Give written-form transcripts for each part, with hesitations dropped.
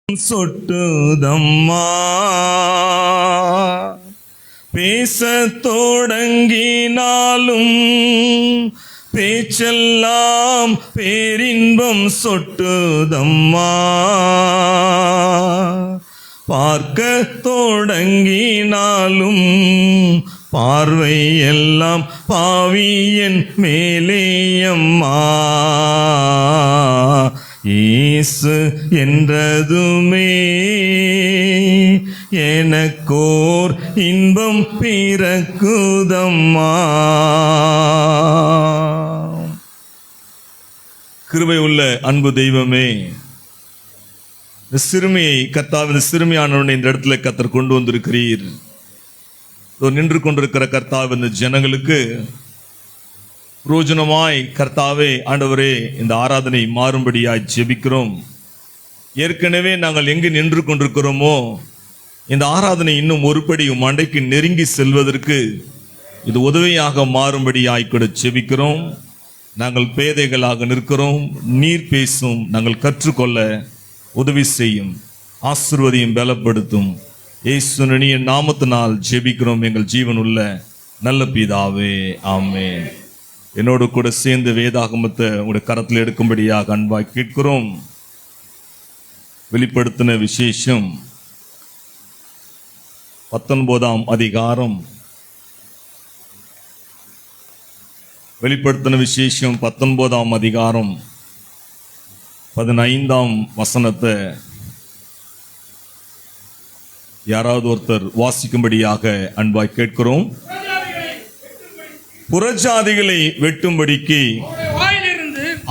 சொட்டுதம்மா பேசத் தொடங்கினாலும் பேச்செல்லாம் பேரின்பம் சொட்டுதம்மா பார்க்கத் தொடங்கினாலும் பார்வை எல்லாம் பாவியன் மேலேயம்மா இயேசு என்றதுமே எனக்கோர் இன்பம் பிறக்குதம்மா. கிருபை உள்ள அன்பு தெய்வமே, இந்த சிறுமியை கர்த்தாவின் சிறுமியானவனை இந்த இடத்துல கர்த்தர் கொண்டு வந்திருக்கிறீர். நின்று கொண்டிருக்கிற கர்த்தாவின் ஜனங்களுக்கு புரோஜனமாய் கர்த்தாவே ஆண்டவரே இந்த ஆராதனை மாறும்படியாய் ஜெபிக்கிறோம். ஏற்கனவே நாங்கள் எங்கு நின்று கொண்டிருக்கிறோமோ இந்த ஆராதனை இன்னும் ஒருபடி மண்டைக்கு நெருங்கி செல்வதற்கு இது உதவியாக மாறும்படியாய் கூட ஜெபிக்கிறோம். நாங்கள் பேதைகளாக நிற்கிறோம். நீர் பேசும், நாங்கள் கற்றுக்கொள்ள உதவி செய்யும், ஆசீர்வதியும், பலப்படுத்தும். இயேசுவின் நாமத்தினால் ஜெபிக்கிறோம் எங்கள் ஜீவன் உள்ள நல்ல பிதாவே, ஆமென். என்னோடு கூட சேர்ந்து வேதாகமத்தை உங்களுடைய கரத்தில் எடுக்கும்படியாக அன்பாய் கேட்கிறோம். வெளிப்படுத்தின விசேஷம் 19ஆம் அதிகாரம். வெளிப்படுத்தின விசேஷம் 19ஆம் அதிகாரம் 15ஆம் வசனத்தை யாராவது ஒருத்தர் வாசிக்கும்படியாக அன்பாய் கேட்கிறோம். புறஜாதிகளை வெட்டும்படிக்கு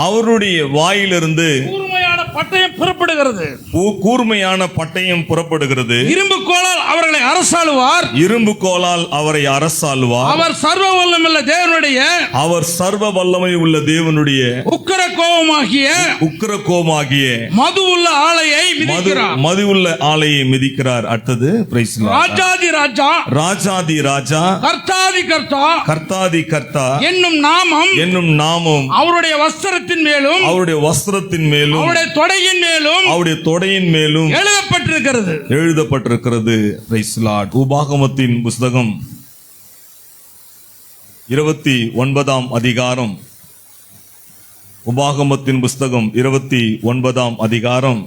அவருடைய வாயிலிருந்து பட்டயம் புறப்படுகிறது. கூர்மையான பட்டயம் புறப்படுகிறது. இரும்பு கோலால் அவர்களை அரசாளுவார். இரும்பு கோலால் அவரை அரசாளுவார். அவர் சர்வ வல்லமையுள்ள தேவனுடைய சர்வ வல்லமை உள்ள தேவனுடைய உக்கிர கோபமாகிய மது உள்ள ஆலையை மிதிக்கிறார். மது உள்ள ஆலையை மிதிக்கிறார். அடுத்தது ராஜாதி ராஜா, ராஜாதி ராஜா, கர்த்தாதி கர்த்தா, கர்த்தாதி கர்த்தா என்னும் நாமம் அவருடைய வஸ்திரத்தின் மேலும் அவருடைய தொடையின் மேலும் எழுதப்பட்டிருக்கிறது. உபாகமத்தின் புஸ்தகம் 29ஆம் அதிகாரம். உபாகமத்தின் புஸ்தகம் 29ஆம் அதிகாரம்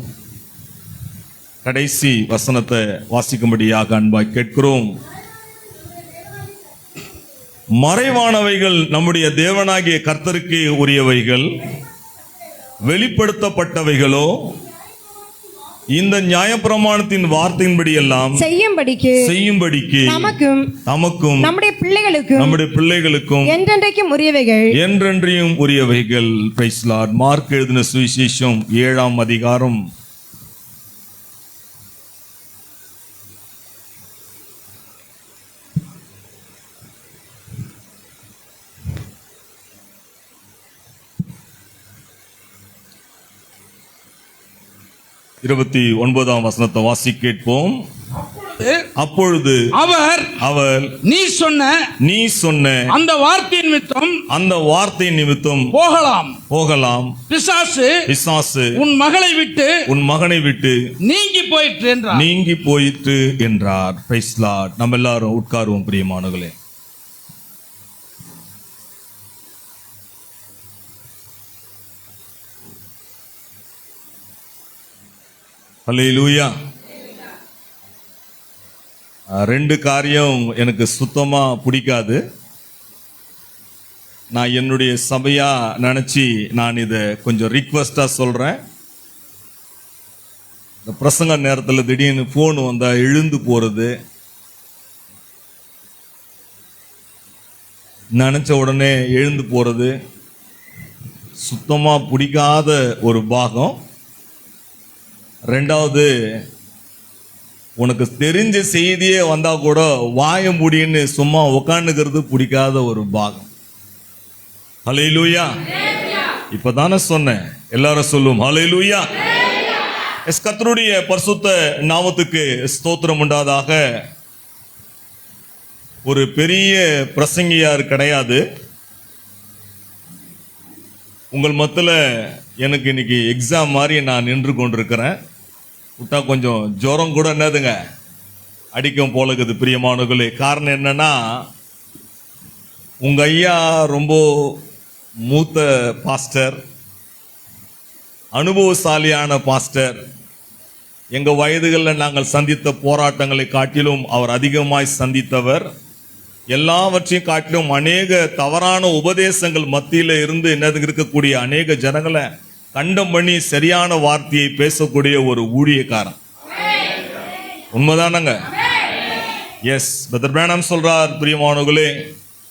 கடைசி வசனத்தை வாசிக்கும்படியாக அன்பாய் கேட்கிறோம். மறைவானவைகள் நம்முடைய தேவனாகிய கர்த்தருக்கு உரியவைகள், வெளிப்படுத்தப்பட்டவைகளோ இந்த நியாயப்பிரமாணத்தின் வார்த்தையின்படி எல்லாம் செய்யும்படிக்கு நமக்கும் நம்முடைய பிள்ளைகளுக்கும் என்றென்றைக்கும் உரியவைகள். Price Lord. மார்க் எழுதின சுவிசேஷம் 7ஆம் அதிகாரம் 29ஆம் வசனத்தை வாசி கேட்போம். அப்பொழுது அவர் நீ சொன்ன அந்த வார்த்தையின் நிமித்தம் போகலாம் பிசாசு உன் மகனை விட்டு நீங்கி போயிற்று என்றார். Praise lord. நம்ம எல்லாரும் உட்காருவோம் பிரியமானவர்களே. ஹல்லேலூயா. 2 காரியம் எனக்கு சுத்தமா பிடிக்காது. நான் என்னுடைய சபையா நினைச்சு நான் இதை கொஞ்சம் ரிக்வெஸ்டா சொல்றேன். இந்த பிரசங்க நேரத்தில் திடீர்னு போன் வந்தா எழுந்து போறது, நினைச்ச உடனே எழுந்து போறது சுத்தமா பிடிக்காத ஒரு பாகம். 2வது, உனக்கு தெரிஞ்ச செய்தியே வந்தா கூட வாய முடின்னு சும்மா உட்காந்துக்கிறது பிடிக்காத ஒரு பாகம். ஹல்லேலூயா. இப்பதானே சொன்னேன். எல்லாரும் சொல்லும் ஹல்லேலூயா. கர்த்தருடைய பரிசுத்த நாமத்துக்கு ஸ்தோத்திரம் உண்டாதாக. ஒரு பெரிய பிரசங்கியார் கிடையாது. உங்கள் மத்தியில் எனக்கு இன்னைக்கு எக்ஸாம் மாதிரி நான் நின்று கொண்டிருக்கிறேன். விட்டா கொஞ்சம் ஜுரம் கூட என்னதுங்க அடிக்கும் போல இருக்குது பிரியமானவர்களே. காரணம் என்னன்னா, உங்க ஐயா ரொம்ப மூத்த பாஸ்டர், அனுபவசாலியான பாஸ்டர். எங்க வயதுகளில் நாங்கள் சந்தித்த போராட்டங்களை காட்டிலும் அவர் அதிகமாய் சந்தித்தவர். எல்லாவற்றையும் காட்டிலும் அநேக தவறான உபதேசங்கள் மத்தியில இருந்து என்னது இருக்கக்கூடிய அநேக ஜனங்களை கண்டம் பண்ணி சரியான வார்த்தையை பேசக்கூடிய ஒரு ஊழியக்காரன். உண்மைதானங்க? எஸ், பிரதர் பிரானம் சொல்றார், பிரியமானவர்களே,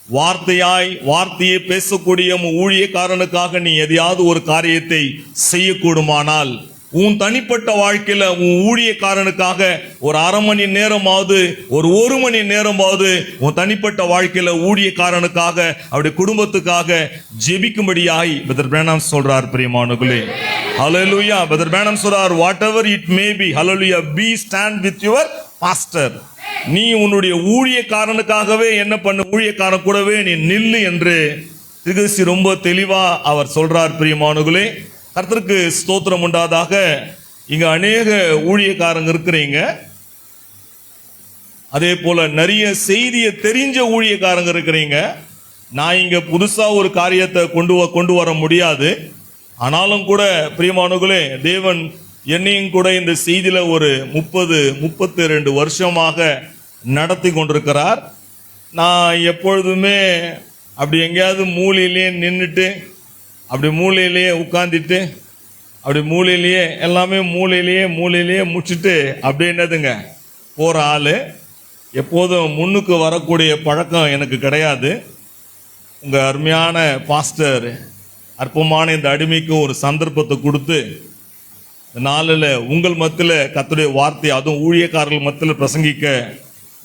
வார்த்தையை பேசக்கூடிய ஊழியக்காரனுக்காக நீ எதையாவது ஒரு காரியத்தை செய்யக்கூடுமானால், உன் தனிப்பட்ட வாழ்க்கையில உன் ஊழியக்காரனுக்காக ஒரு அரை மணி நேரமாவது, ஒரு மணி நேரமாவது உன் தனிப்பட்ட வாழ்க்கையில ஊழியக்காரனுக்காக, அவருடைய குடும்பத்துக்காக ஜெபிக்கும்படியாய் பிரதர் பிரானம் சொல்றார். பிரியமானவர்களே, ஹல்லேலூயா. பிரதர் பிரானம் சொல்றார், whatever it may be, hallelujah, be stand with your pastor. நீ உன்னுடைய ஊழியக்காரனுக்காகவே என்ன பண்ண, ஊழியக்காரன் கூடவே நீ நில்லு என்று திருசி ரொம்ப தெளிவா அவர் சொல்றார். பிரியமானவர்களே, கர்த்தருக்கு ஸ்தோத்திரம் உண்டாதாக. இங்க அநேக ஊழியக்காரங்க இருக்கிறீங்க, அதே போல நிறைய செய்தியை தெரிஞ்ச ஊழியக்காரங்க இருக்கிறீங்க. நான் இங்க புதுசா ஒரு காரியத்தை கொண்டு வர முடியாது. ஆனாலும் கூட பிரியமானவர்களே, தேவன் என்னையும் கூட இந்த செய்தியில ஒரு 32 வருஷமாக நடத்தி கொண்டிருக்கிறார். நான் எப்பொழுதுமே அப்படி எங்கேயாவது மூலையிலேயே நின்றுட்டு, அப்படி மூலையிலேயே உட்கார்ந்துட்டு, அப்படி மூலையிலேயே எல்லாமே மூலையிலேயே முடிச்சுட்டு அப்படியே என்னதுங்க போகிற ஆள். எப்போதும் முன்னுக்கு வரக்கூடிய பழக்கம் எனக்கு கிடையாது. உங்கள் அருமையான பாஸ்டர் அற்பமான இந்த அடிமைக்கு ஒரு சந்தர்ப்பத்தை கொடுத்து நாளில் உங்கள் மத்தியில் கர்த்தருடைய வார்த்தை, அதுவும் ஊழியக்காரர்கள் மத்தியில் பிரசங்கிக்க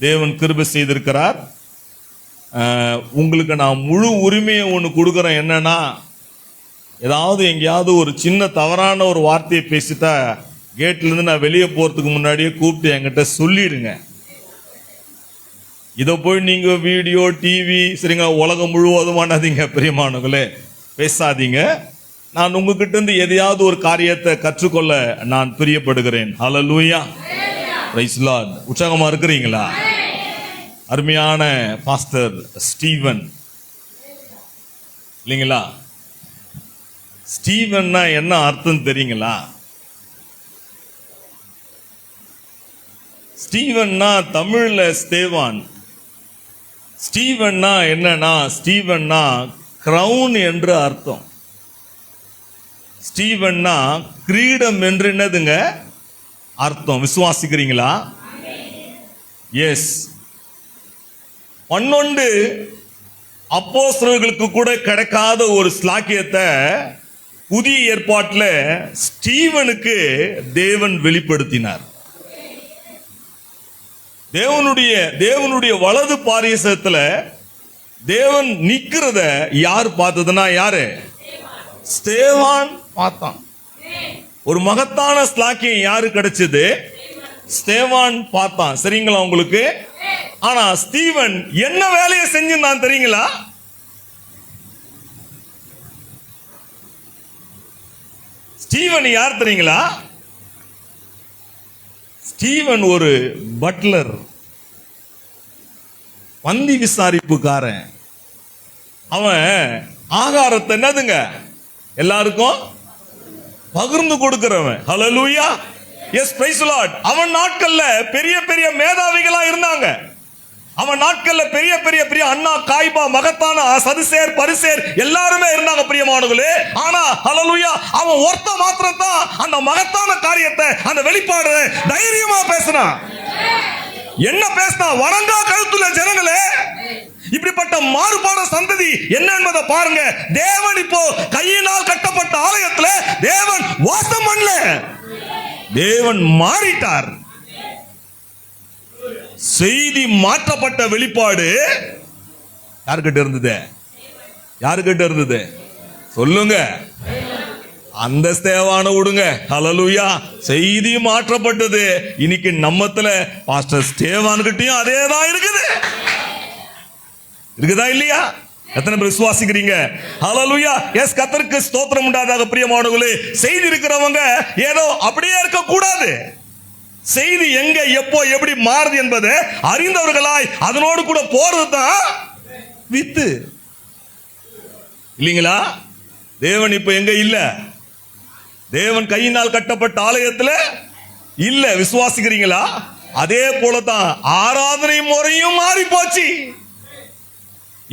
தேவன் கிருபை செய்திருக்கிறார். உங்களுக்கு நான் முழு உரிமையை ஒன்று கொடுக்குறேன். என்னன்னா, ஏதாவது எங்கேயாவது ஒரு சின்ன தவறான ஒரு வார்த்தையை பேசிட்டா கேட்லேருந்து நான் வெளியே போகிறதுக்கு முன்னாடியே கூப்பிட்டு என்கிட்ட சொல்லிடுங்க. இதை போய் நீங்கள் வீடியோ, டிவி, சரிங்க, உலகம் முழுவதுமானதீங்க, பிரியமானவர்களே, பேசாதீங்க. நான் உங்ககிட்ட இருந்து எதையாவது ஒரு காரியத்தை கற்றுக்கொள்ள நான் பிரியப்படுகிறேன். ஹல்லேலூயா, பிரைஸ் தி லார்ட். உற்சாகமா இருக்கிறீங்களா? அருமையான பாஸ்டர் ஸ்டீவன் இல்லைங்களா? ஸ்டீவன்னா என்ன அர்த்தம் தெரியுங்களா? ஸ்டீவன்னா தமிழ்ல ஸ்தேவான். ஸ்டீவன்னா என்னன்னா, ஸ்டீவன்னா கிரவுன் என்று அர்த்தம். ஸ்டீவன்னா கிரீடம் என்று என்னதுங்க அர்த்தம். விசுவாசிக்கிறீங்களா? எஸ். 12 அப்போஸ்தலர்களுக்கு கூட கிடைக்காத ஒரு ஸ்லாக்கியத்தை புதிய ஏற்பாட்டில் ஸ்டீவனுக்கு தேவன் வெளிப்படுத்தினார். தேவனுடைய வலது பாரிசத்துல தேவன் நிக்கிறத யார் பார்த்ததுன்னா, யாரு? ஸ்தேவான் பார்த்தான். ஒரு மகத்தான ஸ்லாக்கியம் யாரு கிடைச்சது? ஸ்தேவான் பார்த்தான். சரிங்களா உங்களுக்கு? ஆனா ஸ்டீவன் என்ன வேலையை செஞ்சிருந்தான் தெரியுங்களா? ஸ்டீவன் யார் தெரியுங்களா? ஸ்டீவன் ஒரு பட்லர், பந்தி விசாரிப்புக்காரன். அவன் ஆகாரத்தை என்னதுங்க எல்லாருக்கும் பகிர்ந்து கொடுக்கிறவன். ஹல்லேலூயா, எஸ், பிரைஸ் தி லார்ட். அவன் நாட்கள்ல பெரிய பெரிய மேதாவிகளா இருந்தாங்க. அவன் நாட்கள்ல பெரிய பெரிய பெரிய அண்ணா, காய்பா, மகத்தான சதுசேர், பரிசேர் எல்லாருமே இருந்தாங்க, பிரியமானவர்களே. ஆனா ஹல்லேலூயா, அவன் ஒருத்த மாத்திரம் தான் அந்த மகத்தான காரியத்தை, அந்த வெளிப்பாடு தைரியமா பேசினான். என்ன பேசினா? வணங்கா கழுத்துள்ள ஜனங்களே, இப்படிப்பட்ட மாறுபாட சந்ததி என்ன என்பதை பாருங்க. தேவன் இப்போ கையினால் கட்டப்பட்ட ஆலயத்துல தேவன் வாசம் பண்ணல, தேவன் மாறிட்டார். செய்தி மாற்றப்பட்ட வெளிப்பாடு யாருக்கிட்ட இருந்தது? யாருக்கிட்ட இருந்தது சொல்லுங்க? அந்த ஸ்தேவானை விடுங்க. ஹல்லேலூயா, செய்தி மாற்றப்பட்டது. இன்னைக்கு நம்மத்துல பாஸ்டர் ஸ்தேவான் கிட்டயும் அதே தான் இருக்குது. இருக்குதா இல்லையா? எத்தனை பேர் விசுவாசிக்கிறீங்க? ஹல்லேலூயா, எஸ், கர்த்தருக்கு ஸ்தோத்திரம் உண்டாதாக. பிரியமானவர்களே, செய்தி இருக்கிறவங்க ஏதோ அப்படியே இருக்க கூடாது. செய்தி எங்க எப்போ எப்படி மாறுது என்பது அறிந்தவர்களாய் அதனோடு கூட போறதுதான் வித்து. இல்லைங்களா? தேவன் இப்ப எங்க இல்ல? தேவன் கையினால் கட்டப்பட்ட ஆலயத்துல இல்ல. விசுவாசிக்கிறீங்களா? அதே போலதான் ஆராதனை முறையும் மாறி போச்சு.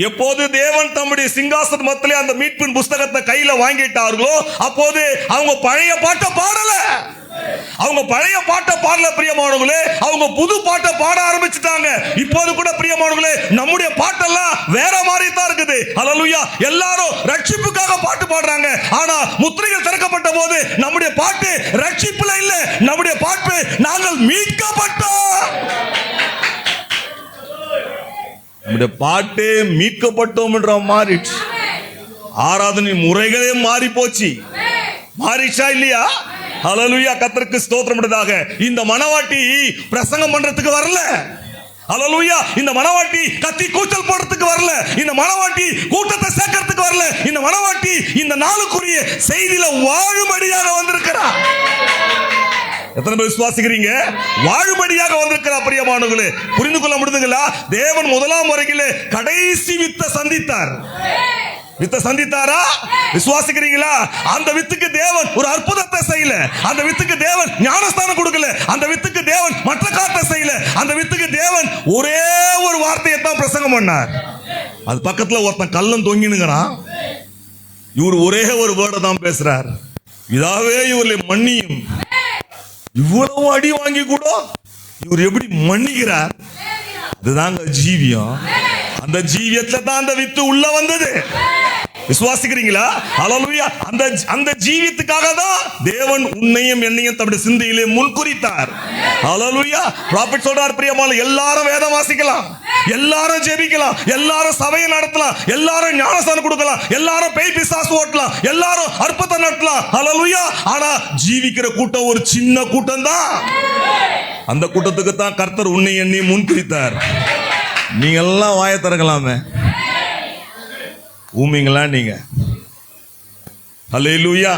எப்போது தேவன் தம்முடைய சிங்காசன மத்திலே அந்த மீட்பின் புஸ்தகத்தை கையில வாங்கிட்டார்களோ அப்போது அவங்க பழைய பாட்டை பாடல. அவங்க பழைய பாட்டை பாடல பிரியமானவர்களே, அவங்க புது பாட்டை பாட ஆரம்பிச்சுட்டாங்க. இப்போது கூட பிரியமானவர்களே, நம்முடைய பாட்டெல்லாம் வேற மாதிரி தான் இருக்குது. ஹல்லேலூயா. எல்லாரும் ரட்சிப்புக்காக பாட்டு பாடுறாங்க. ஆனா முத்திரைகள் திறக்கப்பட்ட போது நம்முடைய பாட்டு ரட்சிப்புல இல்ல, நம்முடைய பாட்டு நாங்கள் மீட்கப்பட்டோம். நம்முடைய பாட்டே மீட்கப்பட்டோம் என்ற மாறிடுச்சு. ஆராதனை முறைகளே மாறி போச்சு. மாறிச்சா இல்லையா? ஹல்லேலூயா. கர்த்தருக்கு ஸ்தோத்திரம் உண்டாக. இந்த மனவாட்டி பிரசங்கம் பண்றதுக்கு வரல. ஹல்லேலூயா. இந்த மனவாட்டி கத்தி கூச்சல் போடுறதுக்கு வரல. இந்த மனவாட்டி கூட்டத்தை சேர்க்கிறதுக்கு வரல. இந்த மனவாட்டி இந்த நாளுக்குரிய செய்தியில வாழும்படியாக வந்திருக்கிறார். எத்தனை பேர் விசுவாசிக்கிறீங்க? வாழும்படியாக வந்திருக்கிறார். பிரியமானவர்களே, புரிந்து கொள்ள முடியுதுங்களா? தேவன் முதலாம் முறையிலே கடைசி வித்தை சந்தித்தார். வித்தை சந்தித்தாரா? விசுவாசிக்கிறீங்களா? அந்த வித்துக்கு தேவன் ஒரு அற்புதத்தை செய்யல. அந்த வித்துக்கு தேவன் ஞானஸ்தானம் கொடுக்கல. அந்த வித்துக்கு தேவன் மற்ற காரியத்தை செய்யல. அந்த வித்துக்கு தேவன் ஒரே ஒரு வார்த்தையை தான் பிரசங்கம் பண்ணார். அது பக்கத்துல ஒருத்தன் கள்ளம் தொங்கினுங்கிறான். இவர் ஒரே ஒரு வேர்டை தான் பேசுறார். இதாவே இவர்களை மன்னியும். இவ்வளவு அடி வாங்கி கூட இவர் எப்படி மன்னிக்கிறார்? அதுதாங்க ஜீவியம். அந்த ஜீவியத்துல தான் அந்த வித்து உள்ள வந்தது. விசுவாசிக்கிறீங்களா? ஹல்லேலூயா. அந்த ஜீவியத்துக்காக தான் தேவன் உன்னையும் என்னையும் தம்முடைய சிந்தையிலே முன்குறித்தார். ஹல்லேலூயா. ப்ராஃபட் சொல்றார், பிரியமான எல்லாரும் வேதம் வாசிக்கலாம், எல்லாரும் ஜெபிக்கலாம், எல்லாரும் சபையை நடத்தலாம், எல்லாரும் ஞானஸ்தானம் கொடுக்கலாம், எல்லாரும் பேய் பிசாசு ஓட்டலாம், எல்லாரும் அற்புதம் நடத்தலாம். ஹல்லேலூயா. ஆனா ஜீவிக்கிற கூட்டம் ஒரு சின்ன கூட்டம் தான். அந்த கூட்டத்துக்கு தான் கர்த்தர் உன்னை என்னை முன்குறித்தார். நீங்க எல்லாம் வாயை திறக்கலாமே, ஊமிங்களா நீங்க? ஹல்லேலூயா.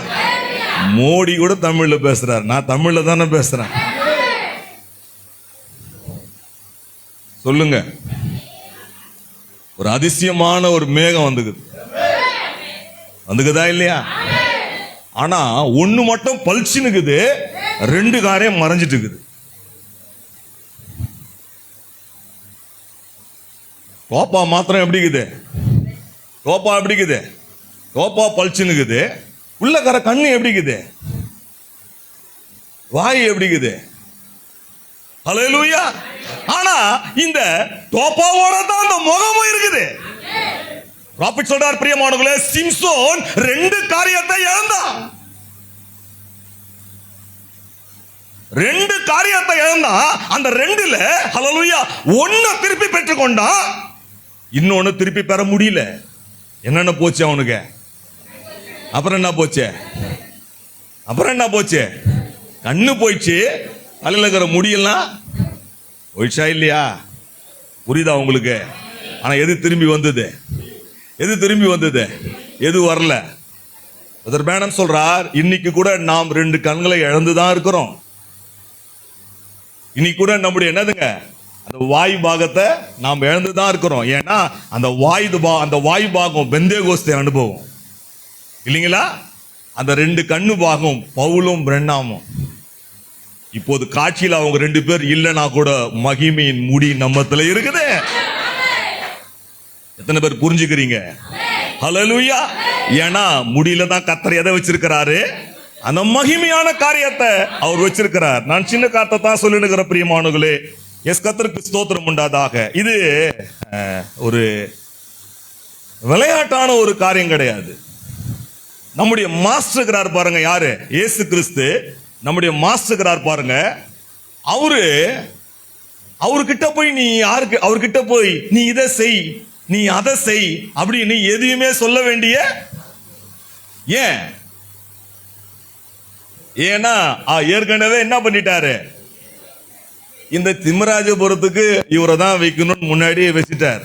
மோடி கூட தமிழ்ல பேசுறார். நான் தமிழ்ல தானே பேசுறேன். சொல்லுங்க. ஒரு அதிசயமான ஒரு மேகம் வந்துக்குதா இல்லையா? ஆனா ஒண்ணு மட்டும் பளிச்சுனுக்குது, ரெண்டு காரியம் மறைஞ்சிட்டு இருக்குது. கோப்பா மாத்திரம் எப்படி இருக்குது? கோப்பா எப்படி இருக்குது? கோப்பா பளிச்சுனுக்குது. உள்ளக்கார கண்ணு எப்படி இருக்குது? வாய் எப்படி இருக்குது? ஹல்லேலூயா. ஆனா இந்த டோப்பாவோட தான் அந்த முகமும் இருக்குது. ப்ராஃபட் சொல்றார், பிரியமானவர்களே, சிம்சோன் ரெண்டு காரியத்தை இழந்தான். ரெண்டு காரியத்தை இழந்தா. அந்த ரெண்டுல ஹல்லேலூயா ஒன்னு திருப்பி பெற்றுக்கொண்டா, இன்னொன்னு திருப்பி பெற முடியல. என்னென்ன போச்சு அவனுக்கு? அப்புறம் என்ன போச்சு? கண்ணு போயிடுச்சு, தலையில் இருக்கிற முடியெல்லாம் போயிடுச்சா இல்லையா? புரியுதா உங்களுக்கு? ஆனா எது திரும்பி வந்தது? எது வரல? பேனம் சொல்றார், இன்னைக்கு கூட நாம் ரெண்டு கண்களை இழந்துதான் இருக்கிறோம். இன்னைக்கு கூட நம்முடைய என்னதுங்க, அந்த வாயு பாகத்தை நாம் இழந்துதான் இருக்கிறோம். ஏன்னா அந்த வாயு பாகம் பெந்தேகோஸ்தே அனுபவம் இல்லைங்களா? அந்த ரெண்டு கண்ணு பாகம் பவுலும் பிரண்ணாமும். இப்போது காட்சியில் அவங்க ரெண்டு பேர் இல்லைன்னா கூட மகிமையின் முடி நம்மத்துல இருக்குது. எத்தனை பேர் புரிஞ்சுக்கிறீங்க? ஹல்லேலூயா. ஏன்னா முடியல தான் கர்த்தர் எதை வச்சிருக்கிறாரு? அந்த மகிமையான காரியத்தை அவர் வச்சிருக்கிறார். நான் சின்ன காரியத்தை தான் சொல்லிடுகிற பிரியமானவர்களே, எஸ் கர்த்தருக்கு ஸ்தோத்திரம் உண்டாதாக. இது ஒரு விளையாட்டான ஒரு காரியம் கிடையாது. நம்முடைய மாஸ்டர் பாருங்க, யாரு? இயேசு கிறிஸ்து நம்முடைய மாஸ்டர் பாருங்க. அவர்கிட்ட போய் அவர்கிட்ட போய் நீ இதை செய், நீ அதை செய் அப்படின்னு எதையுமே சொல்ல வேண்டிய ஏன்னா ஏற்கனவே என்ன பண்ணிட்டாரு? இந்த திம்மராஜபுரத்துக்கு இவரை தான் வைக்கணும்னு முன்னாடியே வச்சுட்டார்.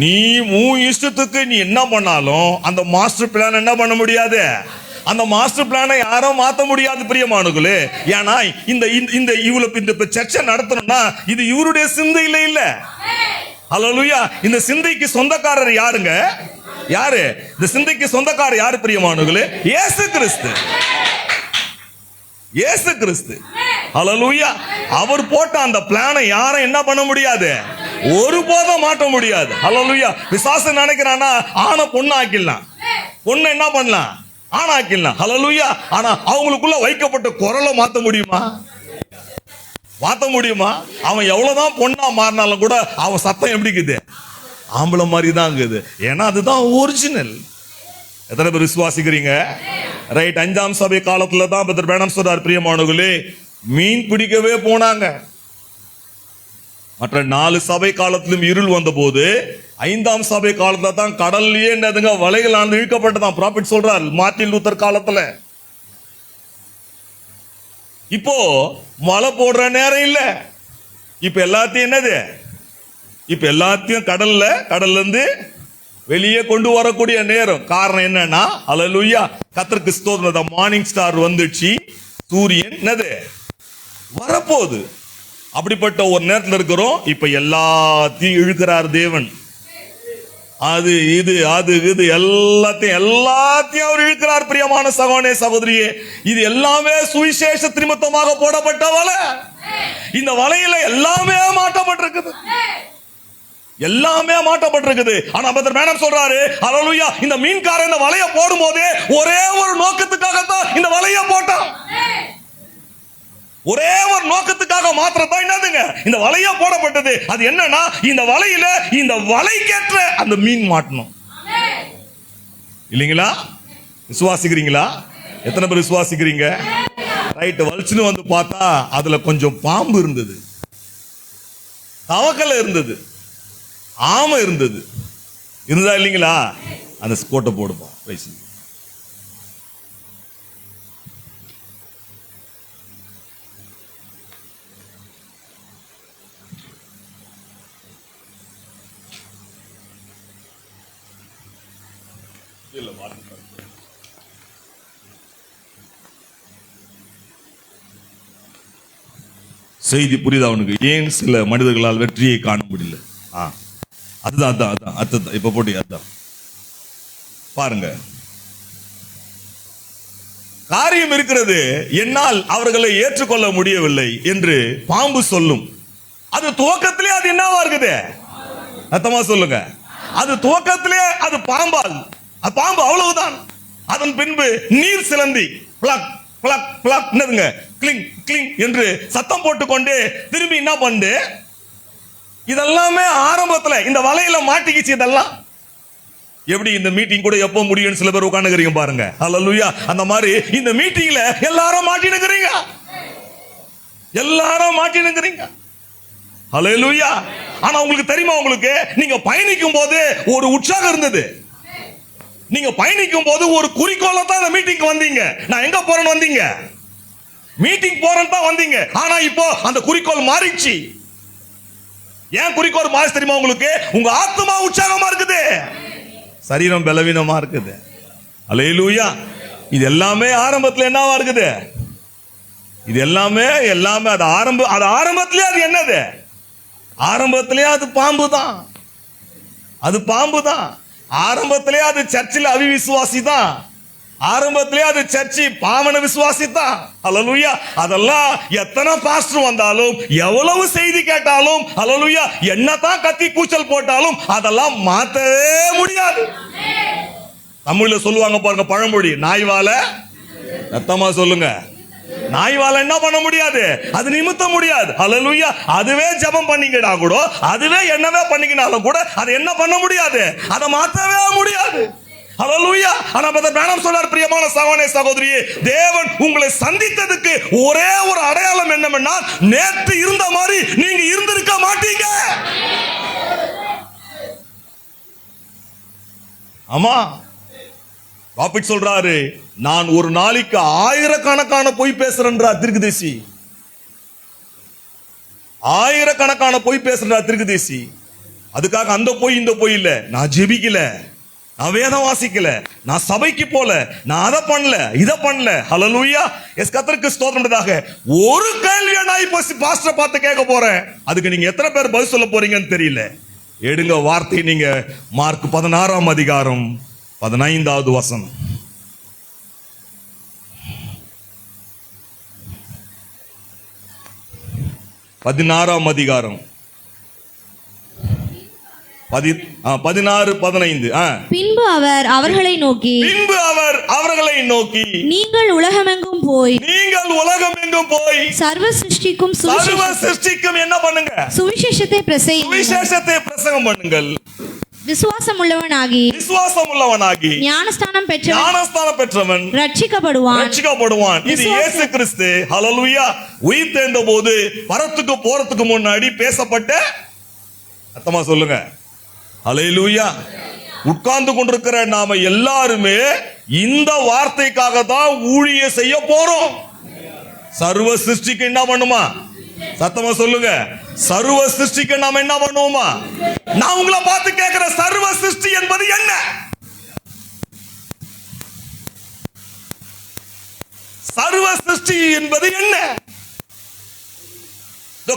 நீ உன் இஷ்டத்துக்கு நீ என்ன பண்ணாலும் அந்த மாஸ்டர் பிளான் என்ன பண்ண முடியாது? அந்த மாஸ்டர் பிளானை யாரும் மாத்த முடியாது பிரியமானவர்களே. ஏன்னா இந்த இவ்வளவு இந்த சர்ச்சை நடத்தணும்னா இது இவருடைய சிந்தையில இல்ல. ஹல்லேலூயா. இந்த சிந்தைக்கு சொந்தக்காரர் யாருங்க? யாரு இந்த சிந்தைக்கு சொந்தக்காரர்? யாரு பிரியமானவர்களே? இயேசு கிறிஸ்து. இயேசு கிறிஸ்து. ஹல்லேலூயா. அவர் போட்ட அந்த பிளானை யாரும் என்ன பண்ண முடியாது, ஒருபோதும் மாற்ற முடியாது. ஹல்லேலூயா. பிசாசு நினைக்கிறானா ஆன பொண்ணு ஆக்கிடலாம், பொண்ணு என்ன பண்ணலாம், ஆணாக்கிடலாம். ஹல்லேலூயா. ஆனா அவங்களுக்குள்ள வைக்கப்பட்ட குரலை மாத்த முடியுமா? மாத்த முடியுமா? அவன் எவ்வளவுதான் பொண்ணா மாறினாலும் கூட அவன் சத்தம் எப்படி இருக்குது? ஆம்பளை மாதிரி தான் இருக்குது. ஏன்னா அதுதான் ஒரிஜினல். எத்தனை பேர் விசுவாசிக்கிறீங்க? ரைட். 5ஆம் சபை காலத்துல தான் பிரதர் பிரானம் சொல்றார், பிரியமானவர்களே, மீன் பிடிக்கவே போனாங்க. மற்ற 4 சபை காலத்திலும் இருள் வந்த போது 5ஆம் சபை காலத்துல தான் கடல்லையே என்னதுங்க வலைகள் ஆண்டு இழுக்கப்பட்டதான். ப்ராஃபிட் சொல்றார் மார்ட்டின் லூத்தர் காலத்துல. இப்போ மழை போடுற நேரம் இல்ல. இப்ப எல்லாத்தையும் என்னது, இப்ப எல்லாத்தையும் கடல்ல இருந்து வெளியே கொண்டு வரக்கூடிய நேரம். காரணம் என்னன்னா, ஹல்லேலூயா, கர்த்தருக்கு ஸ்தோத்திரம், மார்னிங் ஸ்டார் வந்துச்சு, சூரியன் என்னது வரப்போகுது. அப்படிப்பட்ட ஒரு நேரத்தில் இருக்கிறோம். இப்ப எல்லாத்தையும் இழுக்கிறார் தேவன். அது இது அது இது எல்லாத்தையும் அவர் இழுக்கிறார். பிரியமான சகோதரனே சகோதரியே, இது எல்லாமே சுவிசேஷ நிமித்தமாக போடப்பட்ட வலை. இந்த வலையில எல்லாமே மாட்டப்பட்டிருக்குது, எல்லாமே மாட்டப்பட்டிருக்குது. ஆனா பிரதர் மேனம் சொல்றாரு, ஹல்லேலூயா, இந்த மீன்காரன் இந்த வலையை போடும் போதே ஒரே ஒரு நோக்கத்துக்காகத்தான் இந்த வலையை போட்டான். ஒரே ஒரு நோக்கத்துக்காக மாத்திரத்தான் என்னதுங்க இந்த வலையா போடப்பட்டது. அது என்னன்னா, இந்த வலையில இந்த வலைக்கேற்ற அந்த மீன் மாட்டணும். இல்லைங்களா? விசுவாசிக்கிறீங்களா? எத்தனை பேர் விசுவாசிக்கிறீங்க? ரைட். வலிச்சுன்னு வந்து பார்த்தா அதுல கொஞ்சம் பாம்பு இருந்தது, தவக்கலை இருந்தது, ஆமை இருந்தது. இருந்தா இல்லைங்களா? அந்த கோட்டை போடுப்போம். செய்தி புரியுதா அவனுக்கு? ஏன் சில மனிதர்களால் வெற்றியை காண முடியல? அதுதான் இப்ப போட்டி. அதுதான் பாருங்க, காரியம் இருக்கிறது. என்னால் அவர்களை ஏற்றுக்கொள்ள முடியவில்லை என்று பாம்பு சொல்லும். அது துவக்கத்திலே அது என்னவா இருக்குது? அர்த்தமா சொல்லுங்க. அது துவக்கத்திலே அது பாம்பால், பாம்பு அவ்வளவுதான். அதன் பின்பு நீர் சிலந்தி பிளக் பிளக் பிளக் கிளிங் கிளிங் என்று சத்தம் போட்டுக்கொண்டு திரும்பி என்ன பண்ணு, இதெல்லாமே ஆரம்பத்துல இந்த வலையில மாட்டிக்கிச்சு. இதெல்லாம் எப்படி இந்த மீட்டிங் கூட எப்போ முடியும் சில பேர் உட்காந்துக்கிறீங்க பாருங்க. ஹல்லேலூயா. அந்த மாதிரி இந்த மீட்டிங்ல எல்லாரும் மாட்டினுக்கிறீங்க, எல்லாரும் மாட்டினுக்கிறீங்க. ஹல்லேலூயா. ஆனா உங்களுக்கு தெரியுமா, உங்களுக்கு நீங்க பயணிக்கும் போது ஒரு உற்சாகம் இருந்தது. நீங்க பயணிக்கும் போது ஒரு குறிக்கோள தான் இந்த மீட்டிங்க்கு வந்தீங்க. நான் எங்க போறேன்னு வந்தீங்க, மீட்டிங் போறேன்னு தான் வந்தீங்க. ஆனா இப்போ அந்த குறிக்கோள் மாறிடுச்சு. ஏன் குறிக்கோள் மாறி தெரியுமா உங்களுக்கு? உங்க ஆத்மா உற்சாகமா இருக்குது, சரீரம் பலவீனமா இருக்குது. அல்லேலூயா. இது எல்லாமே ஆரம்பத்துல என்னவா இருக்குது? இது எல்லாமே அது ஆரம்பத்திலே அது என்னது? ஆரம்பத்திலே அது பாம்பு தான், அது பாம்பு தான். ஆரம்பத்திலே அது சர்ச்சில் அவிவிசுவாசி தான், ஆரம்பத்திலே அது சர்ச்சி பாவன விசுவாசி தான். ஹல்லேலூயா. அதெல்லாம் எத்தனை பாஸ்டர் வந்தாலும், எவ்வளவு செய்தி கேட்டாலும், ஹல்லேலூயா, என்னதான் கத்தி கூச்சல் போட்டாலும் அதெல்லாம் மாத்தவே முடியாது. தமிழ்ல சொல்லுவாங்க பாருங்க பழமொழி, நாய் வாழ ரத்தமா சொல்லுங்க. நாய் வாழ என்ன பண்ண முடியாது, அது நிமித்த முடியாது. ஹல்லேலூயா. அதுவே ஜெபம் பண்ணிக்கிட்டா கூட, அதுவே என்னவே பண்ணிக்கினாலும் கூட அதை என்ன பண்ண முடியாது, அதை மாத்தவே முடியாது. ஹல்லேலூயா. ஆனா பிரதர் பிரானம் சொல்றார், பிரியமான சகோதரனே சகோதரியே, தேவன் உங்களை சந்தித்ததுக்கு ஒரே ஒரு அடையாளம் என்னவென்னா, நேற்று இருந்த மாதிரி நீங்க இருந்திருக்க மாட்டீங்க. ஆமா, ப்ராஃபிட் சொல்றாரு, நான் ஒரு நாளைக்கு ஆயிரக்கணக்கான பொய் பேசுறேன்றா தீர்க்கதரிசி, ஆயிரக்கணக்கான பொய் பேசுறா தீர்க்கதரிசி. அதுக்காக அந்த பொய் இந்த பொய் இல்ல, நான் ஜெபிக்கல, நான் வேதம் வாசிக்கல, நான் சபைக்கு போல, நான் அதை பண்ணல, இதை பண்ணல. ஹல்லேலூயா. எஸ் கர்த்தருக்கு ஸ்தோத்திரம்ன்றதாக ஒரு கேள்வியை நான் இப்போ பாஸ்டர் பார்த்து கேட்க போறேன். அதுக்கு நீங்க எத்தனை பேர் பதில் சொல்ல போறீங்கன்னு தெரியல. எடுங்க வார்த்தை, நீங்க மார்க் 16ஆம் அதிகாரம் 15வது வசனம். 16ஆம் அதிகாரம் 16-15. பின்பு அவர் அவர்களை நோக்கி நீங்கள் உலகமெங்கும் போய் சர்வ சிருஷ்டிக்கும் என்ன பண்ணுங்க? சுவிசேஷத்தை பிரசங்கம் பண்ணுங்கள். விசுவாசம் உள்ளவனாகி ஞானஸ்தானம் பெற்றவன் ரட்சிக்கப்படுவான். இது இயேசு கிறிஸ்து ஹல்லேலூயா உயிர்த்தெழுந்த போது பரத்துக்கு போறதுக்கு முன்னாடி பேசப்பட்ட அர்த்தமா சொல்லுங்க. ஹல்லேலூயா. உட்கார்ந்து கொண்டிருக்கிற நாம எல்லாருமே இந்த வார்த்தைக்காக தான் ஊழிய செய்ய போறோம். சர்வ சிருஷ்டிக்கு என்ன பண்ணுமா? சத்தமா சொல்லுங்க. சர்வ சிருஷ்டிக்கு நாம என்ன பண்ணுவோமா? நான் உங்களை பார்த்து கேட்கிற சர்வ சிருஷ்டி என்பது என்ன? சர்வ சிருஷ்டி என்பது என்ன?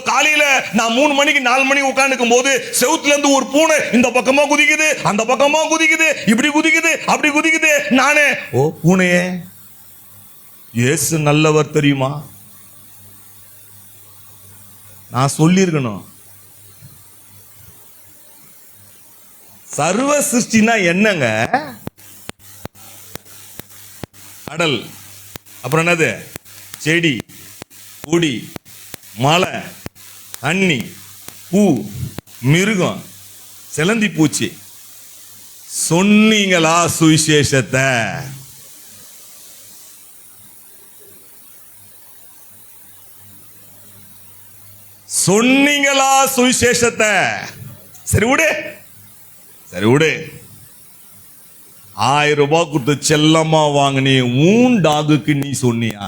காலையில நான் 3 மணிக்கு 4 மணிக்கு உட்கார்ந்துக்கும் போது செவுத்துல இருந்து ஒரு பூனை இந்த பக்கமா குதிக்குது, அந்த பக்கமா குதிக்குது, இப்படி குதிக்குது, அப்படி குதிக்குது. நானே ஓ பூனையே, இயேசு நல்லவர் தெரியுமா? நான் சொல்லியிருக்கணும். சர்வ சிருஷ்டினா என்னங்க? கடல், அப்புறம் என்னது? செடி, கொடி, மலை, தண்ணி, பூ, மிருகம், சிலந்தி பூச்சி. சொன்னீங்களா சுவிசேஷத்தை? சொன்னீங்களா சுவிசேஷத்தை? சரி விடு. 1000 ரூபாய் கொடுத்து செல்லமா வாங்கினி ஊன் டாகுக்கு நீ சொன்னியா?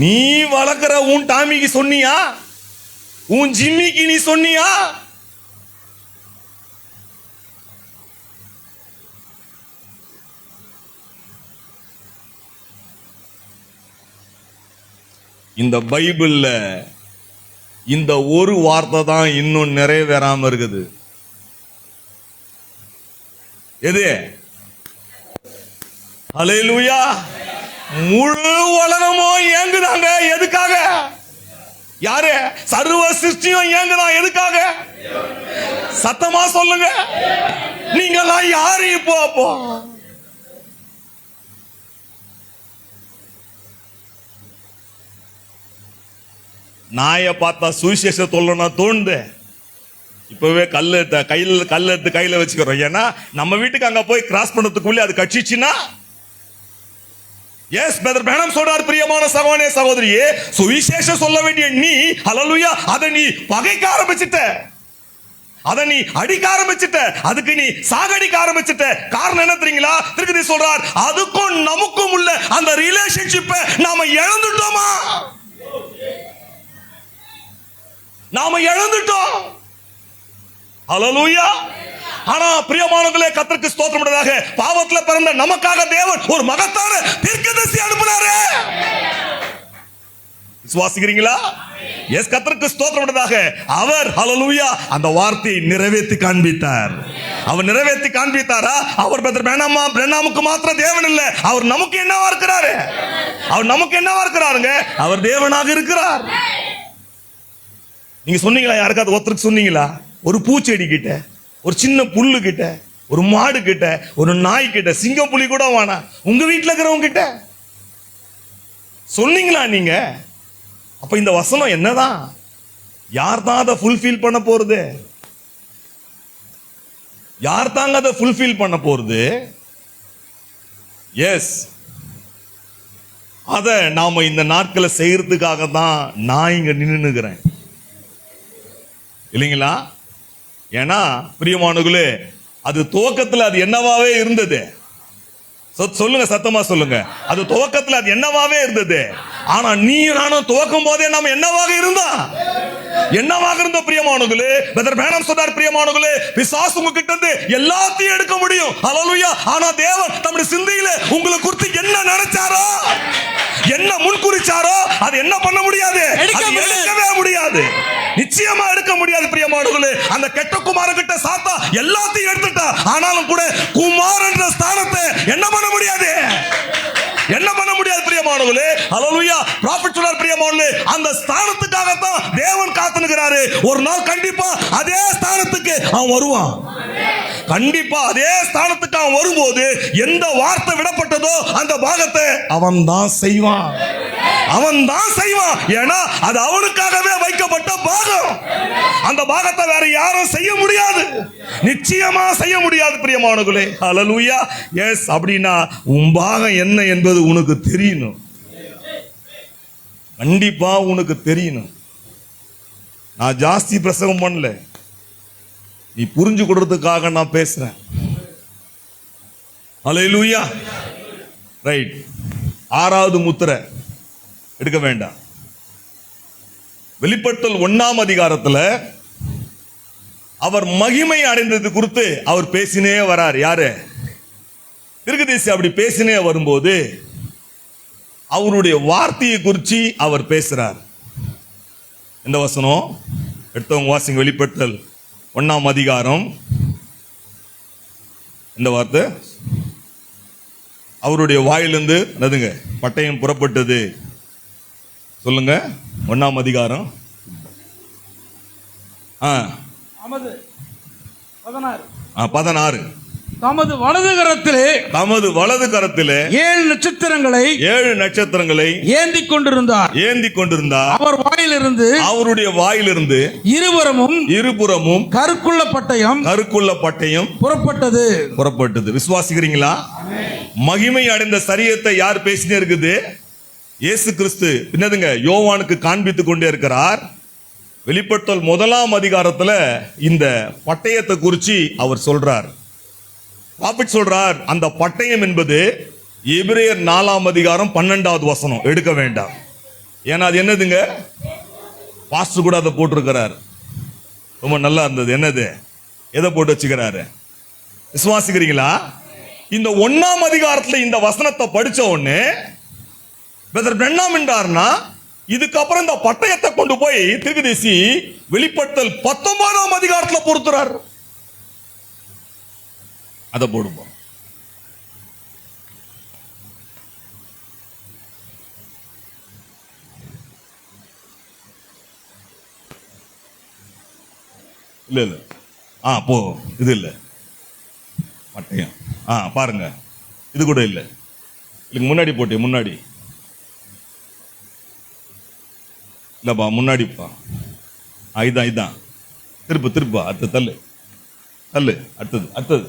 நீ வளர்க்கிற உன் டாமிக்கு சொன்னியா? உன் ஜிம்மிக்கு நீ சொன்னியா? இந்த பைபிள்ல இந்த ஒரு வார்த்தை தான் இன்னும் நிறைவேறாம இருக்குது. எது? ஹல்லேலூயா. முழு உலகமும் ஏங்குதாங்க. எதுக்காக? யாரு? சர்வ சிருஷ்டியும் ஏங்குதான். எதுக்காக? சத்தமா சொல்லுங்க. நீங்களாம் யாரு இப்போ? அப்போ நாயை பார்த்தா சுவிசேஷ சொல்லணும்னா தோணுது. இப்பவே கல்ல எடுத்து கையில வச்சுக்கிறோம். ஏன்னா நம்ம வீட்டுக்கு அங்க போய் கிராஸ் பண்ணதுக்குள்ளே அது கட்சிச்சுன்னா. எஸ் பிரதர் பிரணாம் சொல்றார், பிரியமான சகோதரனே சகோதரியே, சுவிசேஷம் சொல்ல வேண்டிய நீ ஹல்லேலூயா அதை நீ பகைக்க ஆரம்பிச்சிட்ட, அதை நீ அடிக்க ஆரம்பிச்சிட்ட, அதுக்கு நீ சாகடிக்க ஆரம்பிச்சிட்ட. காரணம் என்ன தெரியுங்களா? திருப்பதி சொல்றார், அதுக்கும் நமக்கும் உள்ள அந்த ரிலேஷன்ஷிப்பை நாம இழந்துட்டோமா? நாம இழந்துட்டோம். ஹல்லேலூயா. ஆனா பிரியமானவர்களே, கர்த்தருக்கு ஸ்தோத்திரமுள்ளதாக பாவத்துல பிறந்த நமக்காக தேவன் ஒரு மகத்தான தீர்க்கதரிசி அனுப்பினாரே. விசுவாசிக்கிறீங்களா? எஸ், கர்த்தருக்கு ஸ்தோத்திரமுள்ளதாக அவர் ஹல்லேலூயா அந்த வார்த்தையை நிறைவேற்றி காண்பித்தார். அவர் நிறைவேற்றி காண்பித்தாரா? அவர் பிரதர் பிரணாமுக்கு மாத்திரம் தேவன் இல்ல, அவர் நமக்கு என்னவா இருக்கிறாரு? அவர் நமக்கு என்னவா இருக்கிறாருங்க? அவர் தேவனாக இருக்கிறார். நீங்க சொன்னீங்களா? யாருக்காவது ஒருத்தருக்கு சொன்னீங்களா? ஒரு பூச்செடி கிட்ட, ஒரு சின்ன புல்லு கிட்ட, ஒரு மாடு கிட்ட, ஒரு நாய் கிட்ட, சிங்கம் புலி கூட வானா, உங்க வீட்டில் இருக்கிறவங்க கிட்ட சொன்னீங்களா நீங்க? அப்ப இந்த வசனம் என்னதான்? யார் தான் அதை ஃபுல்ஃபில் பண்ண போறது? யார் தாங்க அதை ஃபுல்ஃபில் பண்ண போறது? எஸ், அத நாம இந்த நாட்களை செய்யறதுக்காக தான் நான் இங்க நின்னுக்கிறேன், இல்லைங்களா? ஏன்னா பிரியமானவர்களே, அது துவக்கத்தில் அது என்னவாவே இருந்தது. சொல்லுங்க, சத்தமா சொல்லுங்க. அது துவக்கத்துல அது என்னவாவே இருந்தது. ஆனா நீ நானும் துவக்கும் போதே நம்ம என்னவாக இருந்தோம் பிரியமானவர்களே. பிரதர் பிரானம் சொன்னார், பிரியமானவர்களே, பிசாசு உங்ககிட்ட இருந்து எல்லாத்தையும் எடுக்க முடியும். ஹல்லேலூயா. ஆனா தேவன் தம்முடைய சிந்தையில உங்களை குறித்து என்ன நினைச்சாரோ, என்ன முன்குறிச்சாரோ, அது என்ன பண்ண முடியாது, எடுக்கவே முடியாது. நிச்சயமா எடுக்க முடியாது பிரியமானவர்களே. அந்த கெட்ட குமாரன் கிட்ட சாத்தா எல்லாத்தையும் எடுத்துட்டா. ஆனாலும் கூட குமாரன் என்ற ஸ்தானத்தை என்ன பண்ண முடியாது பிரியமானவர்களே. ஹல்லேலூயா. ப்ராஃபட் சொன்னார், பிரியமானவர்களே, அந்த ஸ்தானத்துக்காக தான் தேவன் காத்துக்கிறாரு. ஒரு நாள் கண்டிப்பா அதே ஸ்தானத்துக்கு அவன் வருவான். கண்டிப்பா அதே ஸ்தானத்துக்கு அவன் வரும்போது எந்த வார்த்தை விடப்பட்டதோ அந்த பாகத்தை அவன் தான் செய்வான். ஏன்னா அது அவனுக்காகவே வைக்கப்பட்ட பாகம். அந்த பாகத்தை வேற யாரும் செய்ய முடியாது, நிச்சயமா செய்ய முடியாது பிரியமானவர்களே. ஹல்லேலூயா. எஸ், அப்படின்னா உன் பாகம் என்ன என்பது உனக்கு தெரியணும். கண்டிப்பா உனக்கு தெரியணும். நான் ஜாஸ்தி பிரசங்கம் பண்ணல, நீ புரிஞ்சு கொடுறதுக்காக நான் பேசுறேன். ஹல்லேலூயா. ரைட். 6வது முத்திரை எடுக்க வேண்டாம். வெளிப்படுத்தல் 1ஆம் அதிகாரத்துல அவர் மகிமை அடைந்தது குறித்து அவர் பேசினே வரார். யாரு? தீர்க்கதரிசி. அப்படி பேசினே வரும்போது அவருடைய வார்த்தையை குறித்து அவர் பேசுறார். இந்த வசனம் எடுத்தவங்க வாசிங்க. வெளிப்படுத்தல் 1ஆம் அதிகாரம். இந்த வார்த்தை அவருடைய வாயிலிருந்து என்னதுங்க? பட்டயம் புறப்பட்டது. சொல்லுங்க. 1ஆம் அதிகாரம் 16. தமது வலது கரத்திலே 7 நட்சத்திரங்களை ஏந்தி கொண்டிருந்தார். அவர் வாயிலிருந்து, அவருடைய வாயிலிருந்து இருபுறமும் கருக்குள்ள பட்டயம் புறப்பட்டது. விசுவாசிக்கிறீங்களா? மகிமை அடைந்த சரீரத்தை யார் பேசினே இருக்குது? இயேசு கிறிஸ்து. என்னதுங்க? யோவானுக்கு காண்பித்துக் கொண்டே இருக்கிறார். வெளிப்படுத்தல் 1ஆம் அதிகாரத்துல இந்த பட்டயத்தை குறித்து அவர் சொல்றார். ப்ராஃபட் சொல்றார், அந்த பட்டயம் என்பது எபிரேயர் 4ஆம் அதிகாரம் 12வது வசனம். எடுக்க வேண்டாம். ஏன்னா அது என்னதுங்க? பாஸ்டர் கூட அதை போட்டிருக்கிறார். ரொம்ப நல்லா இருந்தது. என்னது? எதை போட்டு வச்சுக்கிறாரு? விசுவாசிக்கிறீங்களா? இந்த 1ஆம் அதிகாரத்துல இந்த வசனத்தை படிச்ச உடனே பிரதர் பிரானம் என்றார்னா, இதுக்கப்புறம் இந்த பட்டயத்தை கொண்டு போய் தீர்க்கதரிசி வெளிப்படுத்தல் 19ஆம் அதிகாரத்துல பொறுத்துறார். அதை போடுவோம். இல்ல போ. இது இல்ல பட்டயம். பாருங்க, இது கூட இல்ல. இதுக்கு முன்னாடி போட்டு, முன்னாடி இல்லப்பா, முன்னாடிப்பா. இதான். திருப்பா. அடுத்த தள்ளு. அடுத்தது.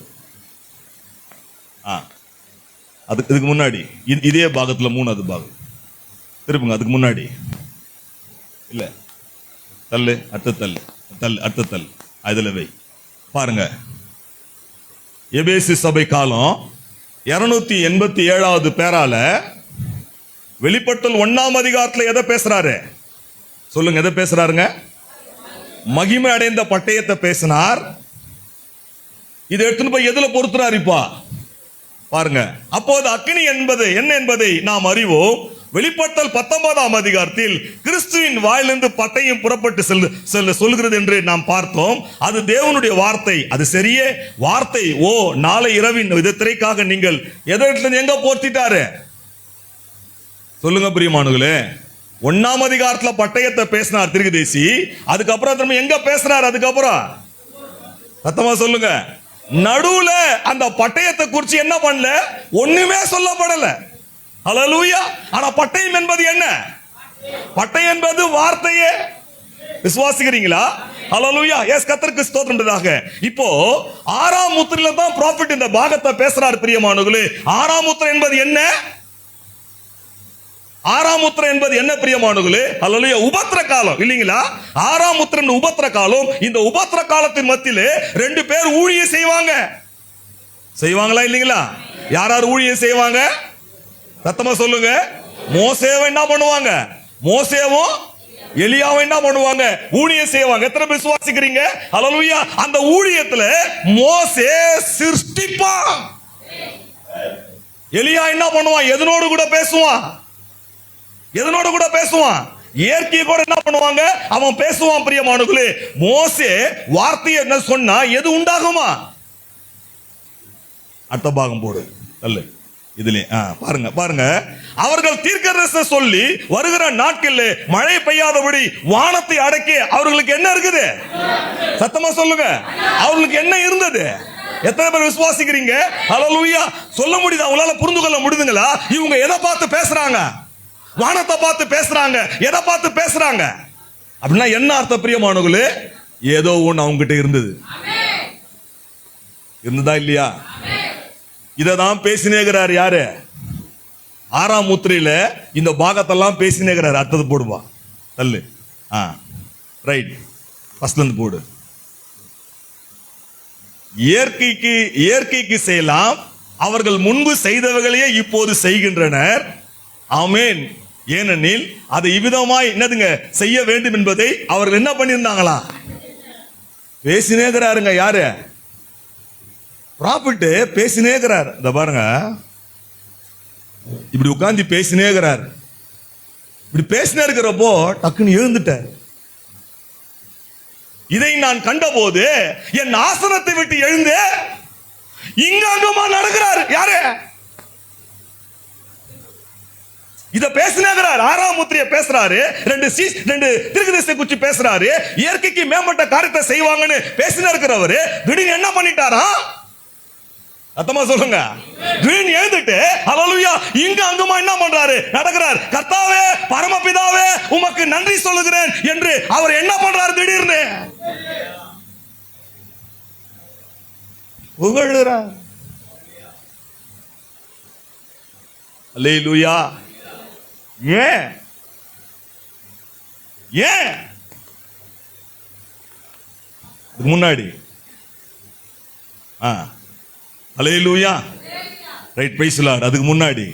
இதுக்கு முன்னாடி இதே பாகத்துல 3வது பாகம் திருப்புங்க. அதுக்கு முன்னாடி இல்ல. தள்ளு. அடுத்த தள்ளு. அதுல வை. பாருங்க, எபேசு சபை காலம் 287வது பேரால வெளிப்படுத்தல் 1ஆம் அதிகாரத்துல எதை பேசுறாரு? சொல்லுங்க, எதை பேசுறாருங்க? மகிமை அடைந்த பட்டயத்தை பேசினார். இதை எடுத்துன்னு போய் எதுல பொறுத்துறாரு? இப்ப பாருங்க. அப்போது அக்கினி என்பது என்ன என்பதை நாம் அறிவோம். வெளிப்படுத்தல் 19ஆம் அதிகாரத்தில் கிறிஸ்துவின் வாயிலிருந்து பட்டயம் புறப்பட்டு சொல்கிறது என்று நாம் பார்த்தோம். அது தேவனுடைய வார்த்தை. அது சரியே வார்த்தை. நாளை இரவின் திரைக்காக நீங்கள் எதிர்த்து எங்க போர்த்திட்டாரு? சொல்லுங்க பிரியமானவர்களே. 1ஆம் அதிகாரத்துல பட்டயத்தை பேசினார் தீர்க்கதரிசி. அதுக்கப்புறம் எங்க பேசினார்? அதுக்கப்புறம் சத்தமா சொல்லுங்க. நடுவுல அந்த பட்டயத்தை குறித்து என்ன பண்ணல? ஒண்ணுமே சொல்லப்படல. ஹல்லேலூயா. ஆனா பட்டயம் என்பது என்ன? பட்டயம் என்பது வார்த்தையே. விசுவாசிக்கிறீங்களா? ஹல்லேலூயா. எஸ், கர்த்தருக்கு ஸ்தோத்திரம்ன்றதாக. இப்போ 6ஆம் முத்திரையில தான் ப்ராஃபட் இந்த பாகத்தை பேசுறார் பிரியமானவர்களே. 6ஆம் முத்திரை என்பது என்ன? 6ஆம் முத்திரை என்பது என்ன பிரியமானவர்களே? ஹல்லேலூயா. உபத்திர காலம் இல்லீங்களா? 6ஆம் முத்திரை உபத்திர காலம். இந்த உபத்திர காலத்தின் மத்தியிலே 2 பேர் ஊழியம் செய்வாங்களா இல்லீங்களா? யார் யார் ஊழியம் செய்வாங்க? சத்தமா சொல்லுங்க. மோசேவை என்ன பண்ணுவாங்க? மோசேவும் எலியாவும் என்ன பண்ணுவாங்க? ஊழியம் செய்வாங்க. எத்தனை பேர் விசுவாசிக்கிறீங்க? ஹல்லேலூயா. அந்த ஊழியத்துல மோசே சிருஷ்டிப்பான். எலியா என்ன பண்ணுவான்? எதனோடு கூட பேசுவான்? எதனோடு கூட பேசுவான்? இயற்கையை கூட என்ன பண்ணுவாங்க? அவன் பேசுவான். பிரியமானவர்களே, மோசே வார்த்தையை என்ன சொன்னா எது உண்டாகுமா? அடுத்த பாகம் போடு அல்ல இதுல பாருங்க பாருங்க. அவர்கள் தீர்க்கதரிசனம் சொல்லி வருகிற நாட்களில் மழை பெய்யாதபடி வானத்தை அடக்கி அவர்களுக்கு என்ன இருக்குது? சத்தமா சொல்லுங்க. அவர்களுக்கு என்ன இருந்தது? எத்தனை பேர் விசுவாசிக்கிறீங்க? ஹல்லேலூயா. சொல்ல முடியுதா? உங்களால புரிந்து கொள்ள முடியுதுங்களா? இவங்க எதை பார்த்து பேசுறாங்க? வானத்தை பார்த்து பேசுறாங்க. எதை பார்த்து பேசுறாங்க அப்படின்னா என்ன அர்த்தம்? பிரியமானவர்களே, ஏதோ ஒண்ணு அவங்க கிட்ட இருந்தது. இருந்ததா இல்லையா? இததான் பேசினேகிறார். யாரு? 6ஆம் முத்திரையில இந்த பாகத்தெல்லாம் பேசினேகிறார். அடுத்தது போடுவா தள்ளு. ரைட், ஃபர்ஸ்ட்ல இருந்து போடு. இயற்கைக்கு செய்யலாம், அவர்கள் முன்பு செய்தவர்களையே இப்போது செய்கின்றனர். ஆமென். ஏனெனில் அதை இவ்விதமாய் என்னதுங்க செய்ய வேண்டும் என்பதை அவர்கள் என்ன பண்ணியிருந்தாங்களா? பேசினேகிறாருங்க. யாரு? ப்ராஃபிட் பேசினேகிறார். இந்த பாருங்க, இப்படி உட்கார்ந்து பேசினேகிறார். இப்படி பேசினே இருக்கிறப்போ டக்குன்னு எழுந்துட்டார். இதை நான் கண்டபோது என் ஆசனத்தை விட்டு எழுந்து இங்க அங்கமா நடக்கிறார். யாரு? இத பேசினார். 6ஆம் முத்திரையை பேசுறாரு. ரெண்டு தீர்க்கதரிசி குச்சி பேசுறாரு. இயற்கைக்கு மேம்பட்ட காரியத்தை செய்வாங்கன்னு பேசினா இருக்கிறவரு திடீர்னு என்ன பண்ணிட்டாரா? அத்தமா சொல்லுங்க. திடீர்னு எழுந்துட்டு ஹல்லேலூயா இங்க அங்கமா என்ன பண்றாரு? நடக்கிறார். கர்த்தாவே, பரமபிதாவே, உமக்கு நன்றி சொல்லுகிறேன் என்று அவர் என்ன பண்றாரு? திடீர்னு புகழுறார். அல்லேலூயா. ஏன் முன்னாடி alleluia. Right, praise the Lord. அதுக்கு முன்னாடி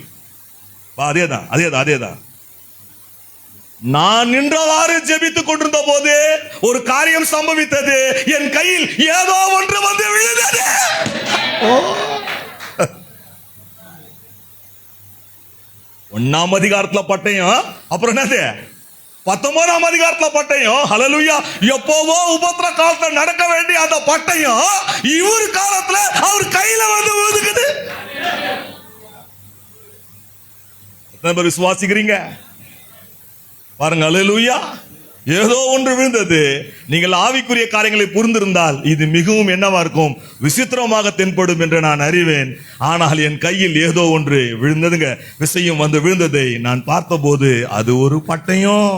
அதேதான். நான் நின்றவாறு ஜெபித்துக் கொண்டிருந்த போது ஒரு காரியம் சம்பவித்தது. என் கையில் ஏதோ ஒன்று வந்து விழுந்தது. ஒன்னாம் அதிகாரத்துல பட்டயம், அப்புறம் என்னது 19ஆம் அதிகாரத்துல பட்டயம். ஹல்லேலூயா. எப்போவோ உபத்திர காலத்துல நடக்க வேண்டிய அந்த பட்டயம் இவர் காலத்துல அவர் கையில வந்து விழுந்துக்குது. எத்தனை பேர் விசுவாசிக்கிறீங்க? பாருங்க. ஹல்லேலூயா. ஏதோ ஒன்று விழுந்தது. நீங்கள் ஆவிக்குரிய காரியங்களை புரிந்திருந்தால் இது மிகவும் என்னவா இருக்கும்? விசித்திரமாக தென்படும் என்று நான் அறிவேன். ஆனால் என் கையில் ஏதோ ஒன்று விழுந்ததுங்க. விஷயம் வந்து விழுந்ததை நான் பார்த்தபோது அது ஒரு பட்டயம்.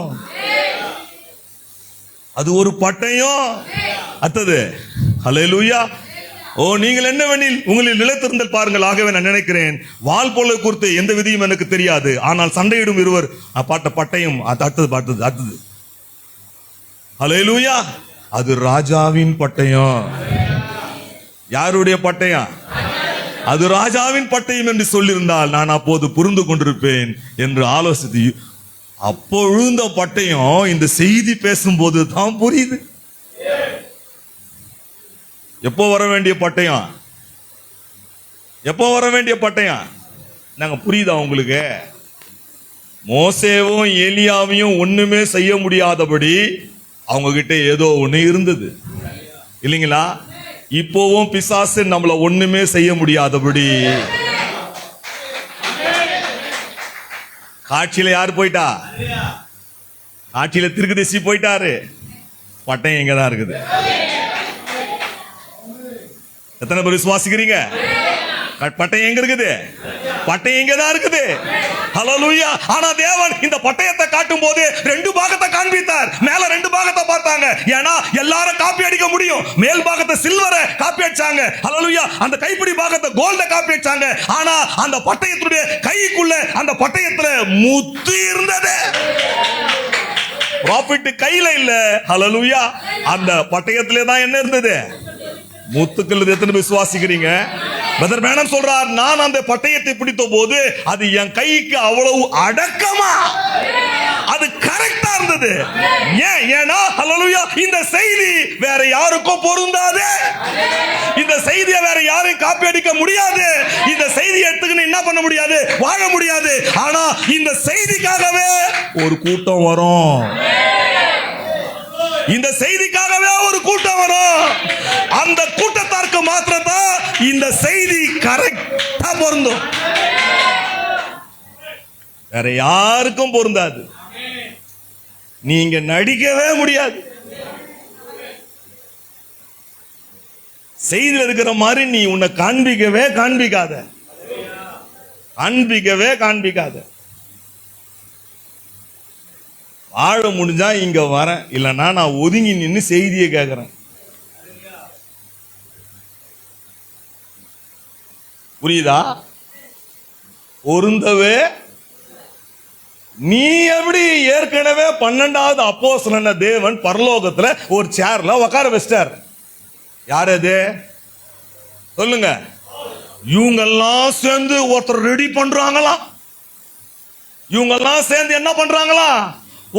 அத்தது. ஹல்லேலூயா. ஓ, நீங்கள் என்னவெனில் உங்களில் நிலைத்திருந்தல் பாருங்கள். ஆகவே நான் நினைக்கிறேன், வால் போல குறித்து எந்த விதியும் எனக்கு தெரியாது, ஆனால் சண்டையிடும் இருவர் பட்டயம். அடுத்தது. ஹல்லேலூயா. அது ராஜாவின் பட்டயம். யாருடைய பட்டயம்? அது ராஜாவின் பட்டயம் என்று சொல்லியிருந்தால் நான் அப்போது புரிந்து கொண்டிருப்பேன் என்று ஆலோசித்து, அப்போ விழுந்த பட்டயம் இந்த செய்தி பேசும்போது தான் புரியுது. எப்போ வர வேண்டிய பட்டயம்? நாங்க புரியுதா உங்களுக்கு? மோசேவும் எலியாவையும் ஒண்ணுமே செய்ய முடியாதபடி அவங்க கிட்ட ஏதோ ஒண்ணு இருந்தது இல்லைங்களா? இப்போவும் பிசாசு நம்மள ஒண்ணுமே செய்ய முடியாதபடி. காட்சியில யார் போயிட்டா? காட்சியில தீர்க்கதரிசி போயிட்டாரு. பட்டயம் எங்கதான் இருக்குது? எத்தனை பேர் விசுவாசிக்கிறீங்க? பட்டயம் எங்க இருக்குது? பட்டயம் எங்கதான் இருக்குது. ஹல்லேலூயா. ஆனா தேவன் இந்த பட்டயத்தை காட்டும் போது 2 பாகத்தை காண்பித்தார். மேல 2 பாகத்தை பார்த்தாங்க. ஏன்னா எல்லாரும் காப்பி அடிக்க முடியும். மேல் பாகத்தை சில்வரை காப்பி அடிச்சாங்க. ஹல்லேலூயா. அந்த கைப்பிடி பாகத்தை கோல்ட காப்பி அடிச்சாங்க. ஆனா அந்த பட்டயத்துடைய கைக்குள்ள அந்த பட்டயத்துல முத்து இருந்தது. ப்ராஃபிட் கையில இல்ல. ஹல்லேலூயா. அந்த பட்டயத்திலே தான் என்ன இருந்தது? முத்துக்கள். எத்தனை விசுவாசிக்கிறீங்க? பிரதர் மேனம் சொல்றார், நான் அந்த பட்டயத்தை பிடித்த போது அது என் கைக்கு அவ்வளவு அடக்கமா, அது கரெக்டா இருந்தது. ஏன்னா ஹல்லேலூயா, இந்த செய்தி வேற யாருக்கும் பொருந்தாது. இந்த செய்தியை வேற யாரும் காப்பி அடிக்க முடியாது. இந்த செய்தியை எடுத்துக்கின்னு என்ன பண்ண முடியாது, வாழ முடியாது. ஆனா இந்த செய்திக்காகவே ஒரு கூட்டம் வரும். இந்த செய்திக்காகவே ஒரு கூட்டம் வரும். அந்த கூட்டத்தாருக்கு மாத்திரம்தான் இந்த செய்தி கரெக்டா பொருந்தும், வேற யாருக்கும் பொருந்தாது. நீங்க நடிக்கவே முடியாது. செய்தியில் இருக்கிற மாதிரி நீ உன்னை காண்பிக்கவே காண்பிக்காத. வாழ முடிஞ்சா இங்க வரேன், இல்லைன்னா நான் ஒதுங்கி நின்று செய்தியை கேட்கிறேன். புரியுதா? பொருந்தவே. நீ எப்படி ஏற்கனவே 12வது அப்போஸ்தலன் தேவன் பரலோகத்துல ஒரு சேர்ல உட்கார வச்சிட்டார். யார் அது சொல்லுங்க? இவங்கெல்லாம் சேர்ந்து ஒருத்தர் ரெடி பண்றாங்களா? இவங்கெல்லாம் சேர்ந்து என்ன பண்றாங்களா?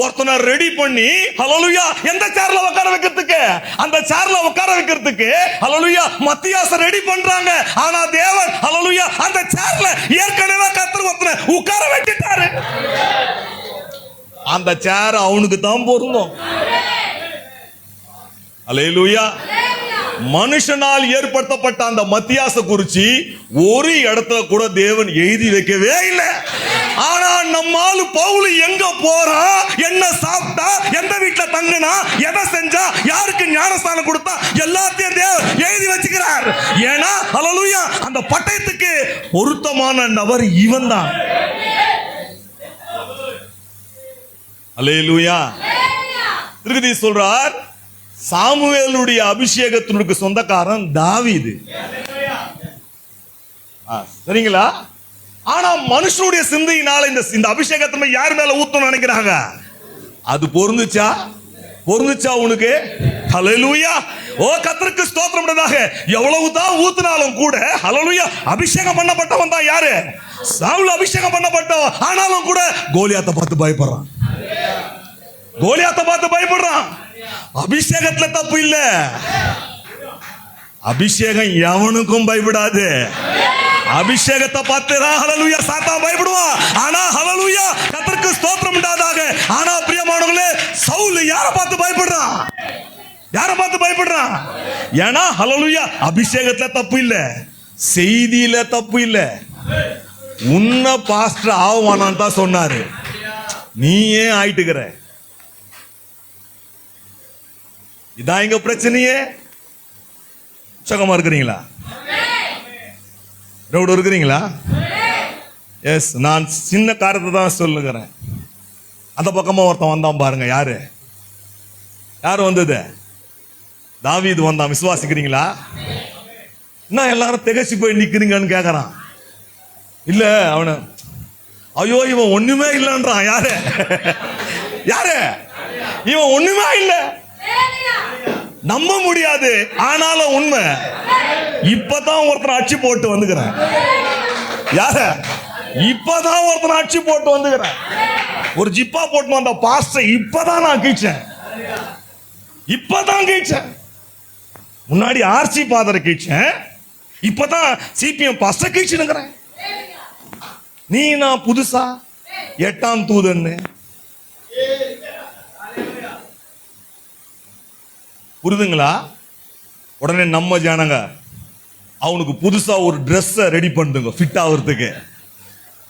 ஒருத்தனை ரெடி பண்ணி ஹல்லேலூயா எந்த சேர்ல உட்கார வைக்கிறதுக்கு, அந்த சேர்ல உட்கார வைக்கிறதுக்கு ஹல்லேலூயா மத்தியாச ரெடி பண்றாங்க. ஆனா தேவன் ஹல்லேலூயா அந்த சேர்ல ஏற்கனவே கர்த்தர் ஒருத்தனை உட்கார வச்சிட்டாரு. அந்த சேர் அவனுக்கு தான் பொருந்தும். அல்லேலூயா. மனுஷனால் ஏற்படுத்தப்பட்ட அந்த மத்தியாச குறிச்சி ஒரு இடத்துல கூட தேவன் எழுதி வைக்கவே இல்லை. ஆனா நம்மால் பவுல் எங்க போறான், என்ன சாப்பிட்டா, எந்த வீட்டுல தங்கினா, எதை செஞ்சா, யாருக்கு ஞானஸ்தானம் கொடுத்தா, எல்லாத்தையும் தேவன் எழுதி வச்சுக்கிறார். ஏன்னா ஹல்லேலூயா அந்த பட்டயத்துக்கு பொருத்தமான நபர் இவன் தான். அல்லேலூயா. திருப்பதி சொல்றார், சாமுவேலுடைய அபிஷேகத்தினுக்கு சொந்தக்காரன் தாவீது. சரிங்களா? ஆனா மனுஷனுடைய சிந்தையினால இந்த அபிஷேகத்தை யார் மேல ஊத்தணும்னு நினைக்கிறாங்க. அது பொருந்துச்சா உனக்கு? ஹல்லேலூயா. ஓ கர்த்தருக்கு ஸ்தோத்திரம் உண்டாக. எவ்வளவுதான் ஊத்துனாலும் கூட ஹல்லேலூயா அபிஷேகம் பண்ணப்பட்டவன் தான் யாரு? சவுல் அபிஷேகம் பண்ணப்பட்டவன். ஆனாலும் கூட கோலியாத்தை பார்த்து பயப்படுறான். அபிஷேகத்துல தப்பு இல்ல. அபிஷேகம் எவனுக்கும் பயப்படாது. அபிஷேகத்தை பார்த்து தான் ஹல்லேலூயா சாத்தான் பயப்படுவான். ஆனா ஹல்லேலூயா கர்த்தருக்கு ஸ்தோத்திரம் உண்டாதாக. ஆனா பிரியமானவர்களே, சவுல் யாரை பார்த்து பயப்படுறான்? ஏன்னா ஹல்லேலூயா அபிஷேகத்துல தப்பு இல்ல, செய்தியில தப்பு இல்ல. உன்ன பாஸ்டர் ஆவானான்னு தான் சொன்னாரு. நீ ஏன் ஆயிட்டுக்கிற? இதான் எங்க பிரச்சனையே. சுகமா இருக்கிறீங்களா? ரவுடு இருக்கிறீங்களா? எஸ். நான் சின்ன காரியத்தை தான் சொல்லுகிறேன். அந்த பக்கமா ஒருத்தன் வந்தான் பாருங்க. யாரு வந்தது? தாவீது வந்தான். விசுவாசிக்கிறீங்களா? என்ன எல்லாரும் திகச்சு போய் நிக்கிறீங்கன்னு கேக்குறான். இல்ல அவன ஐயோ இவன் ஒண்ணுமே இல்லைன்றான். யாரு? இவன் ஒண்ணுமே இல்ல. நம்ப முடியாது, ஆனாலும் உண்மை. இப்பதான் ஒருத்தர் அச்சு போட்டு வந்துக்கிறேன். இப்பதான் ஒருத்தர் அச்சு போட்டு வந்துக்கிறேன். ஒரு ஜிப்பா போட்டு வந்த பாஸ்டர் இப்பதான் நான் கீழ்ச்சேன். முன்னாடி ஆர்சி பாதரை கீழ்ச்சேன். இப்பதான் சிபிஎம் பாஸ்டர் கீழ்ச்சுங்கிறேன். நீ நான் புதுசா 8ஆம் தூதன்னு புரிதுங்களா? உடனே நம்ம ஜனங்க அவனுக்கு புதுசா ஒரு ட்ரெஸ்ஸை ரெடி பண்ணுங்க ஃபிட் ஆகிறதுக்கு.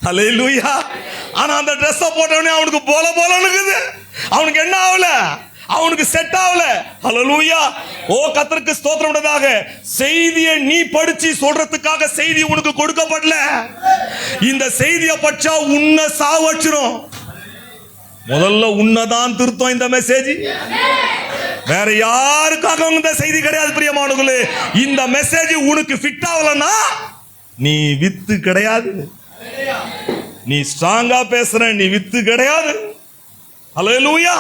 ஹல்லேலூயா. ஆனா அந்த ட்ரெஸ்ஸை போட்டவனே அவனுக்கு போலன்னு இருக்குது. அவனுக்கு என்ன ஆகல? அவனுக்கு செட் ஆகல. ஹல்லேலூயா. ஓ கர்த்தருக்கு ஸ்தோத்திரம் உண்டாக. செய்தியை நீ படிச்சு சொல்றதுக்காக செய்தி உனக்கு கொடுக்கப்படல. இந்த செய்தியை பச்சா உன்னை சாவச்சிரும். முதல்ல உன்னதான் திருத்தம் இந்த மெசேஜ். வேற யாருக்காக இந்த செய்தி கிடையாது பிரியமானவர்களே. இந்த மெசேஜ் உனக்கு ஃபிட் ஆகலன்னா நீ வித்து கிடையாது. நீ ஸ்ட்ராங்கா பேசுற, நீ வித்து கிடையாது. ஹல்லேலூயா.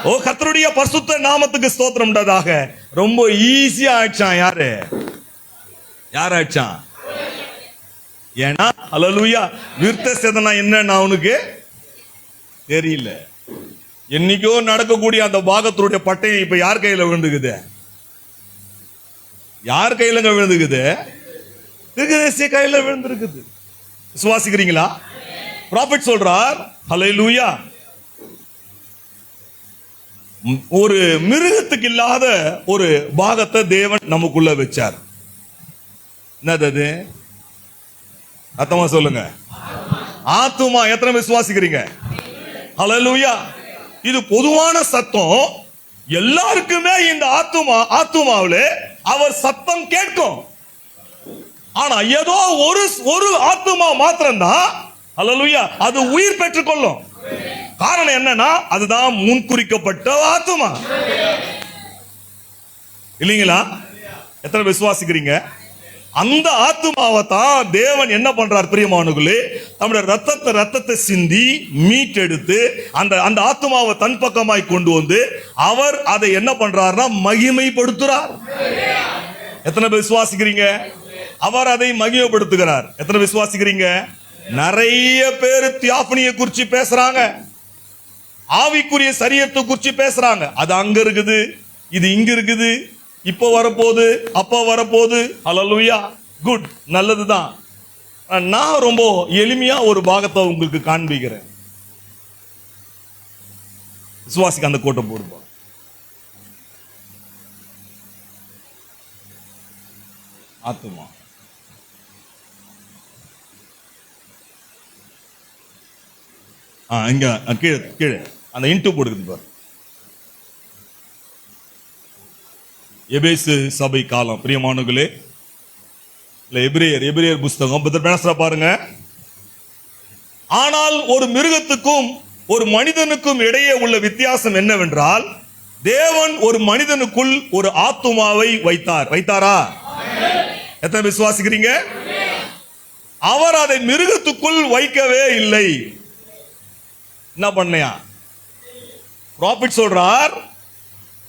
ஓ கர்த்தருடைய பரிசுத்த நாமத்துக்கு ஸ்தோத்திரம் உண்டாதாக. ரொம்ப ஈஸியா ஆயிடுச்சான். யார் ஆயிடுச்சான்? ஏன்னா அல்லேலூயா விருத்த சேதனம் என்னன்னு அவனுக்கு தெரியல. என்னைக்கோ நடக்கக்கூடிய அந்த பாகத்தினுடைய பட்டை இப்ப யார் கையில விழுந்துக்குது? யார் கையிலங்க விழுந்துக்குது? தீர்க்கதரிசி கையில விழுந்திருக்குது. விசுவாசிக்கிறீங்களா? ப்ராஃபெட் சொல்றார் ஹல்லேலூயா, ஒரு மிருகத்துக்கு இல்லாத ஒரு பாகத்தை தேவன் நமக்குள்ள வச்சார். என்னது? அர்த்தமா சொல்லுங்க. ஆத்துமா. எத்தனை விசுவாசிக்கிறீங்க? ஹல்லேலூயா. இது பொதுவான சத்தம். எல்லாருக்குமே இந்த ஆத்துமாவில அவர் சத்தம் கேட்கும். ஆனா ஏதோ ஒரு ஆத்துமா மாத்திரம்தான் ஹல்லேலூயா அது உயிர் பெற்றுக்கொள்ளும். காரணம் என்னன்னா அதுதான் முன்குறிக்கப்பட்ட ஆத்துமா. இல்லீங்களா? எத்தனை விசுவாசிக்கிறீங்க? அந்த ஆத்துமாவை தான் தேவன் என்ன பண்றார் பிரியமானவர்களே? நம்முடைய ரத்தத்தை சிந்தி மீட்டெடுத்து அந்த ஆத்துமாவை தன் பக்கமாய் கொண்டு வந்து அவர் அதை என்ன பண்றாருன்னா மகிமைப்படுத்துறார். எத்தனை விசுவாசிக்கிறீங்க? அவர் அதை மகிமைப்படுத்துகிறார். எத்தனை விசுவாசிக்கிறீங்க? நிறைய பேர் தியாபனியை குறிச்சு பேசுறாங்க, ஆவிக்குரிய சரீரத்தை குறிச்சு பேசுறாங்க. அது அங்க இருக்குது, இது இங்க இருக்குது, இப்போ வரப்போகுது, அப்போ வரப்போகுது. ஹல்லேலூயா, குட், நல்லதுதான். நான் ரொம்ப எளிமையா ஒரு பாகத்தை உங்களுக்கு காண்பிக்கிறேன். விசுவாசிக்கு அந்த கோட்டை போடுவோம். ஆத்துமா இங்க கீழே கீழே அந்த இன்ட்டு போடுது பாரு. எபேசு சபை காலம் பிரியமானவர்களே, எபிரேயர் புஸ்தகம் பேசுற பாருங்க. ஆனால் ஒரு மிருகத்துக்கும் ஒரு மனிதனுக்கும் இடையே உள்ள வித்தியாசம் என்னவென்றால், தேவன் ஒரு மனிதனுக்குள் ஒரு ஆத்துமாவை வைத்தாரா? எத்தனை விசுவாசிக்கிறீங்க? அவர் அதை மிருகத்துக்குள் வைக்கவே இல்லை. என்ன பண்ணையா? ப்ராஃபெட் சொல்றார்,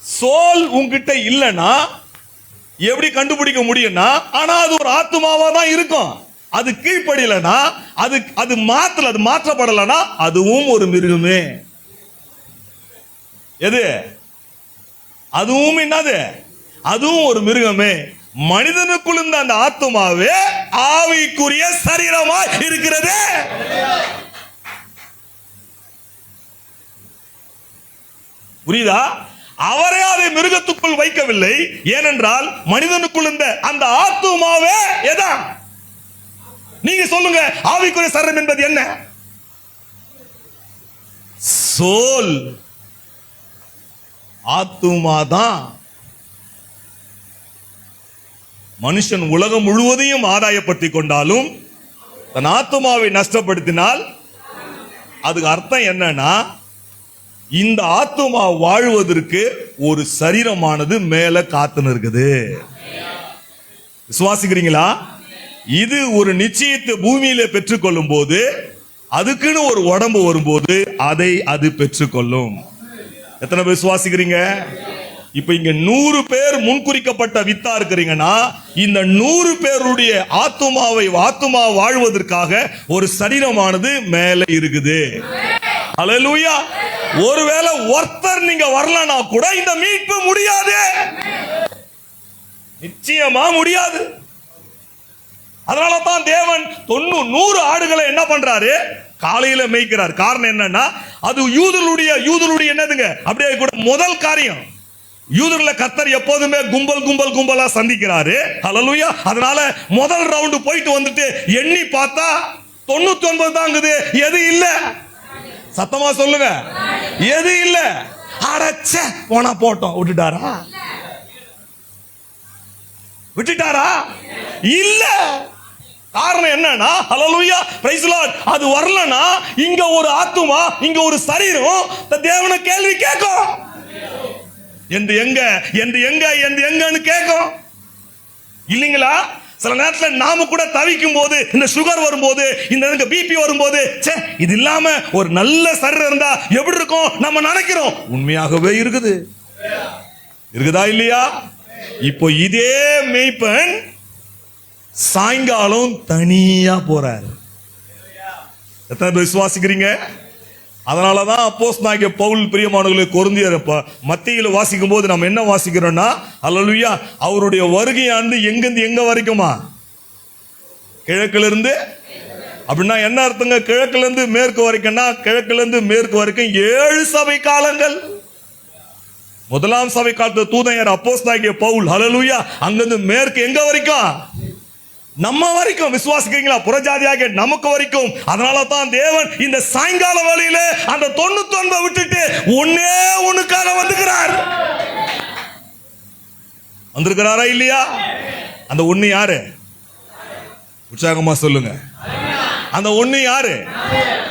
சோல் உங்ககிட்ட இல்லைன்னா எப்படி கண்டுபிடிக்க முடியும்னா, ஆனா அது ஒரு ஆத்துமாவா தான் இருக்கும். அது கீழ்ப்படியலனா, அது மாற்றப்படலனா அதுவும் ஒரு மிருகமே. எது? அதுவும் என்னது? அதுவும் ஒரு மிருகமே. மனிதனுக்குள் இருந்த அந்த ஆத்துமாவே ஆவிக்குரிய சரீரமா இருக்கிறது. புரியுதா? அவரே அதை மிருகத்துக்குள் வைக்கவில்லை. ஏனென்றால் மனிதனுக்குள் இருந்த அந்த ஆத்துமாவே எதா? நீங்க சொல்லுங்க, ஆவிக்குரிய சரீரம் என்பது என்ன? சோல், ஆத்துமாதான். மனுஷன் உலகம் முழுவதையும் ஆதாயப்படுத்திக் கொண்டாலும் தன் ஆத்துமாவை நஷ்டப்படுத்தினால் அதுக்கு அர்த்தம் என்னன்னா, இந்த ஆத்துமா வாழ்வதற்கு ஒரு சரீரமானது மேல காத்துன்னு இருக்குது. விசுவாசிக்கிறீங்களா? இது ஒரு நிச்சயத்தை பூமியில பெற்றுக்கொள்ளும் போது, அதுக்குன்னு ஒரு உடம்பு வரும்போது அதை அது பெற்றுக்கொள்ளும். எத்தனை விசுவாசிக்கிறீங்க? இப்ப இங்க 100 பேர் முன்குறிக்கப்பட்ட வித்தா இருக்கிறீங்கன்னா, இந்த 100 பேருடைய ஆத்துமா வாழ்வதற்காக ஒரு சரீரமானது மேல இருக்குது. ஹல்லேலூயா. ஒருவேளை ஒருத்தர் நீங்க வரலனா கூட இந்த மீட்பு முடியாது, நிச்சயமா முடியாது. அதனால தான் தேவன் 100 ஆடுகளை என்ன பண்றாரு? காலையில மேய்க்கிறார். காரணம் என்னன்னா, அது யூதருடைய என்னதுங்க, அப்படியே கூட முதல் காரியம். யூதர்ல கர்த்தர் எப்போதுமே கும்பலா சந்திக்கிறாரு. ஹல்லேலூயா. அதனால முதல் ரவுண்டு போயிட்டு வந்துட்டு எண்ணி பார்த்தா 99 தாங்குது. எது இல்ல? சத்தமா சொல்லுங்க, எது இல்ல? அடச்ச போனா போட்டோம். விட்டுட்டாரா? இல்ல. காரணம் என்னன்னா, ஹல்லேலூயா, பிரைஸ் தி லார்ட், அது வரலனா இங்க ஒரு ஆத்துமா, இங்க ஒரு சரீரம் தேவனை கேள்வி கேட்கும். என்று எங்கன்னு கேட்கும். இல்லீங்களா? சில நேரத்தில் நாம கூட தவிக்கும் போது, இந்த சுகர் வரும்போது, இந்த பிபி வரும்போது, இது இல்லாம ஒரு நல்ல சரீரம் இருந்தா எப்படி இருக்கும் நம்ம நினைக்கிறோம். உண்மையாகவே இருக்குதா இல்லையா? இப்போ இதே மேய்ப்பன் சாயங்காலம் தனியா போறாரு. எத்தனை பேர் விசுவாசிக்கிறீங்க? அதனாலதான் அப்போஸ்தலனாகிய பவுல் பிரியமானவர்களே கொரிந்தியர் மத்தியில வாசிக்கும் போது நம்ம என்ன வாசிக்கிறோம்னா, அல்லேலூயா, அவருடைய வருகையானது எங்கிருந்து எங்க வரைக்குமா? கிழக்குல இருந்து. அப்படின்னா என்ன அர்த்தங்க? கிழக்குல இருந்து மேற்கு வரைக்கும்னா, கிழக்குல இருந்து மேற்கு வரைக்கும் 7 சபை காலங்கள். முதலாம் சபை காலத்து தூதன் அப்போஸ்தலனாகிய பவுல், அல்லேலூயா, அங்கிருந்து மேற்கு எங்க வரைக்கும்? நம்ம வரைக்கும். விசுவாசிக்கிறீங்களா? புறஜாதியாக நமக்கு வரைக்கும். அதனால தான் தேவன் இந்த சாயங்கால வேளையில அந்த 99 விட்டுட்டு ஒன்னே ஒண்ணுக்காக வந்துக்கிறார். வந்திருக்கிறாரா இல்லையா? அந்த ஒண்ணு யாரு? உற்சாகமா சொல்லுங்க. அந்த ஒண்ணு யாரு?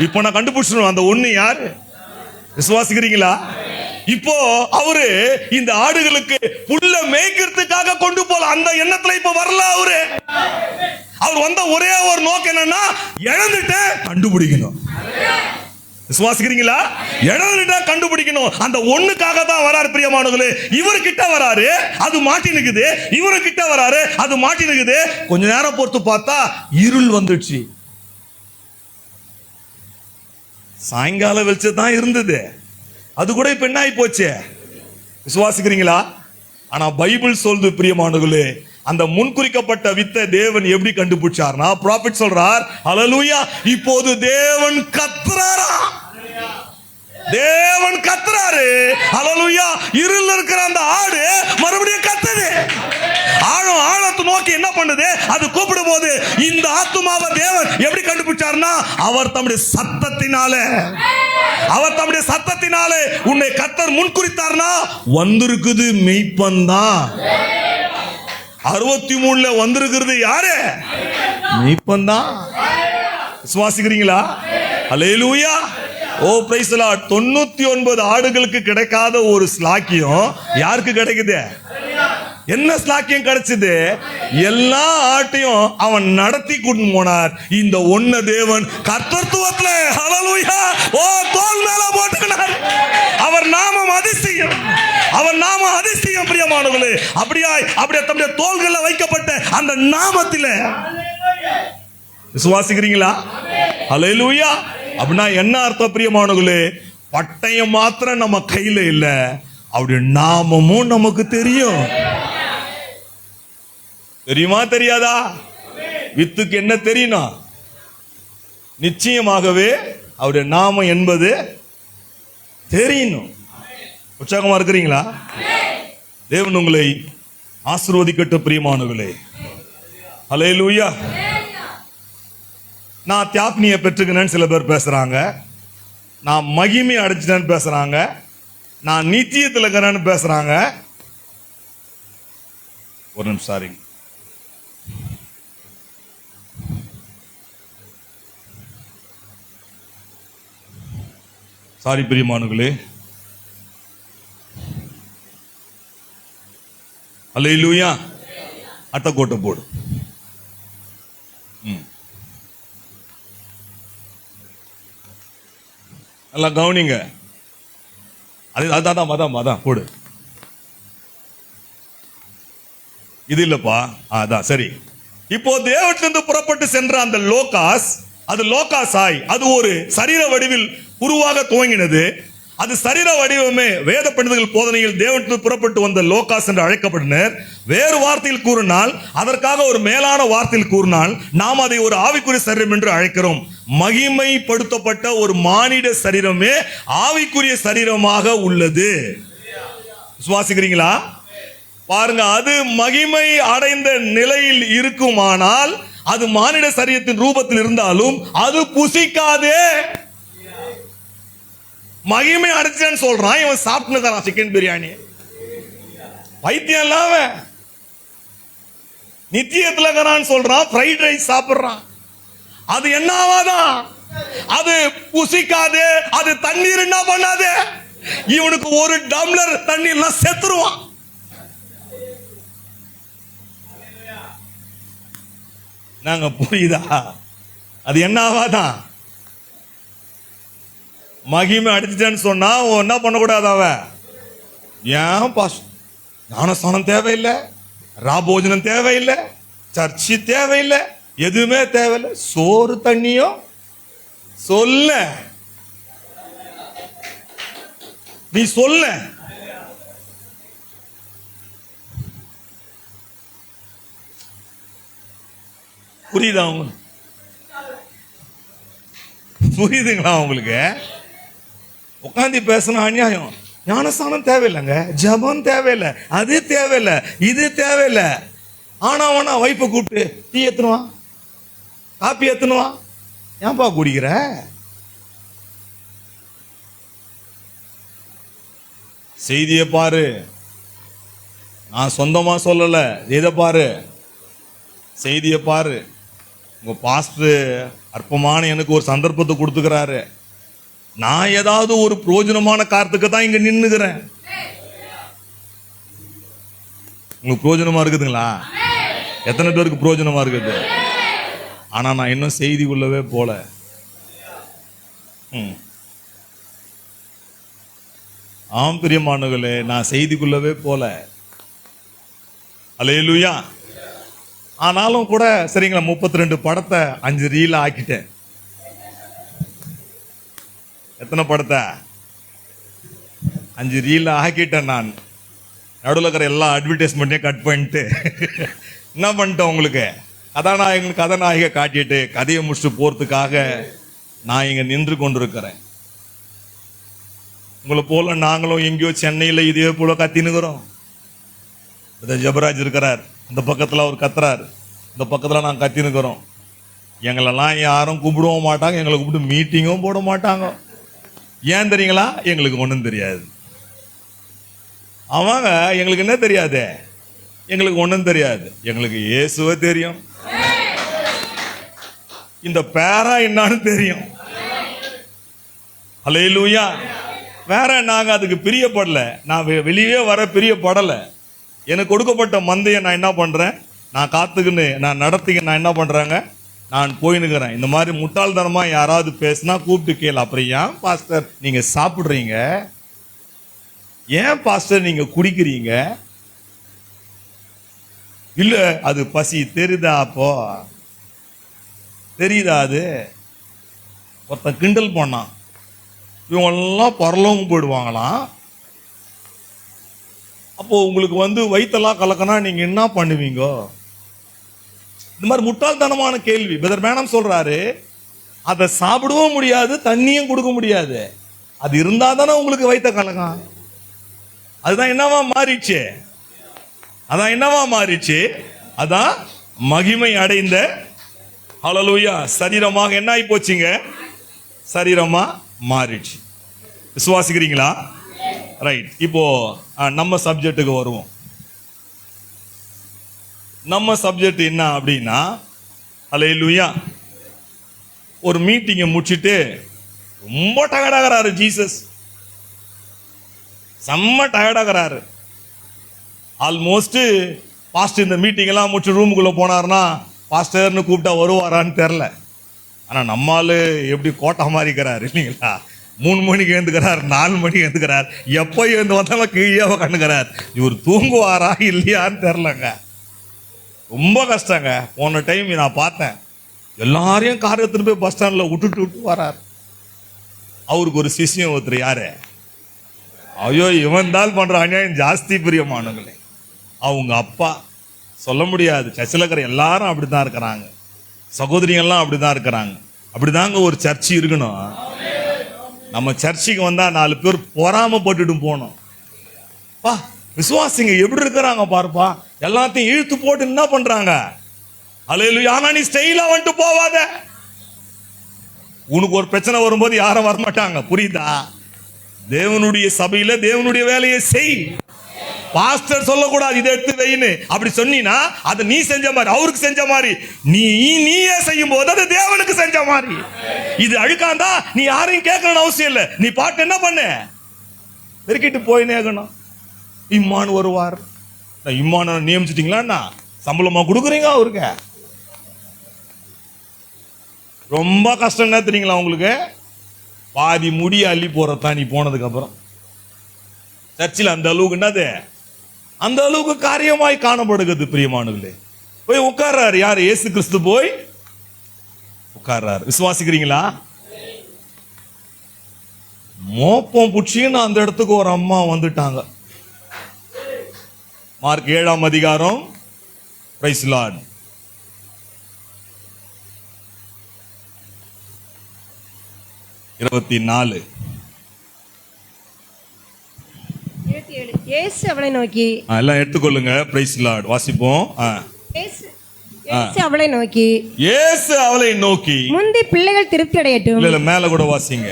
இப்ப நான் கண்டுபிடிச்சிடும். அந்த ஒண்ணு யாரு? விசுவாசிக்கிறீங்களா? இப்போ அவரு இந்த ஆடுகளுக்கு புல்ல மேய்க்கிறதுக்காக கொண்டு போல அந்த எண்ணத்துல இப்ப வரல. அவர் வந்த ஒரே ஒரு நோக்கம் என்னன்னா, இழந்துட்ட கண்டுபிடிக்கணும். விசுவாசிக்கிறீங்களா? இழந்துட்ட கண்டுபிடிக்கணும். அந்த ஒண்ணுக்காக தான் வராரு பிரியமானவர்களே. இவரு கிட்ட வராரு, அது மாட்டி நிக்குது. இவரு கிட்ட வராரு, அது மாட்டி நிக்குது. கொஞ்ச நேரம் பொறுத்து பார்த்தா இருள் வந்துடுச்சு. சாயங்கால வெளிச்சம் தான் இருந்தது, அது கூட இப்ப என்ன ஆகி போச்சு? விசுவாசிக்கிறீங்களா? ஆனா பைபிள் சொல்லுது பிரியமானவர்களே, அந்த முன்குறிக்கப்பட்ட வித்தை தேவன் எப்படி கண்டுபிடிச்சார்னா, ப்ராஃபிட் சொல்றார், அல்லேலூயா, இப்போது தேவன் கத்துறாரா. தேவன் கத்துறாரு. அல்லேலூயா, இருள் இருக்கிற அந்த ஆடு மறுபடியும் கத்துது. ஆழத்தை நோக்கி என்ன பண்ணுது? அது கூப்பிடும் போது இந்த ஆத்துமாவை தேவன் எப்படி கண்டுபிடிச்சார்னா, அவர் தம்முடைய சத்தத்தினாலே உன்னை கர்த்தர் முன்குறித்தார்னா, வந்திருக்குது மெய்ப்பன் தான். 63 வந்திருக்கிறது யாரு? மெய்ப்பன் தான். விசுவாசிக்கிறீங்களா? அல்லேலூயா. ஓ பிரைஸ் தி லார்ட். 99 ஆடுகளுக்கு கிடைக்காத ஒரு ஸ்லாக்கியம் யாருக்கு கிடைக்குது? என்ன ஸ்லாக்கியம் கிடைச்சது? எல்லா ஆட்டையும் அவன் நடத்தி கொண்டு போனார். இந்த ஒன்ன தேவன் கர்த்தத்துவத்துல, ஹல்லேலூயா, ஓ தோள் மேல போட்டுக்கினார். அவர் நாமம் அதிசயம். அவர் நாமம் அதிசயம் பிரியமானவர்களே. அப்படியே தம்முடைய தோள்களில் வைக்கப்பட்ட அந்த நாமத்தில விசுவாசிக்கிறீங்களா? ஹல்லேலூயா. அப்படின்னா என்ன அர்த்தம் பிரியமானவர்களே? பட்டயம் மாத்திரம் நம்ம கையில இல்ல, அவருடைய நாமமும் நமக்கு தெரியும். தெரியுமா தெரியாதா? வித்துக்கு என்ன தெரியணும்? நிச்சயமாகவே அவருடைய நாமம் என்பது தெரியணும். உற்சாகமா இருக்கிறீங்களா? தேவன் உங்களை ஆசீர்வதிக்கட்டும் பிரியமானவர்களே. அல்லேலூயா. நான் தியாப்னியை பெற்றுக்கிறேன்னு சில பேர் பேசுறாங்க, நான் மகிமை அடைச்சிட்டேன்னு பேசுறாங்க, நான் நித்தியத்தில் இருக்கிறேன்னு பேசுறாங்க. ஒரு நிமிஷம் சாரிங்க. சாரி பிரியமானவர்களே. அல்லேலூயா. அட்டக்கோட்டை போடு. எல்லாம் கவனிங்க. அதான் போடு. இது இல்லப்பா, அதான் சரி. இப்போ தேவத்திலிருந்து புறப்பட்டு சென்ற அந்த லோகாஸ், அது லோகாசாய், அது ஒரு சரீர வடிவில் உருவாக துவங்கினது. அது சரீர வடிவமே வேத பண்டிதர்கள் போதனையில் தேவனிலிருந்து புறப்பட்டு வந்த லோகாஸ் என்று அழைக்கப்பட்டனர். வேறு வார்த்தையில் கூறினால், அதற்காக ஒரு மேலான வார்த்தையில் கூறினால், நாம் அதை ஒரு ஆவிக்குரிய சரீரம் என்று அழைக்கிறோம். மகிமைப்படுத்தப்பட்ட ஒரு மானிட சரீரமே ஆவிக்குரிய சரீரமாக உள்ளது. விசுவாசிக்கிறீங்களா? பாருங்க, அது மகிமை அடைந்த நிலையில் இருக்குமானால், அது மானிட சரீரத்தின் ரூபத்தில் இருந்தாலும் அது புசிக்காதே. மகிமை அடைச்சேன்னு சொல்றான், இவன் சாப்பிட்டுக்கிறான் சிக்கன் பிரியாணி. பைத்தியம் இல்லாம நித்தியத்துல இருக்கிறான்னு சொல்றான், ஃப்ரைட் ரைஸ் சாப்பிடுறான். அது என்னவாதான்? அது புசிக்காதே. அது தண்ணீர் என்ன பண்ணாதே. இவனுக்கு ஒரு டம்ளர் தண்ணீர்லாம் செத்துருவான். நாங்க புரியுதா? அது என்னவாதான்? மகிமை அடிச்சுட்டேன்னு சொன்னா என்ன பண்ணக்கூடாது? அவன் ஏன் ஞானஸ்தானம் தேவையில்லை, ராபோஜனம் தேவையில்லை, சர்ச்சு தேவையில்லை, எதுவுமே தேவையில்லை. சோறு தண்ணியும் சொல்ல, நீ சொல்ல. புரியுதா உங்களுக்கு? புரியுதுங்களா உங்களுக்கு? உட்காந்து பேசணும் அநியாயம். ஞானஸ்தானம் தேவையில்லைங்க, ஜபம் தேவையில்லை, அது தேவையில்லை, இது தேவையில்லை. ஆனா வேணா வைப்பை கூப்பிட்டு டீ எத்தனுவா, காப்பி எத்தனுவா, ஏன்பா குடிக்கிற? செய்தியை பாரு, நான் சொந்தமா சொல்லல, இதை பாரு, செய்தியை பாரு. உங்க பாஸ்டர் அற்பமான எனக்கு ஒரு சந்தர்ப்பத்தை கொடுத்துக்கிறாரு. நான் ஏதாவது ஒரு பிரயோஜனமான காரணத்துக்கு தான் இங்க நின்னுக்கிறேன். உங்களுக்கு பிரயோஜனமா இருக்குதுங்களா? எத்தனை பேருக்கு பிரயோஜனமா இருக்குது? ஆனா நான் இன்னும் செய்திக்குள்ளவே போல. ஆம் பிரியமானவர்களே, நான் செய்திக்குள்ளவே போல. அல்லேலூயா. ஆனாலும் கூட சரிங்களா, 32 படத்தை 5 ரீல ஆக்கிட்டேன். எத்தனை படத்தை? 5 ரீல ஆக்கிட்டேன். நான் நடுவில் இருக்கிற எல்லா அட்வர்டைஸ்மெண்ட்டையும் கட் பண்ணிட்டு என்ன பண்ணிட்டேன், உங்களுக்கு கதாநாயக காட்டிட்டு கதையை முடிச்சுட்டு போறதுக்காக நான் இங்க நின்று கொண்டிருக்கிறேன். உங்களை போல நாங்களும் எங்கேயோ சென்னையில் இதே போல கத்தினுக்கிறோம். ஜபராஜ் இருக்கிறார், இந்த பக்கத்தில் அவர் கத்துறாரு, இந்த பக்கத்தில் நான் கத்தினுக்கிறோம். எங்களெல்லாம் யாரும் கூப்பிடவும் மாட்டாங்க, எங்களை கூப்பிட்டு மீட்டிங்கும் போட மாட்டாங்க. ஏன் தெரியுங்களா? எங்களுக்கு ஒன்றும் தெரியாது. அவங்க எங்களுக்கு என்ன தெரியாது? எங்களுக்கு ஒன்றும் தெரியாது. எங்களுக்கு இயேசுவே தெரியும், இந்த பேரா என்னான்னு தெரியும். அல்லேலூயா. வேற நாங்க அதுக்கு பிரியப்படல, நான் வெளியே வர பிரியப்படலை. எனக்கு கொடுக்கப்பட்ட மந்தையை நான் என்ன பண்றேன், நான் காத்துக்குன்னு நான் நடத்திக்க நான் என்ன பண்றேங்க, நான் போயினுக்கிறேன். இந்த மாதிரி முட்டாள்தனமா யாராவது பேசினா கூப்பிட்டு கேளு. அப்புறம் ஏன் பாஸ்டர் நீங்க சாப்பிடுறீங்க, ஏன் பாஸ்டர் நீங்க குடிக்கிறீங்க? இல்ல அது பசி தெரியுதா? அப்போ தெரியுதா? அது ஒருத்தன் கிண்டல் பண்ணான், இவங்கெல்லாம் பரலோகம் போயிடுவாங்களாம். அப்போ உங்களுக்கு வயிற்றெல்லாம் கலக்கனா நீங்க என்ன பண்ணுவீங்க? இந்த மாதிரி முட்டாள்தனமான கேள்வி. பிரதர் மேடம் சொல்றாரு, அதை சாப்பிடவும் முடியாது, தண்ணியும் கொடுக்க முடியாது. அது இருந்தா தானே உங்களுக்கு வயிற்ற கலக்கம். அதுதான் என்னவா மாறிச்சு? அதான் என்னவா மாறிச்சு? அதான் மகிமை அடைந்த ஹல்லேலூயா சரீரமாக என்ன ஆகி போச்சுங்க? சரீரமா மாறிடுச்சு. விசுவாசிக்கிறீங்களா? ரைட். இப்போ நம்ம சப்ஜெக்டுக்கு வருவோம். நம்ம சப்ஜெக்ட் என்ன அப்படின்னா, ஹல்லேலூயா, ஒரு மீட்டிங்கை முடிச்சுட்டு ரொம்ப டயர்டாகிறாரு ஜீசஸ், செம்ம டயர்டாகிறாரு. ஆல்மோஸ்ட் பாஸ்டர் இந்த மீட்டிங் எல்லாம் முடிச்சு ரூமுக்குள்ள போனாருன்னா பாஸ்டர்னு கூப்பிட்டா வருவாரான்னு தெரில. ஆனால் நம்மால் எப்படி கோட்டை மாறிக்கிறாரு இல்லைங்களா? 3 மணிக்கு எழுந்துக்கிறார், 4 மணிக்கு எழுந்துக்கிறார், எப்போ எழுந்து வந்தாலும் கீழே கண்ணுக்கிறார். இவர் தூங்குவாரா இல்லையான்னு தெரிலங்க. ரொம்ப கஷ்டங்க. போன டைம் நான் பார்த்தேன், எல்லாரையும் கார் எடுத்துட்டு போய் பஸ் ஸ்டாண்டில் விட்டு வரார். அவருக்கு ஒரு சிஷ்யம் ஒருத்தர், யாரு? ஐயோ, இவன் தான் பண்ற அநியாயம் ஜாஸ்தி பிரியமானங்களே. அவங்க அப்பா சொல்ல முடியாது. சர்ச்சில் இருக்கிற எல்லாரும் அப்படிதான் இருக்கிறாங்க, சகோதரிகள்லாம் அப்படிதான் இருக்கிறாங்க. அப்படிதாங்க ஒரு சர்ச்சு இருக்கணும். நம்ம சர்ச்சுக்கு வந்தா 4 பேர் பொறாமப்பட்டுட்டு போனோம். பா, விசுவாசிங்க எப்படி இருக்கிறாங்க பாருப்பா, எல்லாத்தையும் இழுத்து போட்டு என்ன பண்றாங்க. அல்லேலூயா. ஆனா நீ ஸ்டைலா வந்துட்டு போவாத. உனக்கு ஒரு பிரச்சனை வரும்போது யாரும் வரமாட்டாங்க, புரியுதா? தேவனுடைய சபையில தேவனுடைய வேலையை செய். பாஸ்டர் சொல்லக்கூடாது இதை எடுத்து வைன்னு. அப்படி சொன்னீங்கன்னா அதை நீ செஞ்ச மாதிரி, அவருக்கு செஞ்ச மாதிரி, நீயே செய்யும் போது அது தேவனுக்கு செஞ்ச மாதிரி. இது அழுக்காந்தா நீ யாரையும் கேட்கணும்னு அவசியம் இல்லை. நீ பாட்டு என்ன பண்ண, பெருக்கிட்டு போயினே இருக்கணும். இம்மான் வருவார். இம்மான நியமிச்சிட்டீங்களா? சம்பளமா கொடுக்குறீங்க அவருக்கு? ரொம்ப கஷ்டம் என்ன தெரியுங்களா உங்களுக்கு? பாதி முடிய அள்ளி போறதான் நீ போனதுக்கு அப்புறம். சர்ச்சில் அந்த அளவுக்கு என்னது, அந்த அளவுக்கு காரியமாய் காணப்படுகிறது பிரியமானவர்களே. போய் உட்கார்றாரு. யாரு? இயேசு கிறிஸ்து போய் உட்கார்றாரு. விசுவாசிக்கிறீங்களா? மோப்பம் புடிச்சின்னு அந்த இடத்துக்கு ஒரு அம்மா வந்துட்டாங்க. மார்க் 7ஆம் அதிகாரம், பிரைஸ் லார்ட், 24. இயேசு அவளை நோக்கி, எல்லாம் எடுத்துக்கொள்ளுங்க. Praise lord. வாசிப்போம். இயேசு அவளை நோக்கி, இயேசு அவளை நோக்கி, முந்தி பிள்ளைகள் திருப்தி அடையட்டும். இல்ல மேல கூட வாசிங்க.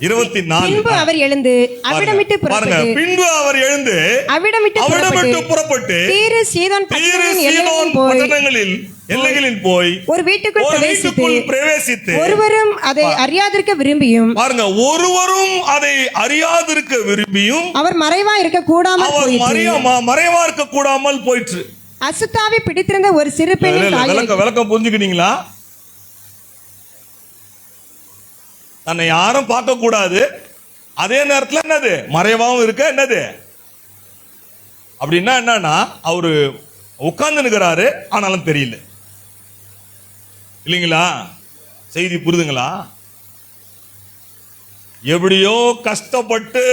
24. பின்பு அவர் எழுந்து அவிடமிட்டு பாருங்க. புறப்பட்டு பின்பு அவர் எழுந்து அவிடமிட்டு புறப்பட்டு தீரு சீதோன் பட்டணங்களில் எல்லைகளில் போய் ஒரு வீட்டுக்குள் பிரவேசித்து ஒருவரும் அதை அறியாதிருக்க விரும்பியும், பாருங்க, ஒருவரும் அதை அறியாதிருக்க விரும்பியும் அவர் மறைவா இருக்க கூடாமல் மறைவா இருக்க கூடாமல் போயிற்று. அசுத்தாவி பிடித்திருந்த ஒரு சிறு பெண்ணின் விளக்கம் புரிஞ்சுக்கிட்டீங்களா? தன்னை யாரும் பார்க்க கூடாது, அதே நேரத்தில் என்னது மறைவாகவும் இருக்க என்னது அப்படின்னா என்னன்னா அவரு உட்கார்ந்து நிற்கிறாரு, ஆனாலும் தெரியல. இல்லைங்களா? செய்தி புரிதுங்களா? எப்படியோ கஷ்டப்பட்டு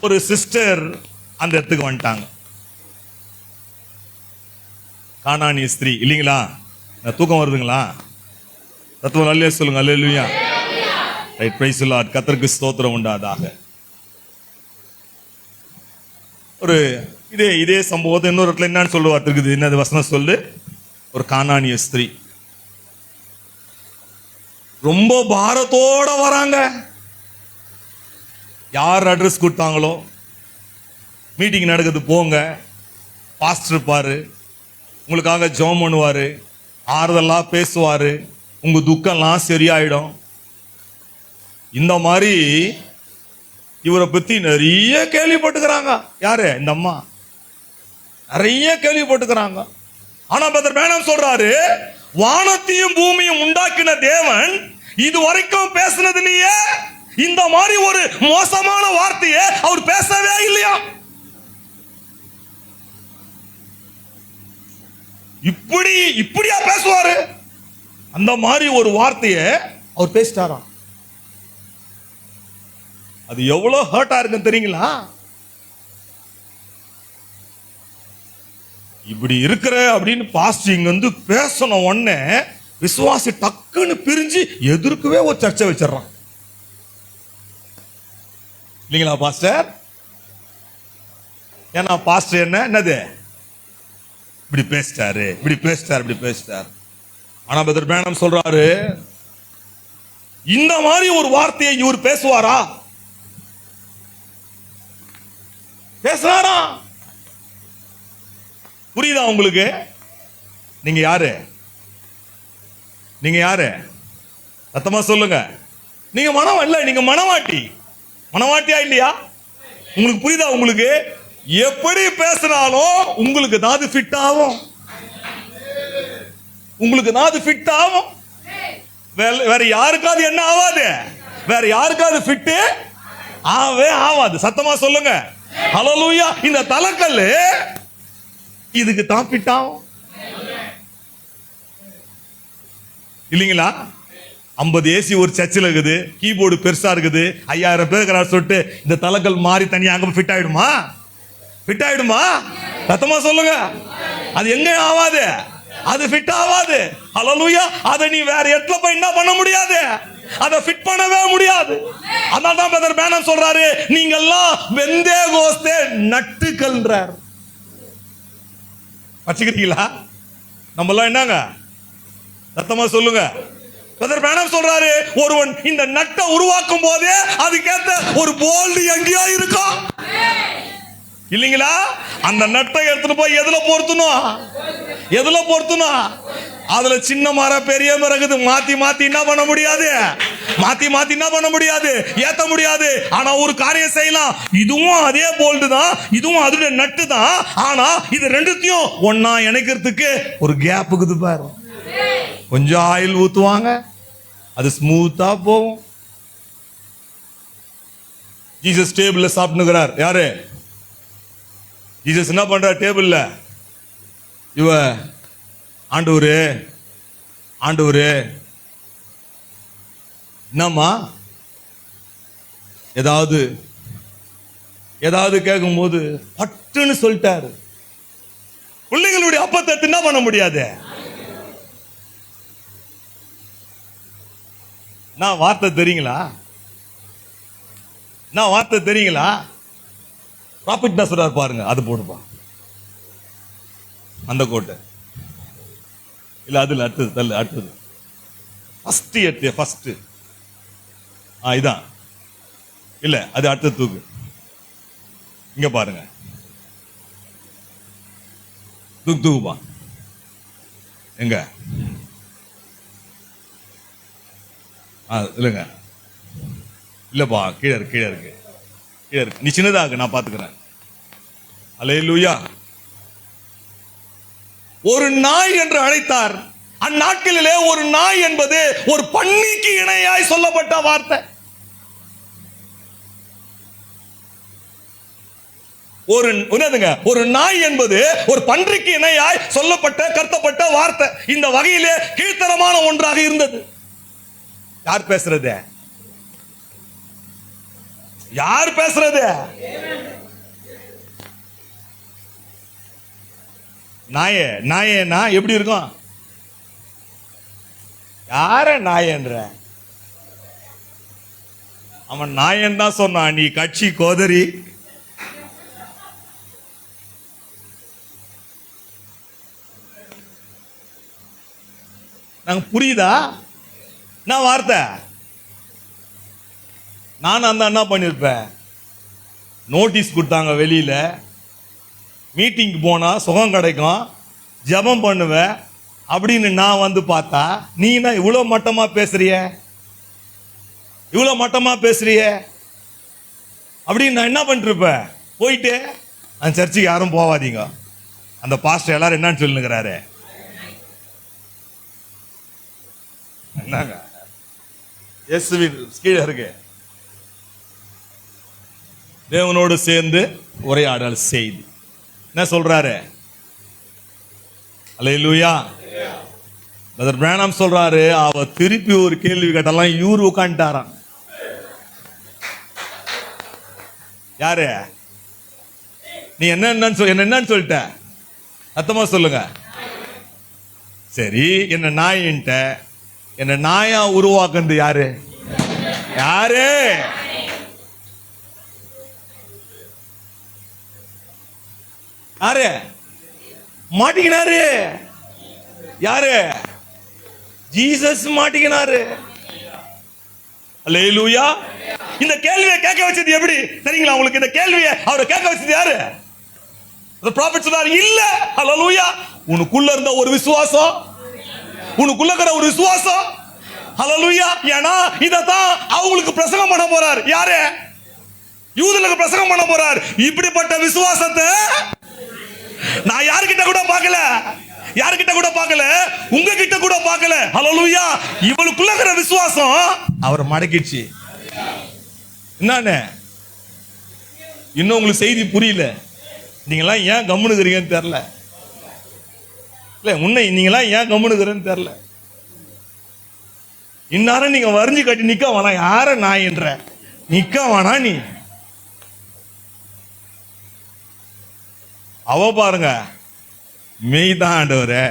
ஒரு சிஸ்டர் அந்த இடத்துக்கு வந்துட்டாங்க. கானானிய ஸ்திரீ. இல்லைங்களா? தூக்கம் வருதுங்களா? தத்துவம் நல்ல சொல்லுங்க. அல்லேலூயா. ரைட். Praise the Lord. கர்த்தருக்கு ஸ்தோத்திரம் உண்டாதாக. ஒரு இதே சம்பவத்தை இன்னொரு இடத்துல என்னன்னு சொல்லுவார் இருக்குது. என்னது வசனம் சொல்லு? ஒரு கானானிய ஸ்திரீ ரொம்ப பாரத்தோட வராங்க. யார் அட்ரஸ் கொடுத்தாங்களோ, மீட்டிங் நடக்குது போங்க, பாஸ்டர் இருப்பாரு, உங்களுக்காக ஜெபம் பண்ணுவாரு, ஆறுதலா பேசுவாரு, உங்க துக்கம்லாம் சரியாயிடும். இந்த மாதிரி இவரை பத்தி நிறைய கேள்விப்பட்டுக்கிறாங்க. யாரு? இந்த அம்மா நிறைய கேள்விப்பட்டுக்கிறாங்க. ஆனா பிரதர் பிரானஹாம் சொல்றாரு, வானத்தையும் பூமியும் உண்டாக்கின தேவன் இது வரைக்கும் பேசினதுலயே இந்த மாதிரி ஒரு மோசமான வார்த்தையை அவர் பேசவே இல்லையா. இப்படியா பேசுவாரு? அந்த மாதிரி ஒரு வார்த்தையை அவர் பேசிட்டாராம். அது எவ்வளவு ஹர்ட்டா இருக்குன்னு தெரியுங்களா? இப்படி இருக்கிற அப்படின்னு பாஸ்டிங் வந்து பேசணும். உடனே விசுவாசி டக்குன்னு பிரிஞ்சு எதிர்க்கவே ஒரு சர்ச்சை வச்சிடறான். இல்லைங்களா பாஸ்டர்? ஏன்னா பாஸ்டர் என்னது இப்படி பேசிட்டார். ஆனா பிரதர் பிரானஹாம் சொல்றாரு, இந்த மாதிரி ஒரு வார்த்தையை இவர் பேசுவாரா? பேசுறாரா? புரியுதா உங்களுக்கு? நீங்க யாரு? சத்தமா சொல்லுங்க. நீங்க மனவாட்டியா இல்லையா? உங்களுக்கு புரியுதா? உங்களுக்கு எப்படி பேசினாலும் உங்களுக்கு நாது ஃபிட் ஆகும். வேற யாருக்காவது என்ன ஆகாது? வேற யாருக்காவது ஃபிட் ஆகாது. சத்தமா சொல்லுங்க. ஹல்லேலூயா. இந்த தலக்கல் இதுக்கு தான் ஃபிட் ஆகும். இல்லைங்களா? 50 ஏசி ஒரு சர்ச்சில் இருக்குது, கீபோர்டு பெருசா இருக்குது, 5000 பேர் சொல்லிட்டு இந்த தலக்கல் மாறி தனியா அங்க ஃபிட் ஆயிடுமா? சத்தமா சொல்லுங்க. அது எங்க ஆகாது? அது ஃபிட் ஆகாது. ஹல்லேலூயா. அதை நீ வேற இடத்துல போய் என்ன பண்ண முடியாது, அதை ஃபிட் பண்ணவே முடியாது. அதனால தான் பிரதர் பிரானஹாம் சொல்றாரு, நீங்க எல்லாம் பெந்தேகோஸ்தே நட்டுக்கள்ன்றார். வச்சுக்கிறீங்களா? நம்ம எல்லாம் என்னங்க? சத்தமா சொல்லுங்க. பிரதர் பிரானஹாம் சொல்றாரு, ஒருவன் இந்த நட்டை உருவாக்கும் போதே அதுக்கேத்த ஒரு போல்டு எங்கேயோ இருக்கும். இல்லைங்களா? அந்த நட்டை எடுத்துட்டு போய் எதுல பொருத்தணும்? அதுல சின்ன மரம் பெரிய மரம் இருக்குது. மாத்தி என்ன பண்ண முடியாது, ஏத்த முடியாது. ஆனா ஒரு காரியம் செய்யலாம். இதுவும் அதே போல்டு தான், இதுவும் அதோட நட்டு தான். ஆனா இது ரெண்டுத்தையும் ஒன்னா இணைக்கிறதுக்கு ஒரு கேப் இருக்குது பாரு. கொஞ்சம் ஆயில் ஊத்துவாங்க, அது ஸ்மூத்தா போகும். ஜீசஸ் டேபிள்ல சாப்பிட்டுக்கிறார். யாரு? ஜீசஸ் என்ன பண்றார் டேபிள்ல? இவ ஆண்டவரே ஆண்டவரே என்னம்மா ஏதாவது கேட்கும்போது பட்டுன்னு சொல்லிட்டாரு. பிள்ளைகளுடைய அப்பத்தை என்ன பண்ண முடியாது. நான் வார்த்தை தெரியுங்களா? நான் வார்த்தை தெரியுங்களா? ப்ராஃபிட் தான் சொல்றாரு பாருங்க, அது போடுப்பா அந்த கோட்டை. இல்ல அதுல அடுத்தது தள்ளு, அடுத்தது ஃபர்ஸ்ட் இதான் இல்ல, அது அடுத்தது தூக்கு. இங்க பாருங்க, தூக்குப்பா. எங்க இல்லைங்க, இல்லப்பா, கீழே இருக்கு. நீ சின்னதாக நான் பாத்துக்கிறேன். அல்லேலூயா. ஒரு நாய் என்று அழைத்தார். அந்நாட்களிலே ஒரு நாய் என்பது ஒரு பன்னிக்கு இணையாய் சொல்லப்பட்ட வார்த்தை. ஒரு நாய் என்பது ஒரு பன்றிக்கு இணையாய் சொல்லப்பட்ட கருத்தப்பட்ட வார்த்தை. இந்த வகையிலே கீழ்த்தரமான ஒன்றாக இருந்தது. யார் பேசுறது? யார் பேசுறது? நாயேனா எப்படி இருக்கும்? யார நாயன்ற? அவன் நாயன் தான் சொன்னான். நீ கட்சி கோதரி. நாங்க புரியுதா? நான் வார்த்தை நான் அந்த என்ன பண்ணிருப்பேன், நோட்டீஸ் கொடுத்தாங்க வெளியில, மீட்டிங் போனா சுகம் கிடைக்கும், ஜெபம் பண்ணுவேன் அப்படின்னு நான் வந்து பார்த்தா, நீ என்ன இவ்வளவு மட்டமா பேசுறிய அப்படின்னு நான் என்ன பண்ணிருப்பேன். போயிட்டு அந்த சர்ச்சுக்கு யாரும் போவாதீங்க, அந்த பாஸ்டர் எல்லாரும் என்னன்னு சொல்லுங்கிறாரு. என்னங்க இயேசுவின் கீழே இருக்கு, தேவனோடு சேர்ந்து உரையாடல் செய்து என்ன சொல்றாரு? அல்லேலூயா. பிரதர் பிரானம் சொல்றாரு, அவ திருப்பி ஒரு கேள்வி கேட்டாலாம் இவரு உட்காந்துட்டாராம். யாரு? நீ என்னன்னு சொல்லிட்ட, அர்த்தமா சொல்லுங்க. சரி, என்ன நாயின்ட்ட, என்ன நாயா உருவாக்குறது யாரு? யாரு? யாரு மாட்டிக்கினாரு? யாரு? ஜீசஸ் மாட்டிக்கினாரு. அல்லேலூயா. இந்த கேள்வியை கேட்க வச்சது எப்படி தெரியுங்களா உங்களுக்கு? இந்த கேள்வியை அவரை கேட்க வச்சது யாரு? ப்ராஃபட் சொன்னாரு, இல்ல. அல்லேலூயா. உனக்குள்ள இருந்த ஒரு விசுவாசம், உனக்குள்ள இருக்கிற ஒரு விசுவாசம். அல்லேலூயா. ஏன்னா இதத்தான் அவங்களுக்கு பிரசங்கம் பண்ண போறார். யாரு? யூதர்களுக்கு பிரசங்கம் பண்ண போறார். இப்படிப்பட்ட விசுவாசத்தை நான் யார்கிட்ட கூட பார்க்கல, உங்ககிட்ட கூட பார்க்கல. ஹல்லேலூயா. இவளுக்குள்ள இருக்கிற விசுவாசம் அவரை மடக்கிடுச்சு. என்னன்னு இன்னும் உங்களுக்கு செய்தி புரியல. நீங்களாம் ஏன் கம்முனுக்கிறீங்கன்னு தெரியல. இல்ல முன்ன நீங்களாம் ஏன் கம்முனுக்கிறேன்னு தெரியல. இன்னாரும் நீங்க வரைஞ்சு கட்டி நிக்க வேணாம். யார நாய் என்ற நிக்க வேணா. நீ அவ பாருங்க, மெய்தான் ஆண்டவரே.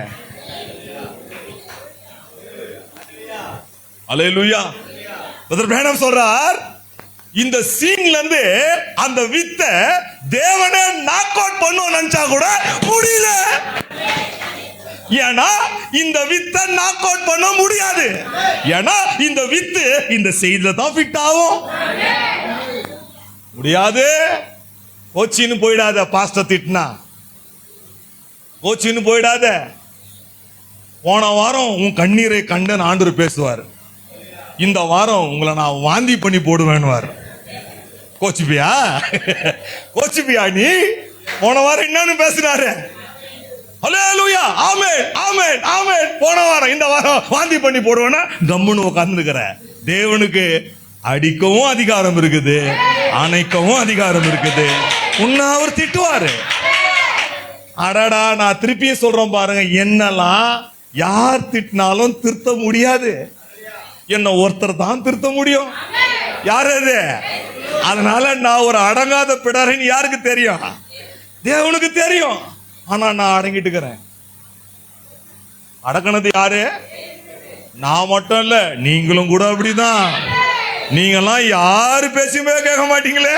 அல்லேலூயா. பிரதர் பிரானம் சொல்றார், இந்த சீன்ல இருந்து அந்த வித்த தேவனே நாக் அவுட் பண்ணுவோம் நினைச்சா கூட முடியல. ஏன்னா இந்த வித்த நாக் அவுட் பண்ண முடியாது. ஏன்னா இந்த வித்து இந்த செய்தில தான் ஃபிட் ஆகும். முடியாது. கோச்சின்னு போயிடாத. பாஸ்டர் திட்டினா கோச்சின்னு போயிடாத. போன வாரம் உன் கண்ணீரை கண்டன் ஆண்டவர் பேசுவார். இந்த வாரம் உங்களை நான் வாந்தி பண்ணி போடுவேன்னுவார். கோச்சிப்பியா நீ? போன வாரம் என்னன்னு பேசினாரு? அல்லேலூயா. ஆமென் ஆமென் ஆமென். போன வாரம் இந்த வாரம் வாந்தி பண்ணி போடுவேன்னா கம்முன்னு உட்கார்ந்துக்கிற. தேவனுக்கு அடிக்கவும் அதிகாரம் இருக்குது, அணைக்கவும் அதிகாரம் இருக்குது. உன்னை அவர் திட்டுவாரு. அடடா, நான் திருப்பியும் சொல்றேன் பாருங்க, என்னெல்லாம் யார் திட்டினாலும் திருத்த முடியாது. என்ன ஒருத்தர் தான் திருத்த முடியும். யார் அது? அதனால நான் ஒரு அடங்காத பிடாரின்னு யாருக்கு தெரியும்? தேவனுக்கு தெரியும். ஆனா நான் அடங்கிட்டு இருக்கிறேன். அடக்கினது யாரு? நான் மட்டும் இல்ல, நீங்களும் கூட அப்படிதான். நீங்கெல்லாம் யாரு பேச்சுமே கேட்க மாட்டீங்களே.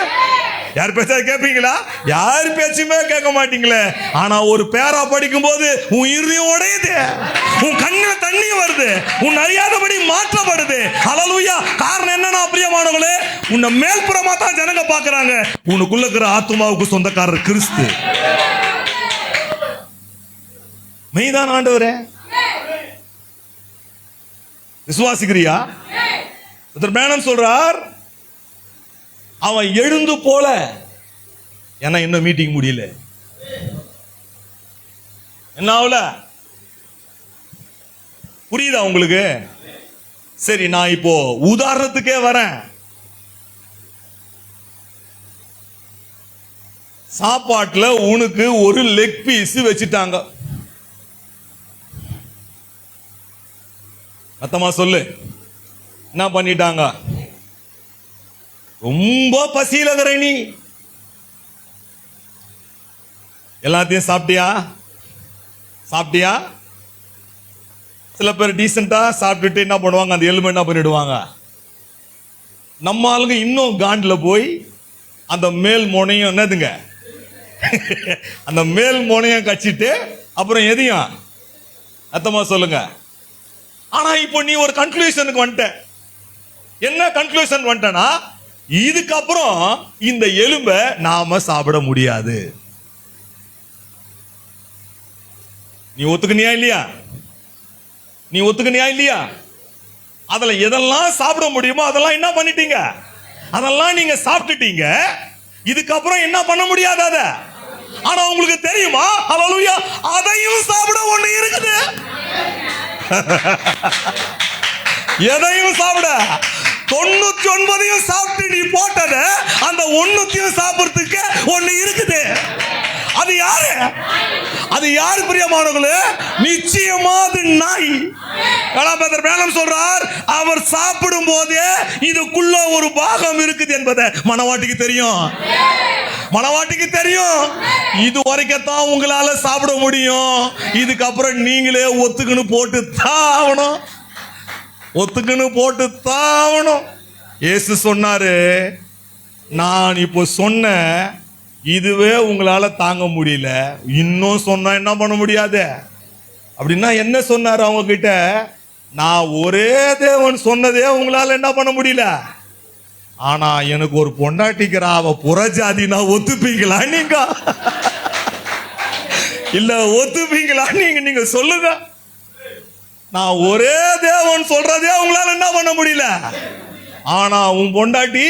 யார் பேச்சா கேட்பீங்களா? யாரு பேச்சுமே கேட்க மாட்டீங்களே. ஆனா ஒரு பேரா படிக்கும் போது உன் இருதயம் உடையுது, உன் கண்ணுல தண்ணி வருது, உன் அறியாதபடி மாற்றப்படுது. ஹல்லேலூயா. காரணம் என்னன்னா பிரியமானவர்களே, உன்னை மேல்புறமா தான் ஜனங்க பாக்குறாங்க. உனக்குள்ள இருக்கிற ஆத்துமாவுக்கு சொந்தக்காரர் கிறிஸ்து. மெய்தான் ஆண்டவரே. விசுவாசிக்கிறியா? மேனம் சொல்றார், அவன் எழுந்து போல. ஏன்னா இன்னும் மீட்டிங் முடியல. என்ன ஆகல? புரியுதா உங்களுக்கு? சரி, நான் இப்போ உதாரணத்துக்கே வரேன். சாப்பாட்டுல உனக்கு ஒரு லெக் பீஸ் வச்சுட்டாங்க. அத்தமா சொல்லு, என்ன பண்ணிட்டாங்க? ரொம்ப பசியில இருக்கிற நீ. எல்லாத்தையும் சாப்பிட்டியா? சாப்பிட்டியா? சில பேர் டீசெண்டா சாப்பிட்டுட்டு என்ன பண்ணுவாங்க, அந்த எலும்பு என்ன பண்ணிடுவாங்க. நம்ம ஆளுங்க இன்னும் காண்டில் போய் அந்த மேல் மோனையும் என்னதுங்க, அந்த மேல் மோனையும் கச்சிட்டு அப்புறம் எதையும் அத்தமா சொல்லுங்க. ஆனா இப்போ நீ ஒரு கன்க்ளூஷனுக்கு வந்துட்ட. என்ன கன்க்ளூஷன் வந்துட்டனா, இதுக்கப்புறம் இந்த எலும்பை நாம சாப்பிட முடியாது. நீ ஒத்துக்கனியா இல்லையா? நீ ஒத்துக்கனியா இல்லையா? அதுல எதெல்லாம் சாப்பிட முடியுமோ அதெல்லாம் என்ன பண்ணிட்டீங்க? அதெல்லாம் நீங்க சாப்பிட்டுட்டீங்க. இதுக்கப்புறம் என்ன பண்ண முடியாது அத. ஆனா உங்களுக்கு தெரியுமா? ஹல்லேலூயா. அதையும் சாப்பிட ஒண்ணு இருக்குது. எதையும் சாப்பிட 99 சாப்பிட்டு நீ போட்டத அந்த 1 சாப்பிடுறதுக்கு ஒண்ணு இருக்குது. அது யாரு? அது யாரு பிரியமானவர்களே? நிச்சயமா அது நாய். மேலும் சொல்றார், அவர் சாப்பிடும் போதே இதுக்குள்ள ஒரு பாகம் இருக்குது என்பதை மணவாட்டிக்கு தெரியும். மணவாட்டிக்கு தெரியும். இது வரைக்கும் தான் உங்களால சாப்பிட முடியும். இதுக்கப்புறம் நீங்களே ஒத்துக்குன்னு போட்டு தாவணும். ஒத்துக்குன்னு போட்டு தாவணும். இயேசு சொன்னாரு, நான் இப்போ சொன்ன இதுவே உங்களால தாங்க முடியல, இன்னும் சொன்னா என்ன பண்ண முடியாது. அப்படின்னா என்ன சொன்னாரு அவங்க கிட்ட? நான் ஒரே தேவன் சொன்னதே உங்களால என்ன பண்ண முடியல. ஆனா எனக்கு ஒரு பொண்டாட்டிக்கிறா, அவ புறஜாதி, நான் ஒத்துப்பீங்களா நீங்க? இல்ல ஒத்துப்பீங்களா நீங்க? நீங்க சொல்லுங்க. நான் ஒரே தேவன் சொல்றதே உங்களால என்ன பண்ண முடியல. ஆனா உன் பொண்டாட்டி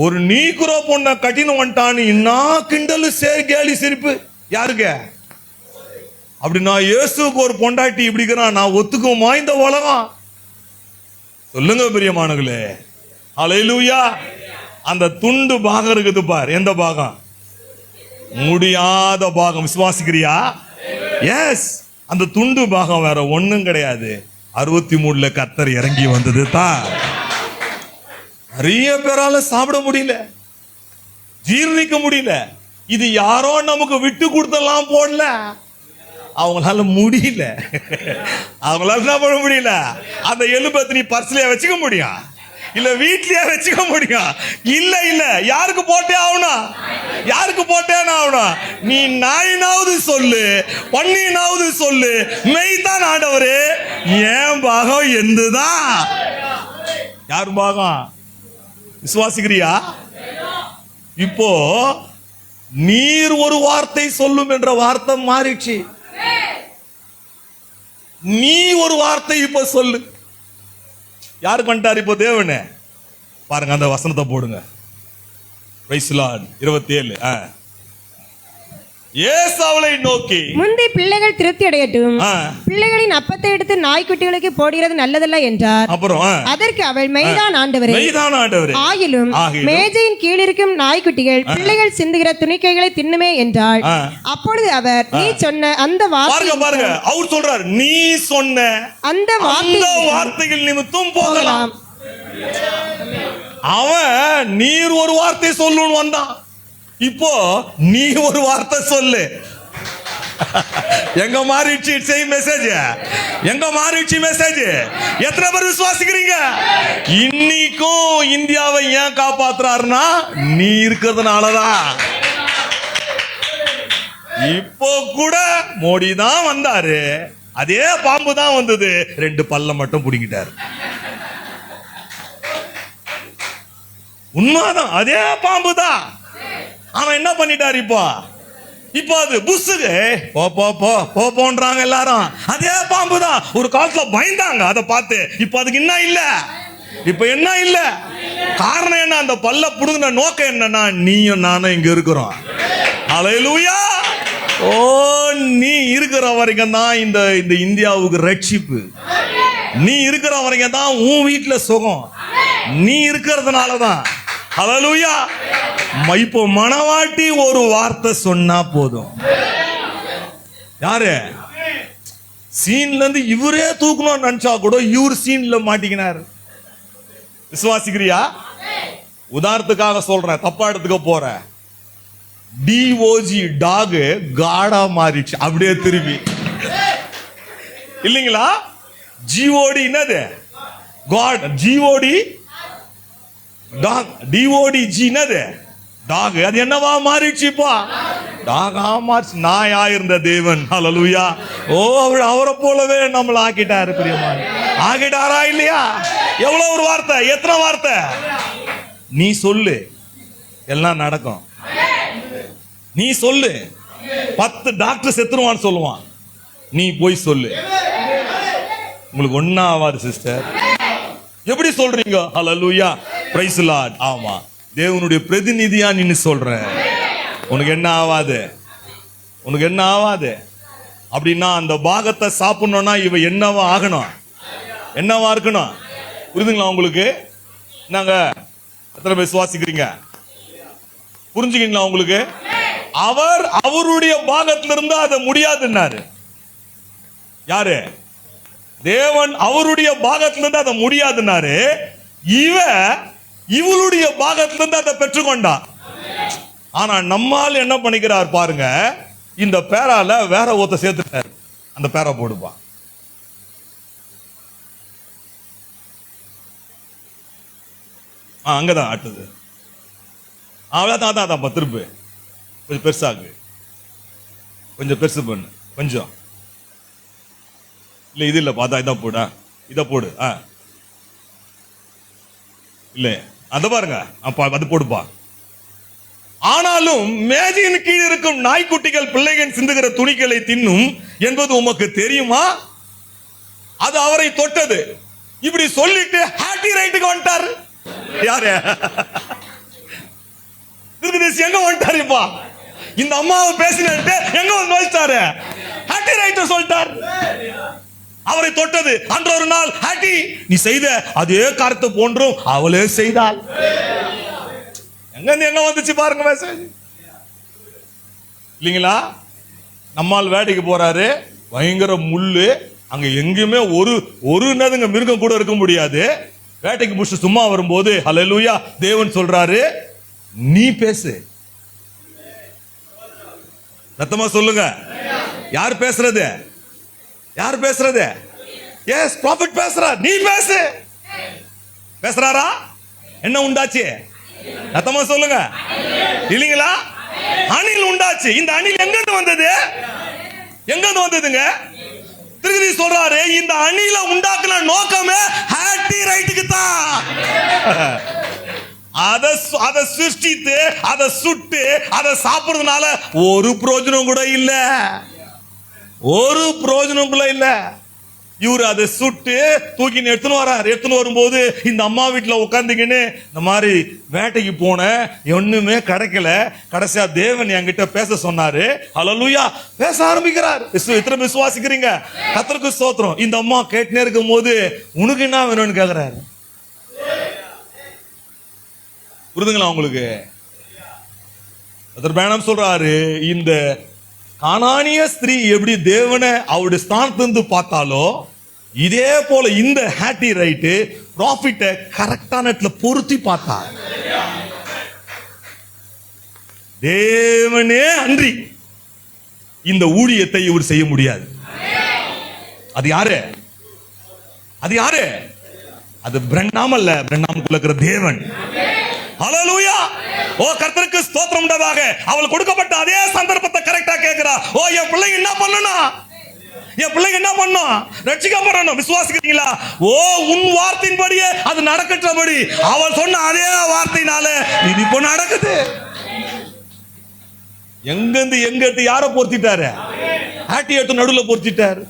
ஒரு நீக்குற பொண்ண கட்டின்னு வந்துட்டான்னு என்ன கிண்டலு கேலி சிரிப்பு. யாருக்கு? அப்படின்னா இயேசுக்கு ஒரு பொண்டாட்டி இப்படிக்கிறான், நான் ஒத்துக்குமா இந்த உலகம்? சொல்லுங்க பிரியமானங்களே. ஹல்லேலூயா. அந்த துண்டு பாகம் இருக்குது பார். எந்த பாகம்? முடியாத பாகம். விசுவாசிக்கிறியா? எஸ். அந்த துண்டு பாகம் வேற ஒண்ணும் கிடையாது. 63 கர்த்தர் இறங்கி வந்தது தான். நிறைய பேரால சாப்பிட முடியல, ஜீர்ணிக்க முடியல. இது யாரோ நமக்கு விட்டு கொடுத்தெல்லாம் போடல, அவங்களால முடியல. அவங்களால என்ன பண்ண முடியல. அந்த எலும்பத்தை நீ பர்ஸ்லயே வச்சுக்க முடியும், இல்ல வீட்லயே வச்சுக்க முடியும். இல்ல இல்ல, யாருக்கு போட்டே ஆகணும்? யாருக்கு போட்டேன்னு ஆகணும்? நீ நாயினாவது சொல்லு, பண்ணினாவது சொல்லு, மெய்தான் ஆண்டவரே. ஏன் பாகம் எந்துதான்? யார் பாகம்? விசுவாசிக்கிறியா? இப்போ நீர் ஒரு வார்த்தை சொல்லும் என்ற வார்த்தை மாறிடுச்சு. நீ ஒரு வார்த்தை இப்ப சொல்லு. யாரு பண்ணிட்டாரு இப்போ? தேவனே. பாருங்க, அந்த வசனத்தை போடுங்க. Price the Lord. 27. ஏசாவை நோக்கி முந்தி பிள்ளைகள் திருப்தி அடையட்டும், ஆ, பிள்ளைகளின் அப்பத்தை எடுத்து நாய்க்குட்டிகளுக்கு போடுகிறது நல்லதல்ல என்றார். அப்புறம் அதற்கு அவள், மெய்தான் ஆண்டவரே, மெய்தான் ஆண்டவரே, ஆகிலும் மேஜையின் கீழ் இருக்கும் நாய்க்குட்டிகள் பிள்ளைகள் சிந்துகிற துணிக்கைகளை தின்னுமே என்றாள். ஆ. அப்பொழுது அவர், நீ சொன்ன அந்த பாருங்க பாருங்க, அவர் சொல்றார், நீ சொன்ன அந்த அந்த வார்த்தைகள் நிமித்தம் போகலாம். அவன் நீர் ஒரு வார்த்தை சொல்லணும்னு வந்தான், இப்போ நீ ஒரு வார்த்தை சொல்லு. எங்க மாறிடுச்சு மெசேஜ், எங்க மாறிடுச்சு மெசேஜ். எத்தனை பேர் விசுவாசிக்கிறீங்க? இன்னைக்கும் இந்தியாவை ஏன் காப்பாத்துறாருன்னா நீ இருக்கிறதுனாலதான். இப்போ கூட மோடி தான் வந்தாரு, அதே பாம்பு தான் வந்தது, 2 பல்ல மட்டும் புடிங்கிட்டாரு. உண்மைதான், அதே பாம்பு தான். ஆனா என்ன பண்ணிட்டாரு இப்போ அது புஷ்ஷுக்கு போன்றாங்க எல்லாரும். அதே பாம்பு தான். ஒரு காலத்துல பயந்தாங்க அதை பார்த்து, இப்போ அதுக்கு என்ன இல்ல, இப்போ என்ன இல்ல. காரணம் என்ன? அந்த பல்ல புடுங்கின நோக்கம் என்னன்னா, நீயும் நானும் இங்க இருக்கிறோம். ஹல்லேலூயா. ஓ, நீ இருக்கிற வரைக்கும் தான் இந்த இந்தியாவுக்கு ரட்சிப்பு. நீ இருக்கிற வரைக்கும் தான் உன் வீட்டுல சுகம். நீ இருக்கிறதுனால தான். ஹல்லேலூயா. இப்போ மணவாட்டி ஒரு வார்த்தை சொன்னா போதும். யாரு சீன்ல இருந்து இவரே தூக்கணும்னு நினைச்சா கூட இவர் சீன்ல மாட்டிக்கினார். விசுவாசிக்கிறியா? உதாரணத்துக்காக சொல்றேன், தப்பா எடுத்துக்க போற. டிஓஜி டாக் காடா மாறிடுச்சு அப்படியே திரும்பி, இல்லைங்களா? ஜிஓடி என்னது? காட். ஜிஓடி டாக். டிஓடி ஜி என்னது? டாக். அது என்னவா மாறிடுச்சுப்பா? டாகா மாறிச்சு. நாயா இருந்த தேவன், ஹல்லேலூயா, ஓ அவரை போலவே நம்மள ஆக்கிட்டாரு. பிரியமான ஆக்கிட்டாரா இல்லையா? எவ்வளவு ஒரு வார்த்தை, எத்தனை வார்த்தை? நீ சொல்லு, எல்லாம் நடக்கும். நீ சொல்லு. 10 டாக்டர் செத்துருவான்னு சொல்லுவான், நீ போய் சொல்லு, உங்களுக்கு ஒண்ணா ஆவாது சிஸ்டர். எப்படி சொல்றீங்க? ஹல்லேலூயா, பிரைஸ் தி லார்ட். ஆமா, தேவனுடைய பிரதிநிதியா நின்னு சொல்றேன். உனக்கு என்ன ஆவாது, உனக்கு என்ன ஆவாது. அப்படின்னா அந்த பாகத்தை சாப்பிடணும்னா இவ என்னவா ஆகணும், என்னவா இருக்கணும். புரியுதுங்களா உங்களுக்கு? நாங்க எத்தனை பேர் சுவாசிக்கிறீங்க? புரிஞ்சுக்கீங்களா உங்களுக்கு? அவர் அவருடைய பாகத்துல இருந்து அதை முடியாதுன்னாரு. யாரு? தேவன் அவருடைய பாகத்திலிருந்து அதை முடியாதுன்னாரு. இவளுடைய பாகத்திலிருந்து அதை பெற்றுக்கொண்டா. ஆனா நம்மால் என்ன பண்ணிக்கிறார் பாருங்க, இந்த பேரால வேற ஒருத்த சேர்த்துட்டார். அந்த பேரா போடுப்பா. அங்கதான் ஆட்டுது. அவ்வளவுதான். திருப்பு கொஞ்சம் பெருசாகு, கொஞ்சம் பெருசு பண்ணு, கொஞ்சம் இல்ல. இது இல்ல, பார்த்தா இதை போட, இதை போடு. இல்ல அத பாருங்க, அது போடுப்பா. ஆனாலும் மேஜையின் கீழ் இருக்கும் நாய்க்குட்டிகள் பிள்ளைகள் சிந்துகிற துணிகளை தின்னும் என்பது உமக்கு தெரியுமா? அது அவரை தொட்டது. இப்படி சொல்லிட்டு ஹாட்டி ரைட்டுக்கு வந்துட்டாரு. யாரு? எங்க வந்துட்டாருப்பா? இந்த அம்மாவை பேசினு எங்க வந்து வச்சிட்டாரு? ஹாட்டி ரைட்டு சொல்லிட்டார். அவரை தொட்டது. அன்று ஒரு நாள் ஹாட்டி, நீ செய்த அதே காரியத்தை போன்றும் அவளே செய்தாள். எங்க வந்துச்சு பாருங்க மெசேஜ், இல்லைங்களா? நம்மால் வேட்டைக்கு போறாரு, பயங்கர முள்ளு. அங்க எங்கேயுமே ஒரு என்னதுங்க மிருகம் கூட இருக்க முடியாது. வேட்டைக்கு புடிச்சு சும்மா வரும்போது ஹல்லேலூயா, தேவன் சொல்றாரு, நீ பேசு. சத்தமா சொல்லுங்க, யார் பேசுறது? யார் பேசுறது? எஸ், ப்ராஃபட் பேசுறார். நீ பேசு. பேசுறாரா? என்ன உண்டாச்சு? சத்தமா சொல்லுங்க, இல்லீங்களா? அணில் உண்டாச்சு. இந்த அணில் எங்க இருந்து வந்தது? எங்க இருந்து வந்ததுங்க? திருப்பதி சொல்றாரு, இந்த அணில உண்டாக்குன நோக்கமே ஹாட்டி ரைட்டுக்கு தான். அதை சிருஷ்டித்து அதை சுட்டு அதை சாப்பிடுறதுனால ஒரு பிரயோஜனம் கூட இல்ல, ஒரு பிரயோஜனம் கூட இல்ல. இவரு அதை சுட்டு தூக்கின்னு எடுத்துன்னு வரும்போது இந்த அம்மா வீட்டுல உட்காந்துக்கின்னு இந்த மாதிரி வேட்டைக்கு போன ஒண்ணுமே கிடைக்கல, கடைசியா தேவன் என்கிட்ட பேச சொன்னாரு. ஹல்லேலூயா, பேச ஆரம்பிக்கிறார். எத்தனை விசுவாசிக்கிறீங்க? கர்த்தருக்கு ஸ்தோத்திரம். இந்த அம்மா கேட்டுனே இருக்கும் போது உனக்கு என்ன வேணும்னு கேக்குறாரு. புரிதுங்களா உங்களுக்கு? பேனம் சொல்றாரு, இந்த கானானிய ஸ்திரீ எப்படி தேவனை அவருடைய ஸ்தானத்திலிருந்து பார்த்தாலோ இதே போல இந்த ஹேட்டி ரைட்டு ப்ராஃபிட்ட கரெக்டான இடத்துல பொருத்தி பார்த்தா. தேவனே அன்றி இந்த ஊழியத்தை இவர் செய்ய முடியாது. அது யாரு? அது யாரு? அது பிரண்ணாம் அல்ல, பிரண்ணாமுக்குள்ள இருக்கிற தேவன். ஹல்லேலூயா. ஓ கர்த்தருக்கு ஸ்தோத்திரம் உண்டாதாக. அவள் கொடுக்கப்பட்ட அதே சந்தர்ப்பத்தை கரெக்டா கேக்குறா. ஓ என் பிள்ளைங்க என்ன பண்ணணும்? என் பிள்ளைங்க என்ன பண்ணணும்? ரட்சிக்கப்படணும். விசுவாசிக்கிறீங்களா? ஓ உன் வார்த்தையின்படியே அது நடக்கட்டபடி அவள் சொன்ன அதே வார்த்தையினால இது இப்போ நடக்குது. எங்க யார பொருத்திட்டாரு? ஆட்டி எடுத்து நடுவுல பொருத்திட்டாரு.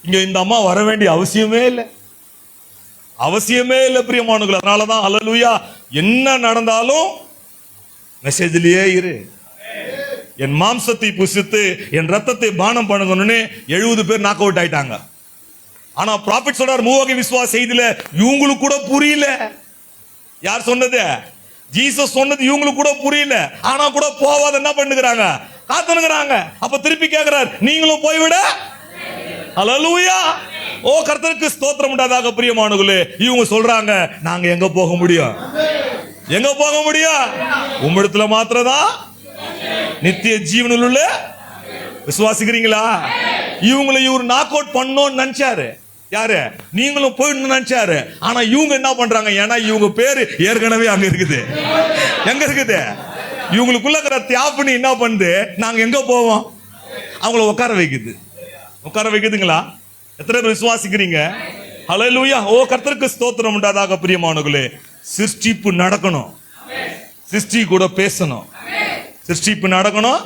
இங்க இந்த அம்மா வர வேண்டிய அவசியமே இல்லை, அவசியமே இல்லை பிரியமானவர்களே. அதனாலதான் ஹல்லேலூயா, என்ன நடந்தாலும் மெசேஜ்லயே இரு. என் மாம்சத்தை புசித்து என் ரத்தத்தை பானம் பண்ணுங்கன்னு 70 பேர் நாக் அவுட் ஆயிட்டாங்க. ஆனா ப்ராஃபிட் சொல்றார், மூவகை விசுவாச செய்தில இவங்களுக்கு கூட புரியல. யார் சொன்னது? ஜீசஸ் சொன்னது இவங்களுக்கு கூட புரியல. ஆனா கூட போவாத என்ன பண்ணுகிறாங்க? காத்துனுகிறாங்க. அப்ப திருப்பி கேட்கிறார், நீங்களும் போய்விட. ஹல்லேலூயா. ஓ கர்த்தருக்கு ஸ்தோத்திரம் உண்டாதாக பிரியமானவர்களே. இவங்க சொல்றாங்க, நாங்க எங்க போக முடியும்? எங்க போக முடியும்? உம்மிடத்துல மாத்திரதான் நித்திய ஜீவனில் உள்ள. விசுவாசிக்கிறீங்களா? இவங்களை இவர் நாக் அவுட் பண்ணோம்னு நினைச்சாரு. யாரு? நீங்களும் போயிடணும்னு நினைச்சாரு. ஆனா இவங்க என்ன பண்றாங்க? ஏன்னா இவங்க பேரு ஏற்கனவே அங்க இருக்குது. எங்க இருக்குது? இவங்களுக்குள்ள இருக்கிற தியாபனி என்ன பண்ணுது? நாங்க எங்க போவோம்? அவங்கள உட்கார வைக்குது. உட்கார வைக்குதுங்களா? எத்தனை பேர் விசுவாசிக்கிறீங்க? ஹல்லேலூயா. ஓ கர்த்தருக்கு ஸ்தோத்திரம் உண்டாதாக பிரியமானவர்களே. சிருஷ்டிப்பு நடக்கணும், சிருஷ்டி கூட பேசணும். சிருஷ்டிப்பு நடக்கணும்,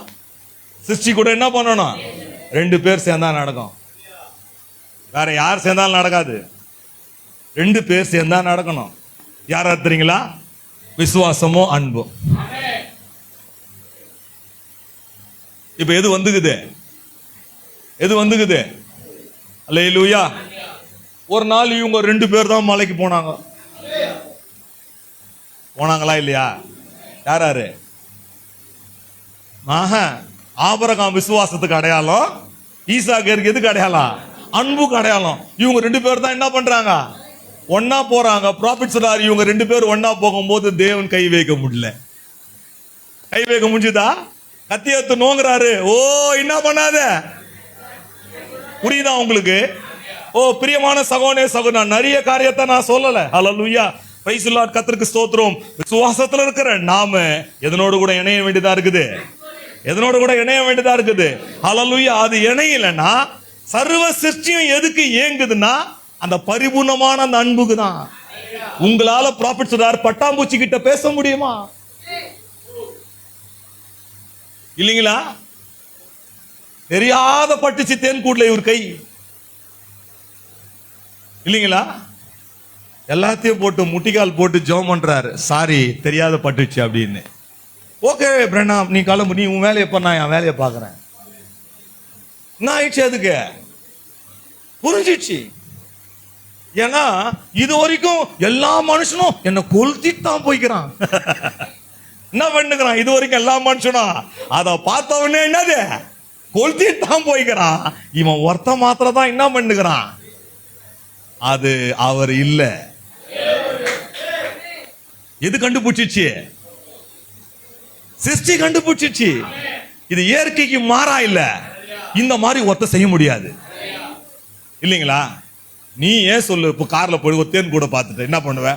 சிருஷ்டி கூட என்ன பண்ணணும்? 2 பேர் சேர்ந்தா நடக்கும். வேற யார் சேர்ந்தாலும் நடக்காது. 2 பேர் சேர்ந்தா நடக்கணும். யாரா தெரியுங்களா? விசுவாசமோ அன்போ. இப்ப எது வந்துக்குது? எது வந்துக்குது? அல்லேலூயா. ஒரு நாள் இவங்க 2 பேர் தான் மலைக்கு போனாங்க. போனாங்களா இல்லையா? யாராரு? ஆபிரகாம் விசுவாசத்துக்கு அடையாளம், ஈசாக்கு எதுக்கு அடையாளம்? அன்புக்கு அடையாளம். இவங்க 2 பேர் தான் என்ன பண்றாங்க? ஒன்னா போறாங்க. ப்ராஃபிட் சொல்றாரு, இவங்க 2 பேர் ஒன்னா போகும்போது தேவன் கை வைக்க முடியல. கை வைக்க முடிஞ்சுதா? கத்தி எடுத்து நோங்குறாரு. ஓ என்ன பண்ணாத. புரியுதா உங்களுக்கு? ஓ பிரியமான சகோதரனே சகோதரி, நான் நிறைய காரியத்தை நான் சொல்லல. ஹல்லேலூயா. Praise the Lord. கர்த்தருக்கு ஸ்தோத்திரம். விசுவாசத்துல இருக்கிற நாம எதனோடு கூட இணைய வேண்டியதா இருக்குது? எதனோடு கூட இணைய வேண்டியதா இருக்குது? ஹல்லேலூயா. அது இணையலன்னா சர்வ சிருஷ்டியும் எதுக்கு ஏங்குதுன்னா அந்த பரிபூர்ணமான அந்த அன்புக்கு தான். உங்களால ப்ராஃபிட் சொல்றார், பட்டாம்பூச்சி கிட்ட பேச முடியுமா? இல்லீங்களா? தெரியாத பட்டுச்சு தேன் கூடல இவர் கை. இல்லீங்களா? எல்லாத்தையும் போட்டு முட்டிக்கால் போட்டு ஜெபம் பண்றாரு. சாரி தெரியாத பட்டுச்சு அப்படின்னு. ஓகே பிரணாம், நீ கிளம்பு, நீ உன் வேலையை பண்ண, நான் என் வேலையை பார்க்கறேன். என்ன ஆயிடுச்சு? அதுக்கு புரிஞ்சிச்சு. ஏன்னா இது வரைக்கும் எல்லா மனுஷனும் என்ன கொளுத்திட்டு தான் போய்க்கிறான். என்ன பண்ணுகிறான்? இது வரைக்கும் எல்லா மனுஷனும் அத பார்த்தவனே என்னது கொளுத்திட்டு தான் போய்க்கிறான். இவன் ஒருத்த மாத்திரம் தான் என்ன பண்ணுகிறான்? அது அவர் இல்ல. எது கண்டுபிடிச்சிச்சு? சிருஷ்டி கண்டுபிடிச்சிச்சு. இது இயற்கைக்கு மாறா இல்ல. இந்த மாதிரி ஒருத்த செய்ய முடியாது. இல்லீங்களா? நீ ஏன் சொல்லு, இப்ப கார்ல போய் ஒரு தேன் கூட பார்த்துட்டு என்ன பண்ணுவ?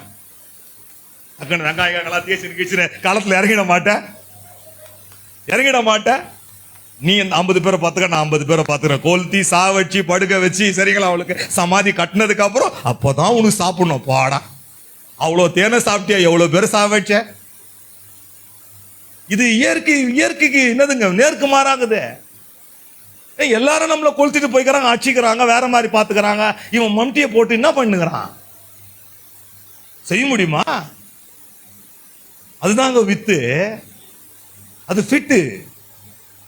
அக்கன வெங்காயங்களா தேய்ச்சி கிச்சின காலத்துல இறங்கிட மாட்டேன், இறங்கிட மாட்டேன். நீ 50 பேரை பார்த்துக்க, நான் 50 பேரை பார்த்துக்கிறேன். கொளுத்தி சாவச்சு படுக்க வச்சு சரிங்களா அவளுக்கு சமாதி கட்டினதுக்கு அப்புறம் அப்பதான் உனக்கு சாப்பிடணும். பாடா, அவ்வளவு தேனை சாப்பிட்டியா? எவ்வளவு பேர் சாவச்ச? இது இயற்கைக்கு என்னதுங்க? நேருக்கு மாறாகுது. எல்லாரும் நம்மளை கொளுத்திட்டு போய்க்கிறாங்க, அடிச்சுக்கிறாங்க, வேற மாதிரி பாத்துக்கிறாங்க. இவன் மம்டியை போட்டு என்ன பண்ணுகிறான்? செய்ய முடியுமா? அதுதாங்க வித்து, அது ஃபிட்டு.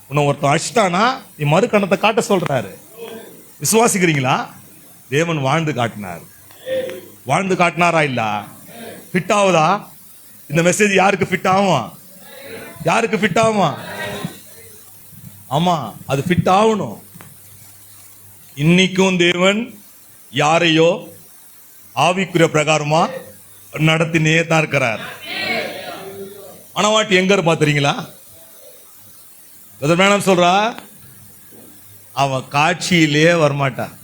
உன்னை ஒருத்தன் அடிச்சிட்டானா நீ மறு கணத்தை காட்ட சொல்றாரு. விசுவாசிக்கிறீங்களா? தேவன் வாழ்ந்து காட்டினார். வாழ்ந்து காட்டினாரா? இல்ல ஃபிட் ஆகுதா? இந்த மெசேஜ் யாருக்கு ஃபிட் ஆகும்? யாருக்கு ஃபிட் ஆகும்? ஆமா, அது ஃபிட் ஆகணும். இன்னைக்கும் தேவன் யாரையோ ஆவிக்குரிய பிரகாரமா நடத்தினே தான் இருக்கிறார். ஆனவாட்டி எங்க இருப்பா தெரியுங்களா? மேடம் சொல்றா, அவன் காட்சியிலே வரமாட்டான்.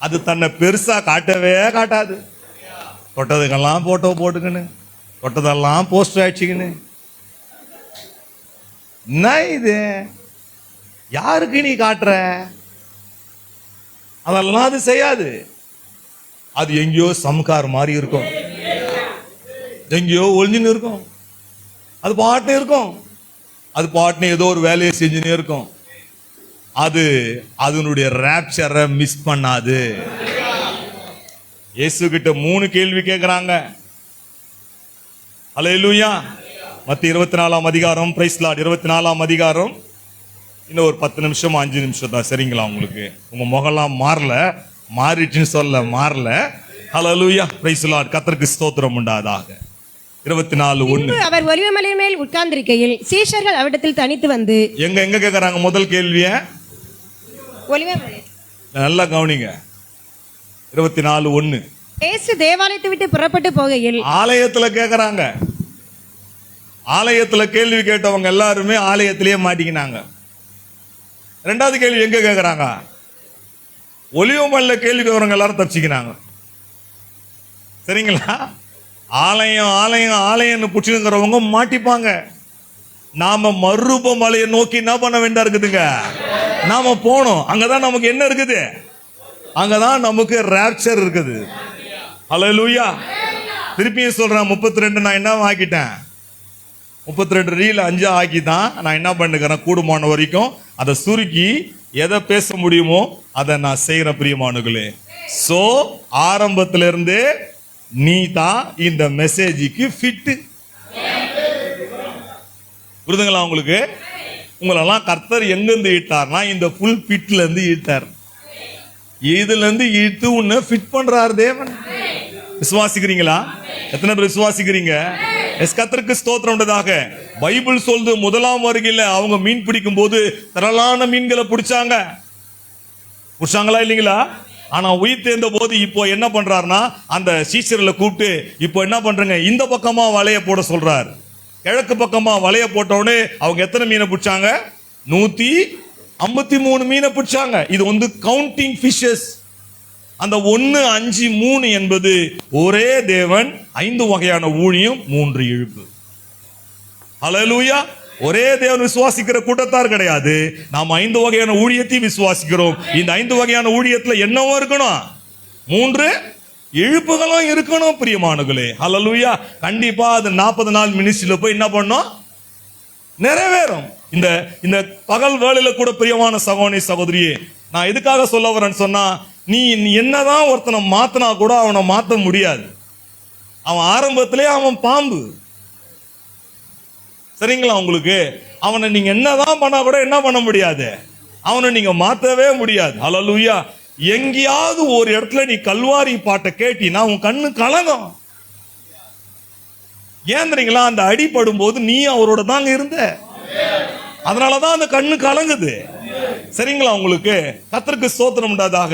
அது தன்னை பெருசா காட்டவே காட்டாது. தொட்டதுக்கெல்லாம் போட்டோ போட்டுக்கின்னு, தொட்டதெல்லாம் போஸ்டர் அடிச்சுக்கின்னு, என்ன இது யாருக்கு நீ காட்டுற? அதெல்லாம் அது செய்யாது. அது எங்கேயோ சம்கார் மாதிரி இருக்கும், எங்கேயோ ஒளிஞ்சுன்னு இருக்கும். அது பாட்டுன்னு இருக்கும், அது பாட்டுன்னு ஏதோ ஒரு வேலையை செஞ்சுன்னே இருக்கும். அது அதனுடைய ராப்சரை மிஸ் பண்ணாது. இயேசு கிட்ட 3 கேள்வி கேட்கிறாங்க. அல்லேலூயா. மத்திய 24ஆம் அதிகாரம், பிரைஸ் லார்ட், 24ஆம் அதிகாரம். இன்னும் ஒரு 10 நிமிஷம் 5 நிமிஷம் தான், சரிங்களா? உங்களுக்கு உங்க முகலாம் மாறல, மாறிடுச்சுன்னு சொல்ல, மாறல. அல்லேலூயா, பிரைஸ் லார்ட், கர்த்தருக்கு ஸ்தோத்திரம் உண்டாதாக. 24:1. அவர் ஒலிவமலையின் மேல் உட்கார்ந்திருக்கையில் சீஷர்கள் அவரிடத்தில் தனித்து வந்து, எங்க கேட்கறாங்க? முதல் கேள்விய ஒலிவமலை நல்லா கவனிங்க. 24:1. இயேசு தேவாலயத்தை விட்டு புறப்பட்டு போகையில், ஆலயத்துல கேட்கறாங்க. ஆலயத்துல கேள்வி கேட்டவங்க எல்லாருமே ஆலயத்திலேயே மாட்டிக்கினாங்க. 2வது கேள்வி எங்க கேட்கறாங்க? ஒலிவமலையில கேள்வி கேட்கறவங்க எல்லாரும் தப்பிச்சுக்கினாங்க. சரிங்களா? ஆலயம் ஆலயம் ஆலயம்னு புடிச்சுங்கிறவங்க மாட்டிப்பாங்க. நாம மறுரூப மலையை நோக்கி என்ன பண்ண வேண்டியா இருக்குதுங்க? நாம போனோம். அங்கதான் நமக்கு என்ன இருக்குது? அங்கதான் நமக்கு ராப்சர் இருக்குது. அல்லேலூயா. திருப்பியும் சொல்றேன், 32 நான் என்ன ஆக்கிட்டேன்? 32 ரீல் 5 ஆக்கி தான் நான் என்ன பண்ணுகிறேன்? கூடுமான வரைக்கும் அதை சுருக்கி எதை பேச முடியுமோ அதை நான் செய்யற பிரியமானுகளே. சோ ஆரம்பத்திலிருந்து நீ தான் இந்த மெசேஜுக்கு ஃபிட். புரிதுங்களா உங்களுக்கு? உங்களெல்லாம் கர்த்தர் எங்கிருந்து ஈட்டார்னா இந்த ஃபுல் ஃபிட்ல இருந்து ஈட்டார். இதுல இருந்து ஈட்டு உன்னை ஃபிட் பண்றார் தேவன். விசுவாசிக்கிறீங்களா? எத்தனை பேர் விசுவாசிக்கிறீங்க? கர்த்தருக்கு ஸ்தோத்திரம் உண்டதாக. பைபிள் சொல்லுது, 1ஆம் வருகையில அவங்க மீன் பிடிக்கும் போது திரளான மீன்களை பிடிச்சாங்களா இல்லைங்களா? ஆனா உயிர் தேர்ந்த போது இப்போ என்ன பண்றாருன்னா, அந்த சீஷர்களை கூப்பிட்டு இப்போ என்ன பண்றீங்க? இந்த பக்கமா வலைய போட சொல்றார். கிழக்கு பக்கமா வலைய போட்டோடனே அவங்க எத்தனை மீனை பிடிச்சாங்க? 153 மீனை பிடிச்சாங்க. இது வந்து கவுண்டிங் ஃபிஷஸ். அந்த 1, 5, 3 என்பது ஒரே தேவன், 5 வகையான ஊழியம், 3 இழுப்பு. அல்லேலூயா. ஒரே தேவன் விசுவாசிக்கிற கூட்டத்தார் கிடையாது. நாம் 5 வகையான ஊழியத்தை விசுவாசிக்கிறோம். இந்த 5 வகையான ஊழியத்துல என்னவோ இருக்கணும்? 3 இழுப்புகளும் இருக்கணும் பிரியமானங்களே. அல்லேலூயா. கண்டிப்பா அது 40 நாள் மினிஸ்ட்ரியில போய் என்ன பண்ணோம்? நிறைவேறும். இந்த பகல் வேளையில கூட பிரியமான சகோதரி சகோதரியே, நான் எதுக்காக சொல்ல வரேன்னு சொன்னா, நீ என்னதான் ஒருத்தனை மாத்தினா கூட அவனை மாத்த முடியாது. அவன் ஆரம்பத்திலே அவன் பாம்பு. சரிங்களா உங்களுக்கு? அவனை நீங்க என்னதான் பண்ணா கூட என்ன பண்ண முடியாது, அவனை நீங்க மாத்தவே முடியாது. அல்லேலூயா. எங்கேயாவது ஒரு இடத்துல நீ கல்வாரி பாட்டை கேட்டினா உன் கண்ணு கலங்கும். ஏன் தெரியுங்களா? அந்த அடிபடும் போது நீ அவரோட தாங்க இருந்த, அதனாலதான் அந்த கண்ணு கலங்குது. சரிங்களா உங்களுக்கு? கர்த்தருக்கு ஸ்தோத்திரம் உண்டாதாக.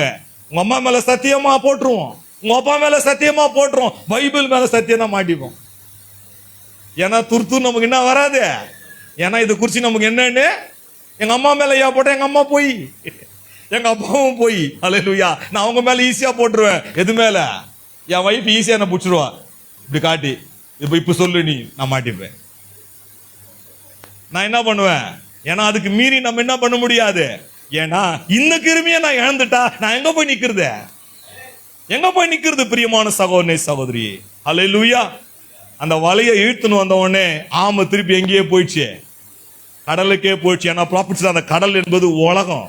உங்க அம்மா மேல சத்தியமா போட்டுருவோம், உங்க அப்பா மேல சத்தியமா போட்டுருவோம், பைபிள் மேல சத்தியமா மாட்டிப்போம். ஏன்னா துருத்து நமக்கு என்ன வராது. ஏன்னா இது குறிச்சு நமக்கு என்னன்னு, எங்க அம்மா மேல ஐயா போட்டேன், எங்க அம்மா போய், எங்க அப்பாவும் போய். அல்லேலூயா. நான் அவங்க மேல ஈஸியா போட்டுருவேன். எது மேல? என் வைஃப் ஈஸியா என்ன பிடிச்சிருவா, இப்படி காட்டி, இப்ப சொல்லு நீ, நான் மாட்டிப்பேன். நான் என்ன பண்ணுவேன்? ஏன்னா அதுக்கு மீறி நம்ம என்ன பண்ண முடியாது. ஏன்னா இந்த கிருமியை நான் இழந்துட்டா நான் எங்க போய் நிக்கிறது? எங்க போய் நிக்கிறது பிரியமான சகோதரனே சகோதரி? அல்லேலூயா. அந்த வலையை இழுத்துன்னு வந்த உடனே ஆமை திருப்பி எங்கேயே போயிடுச்சு, கடலுக்கே போயிடுச்சு. ஏன்னா ப்ராஃபிட்ஸ் அந்த கடல் என்பது உலகம்.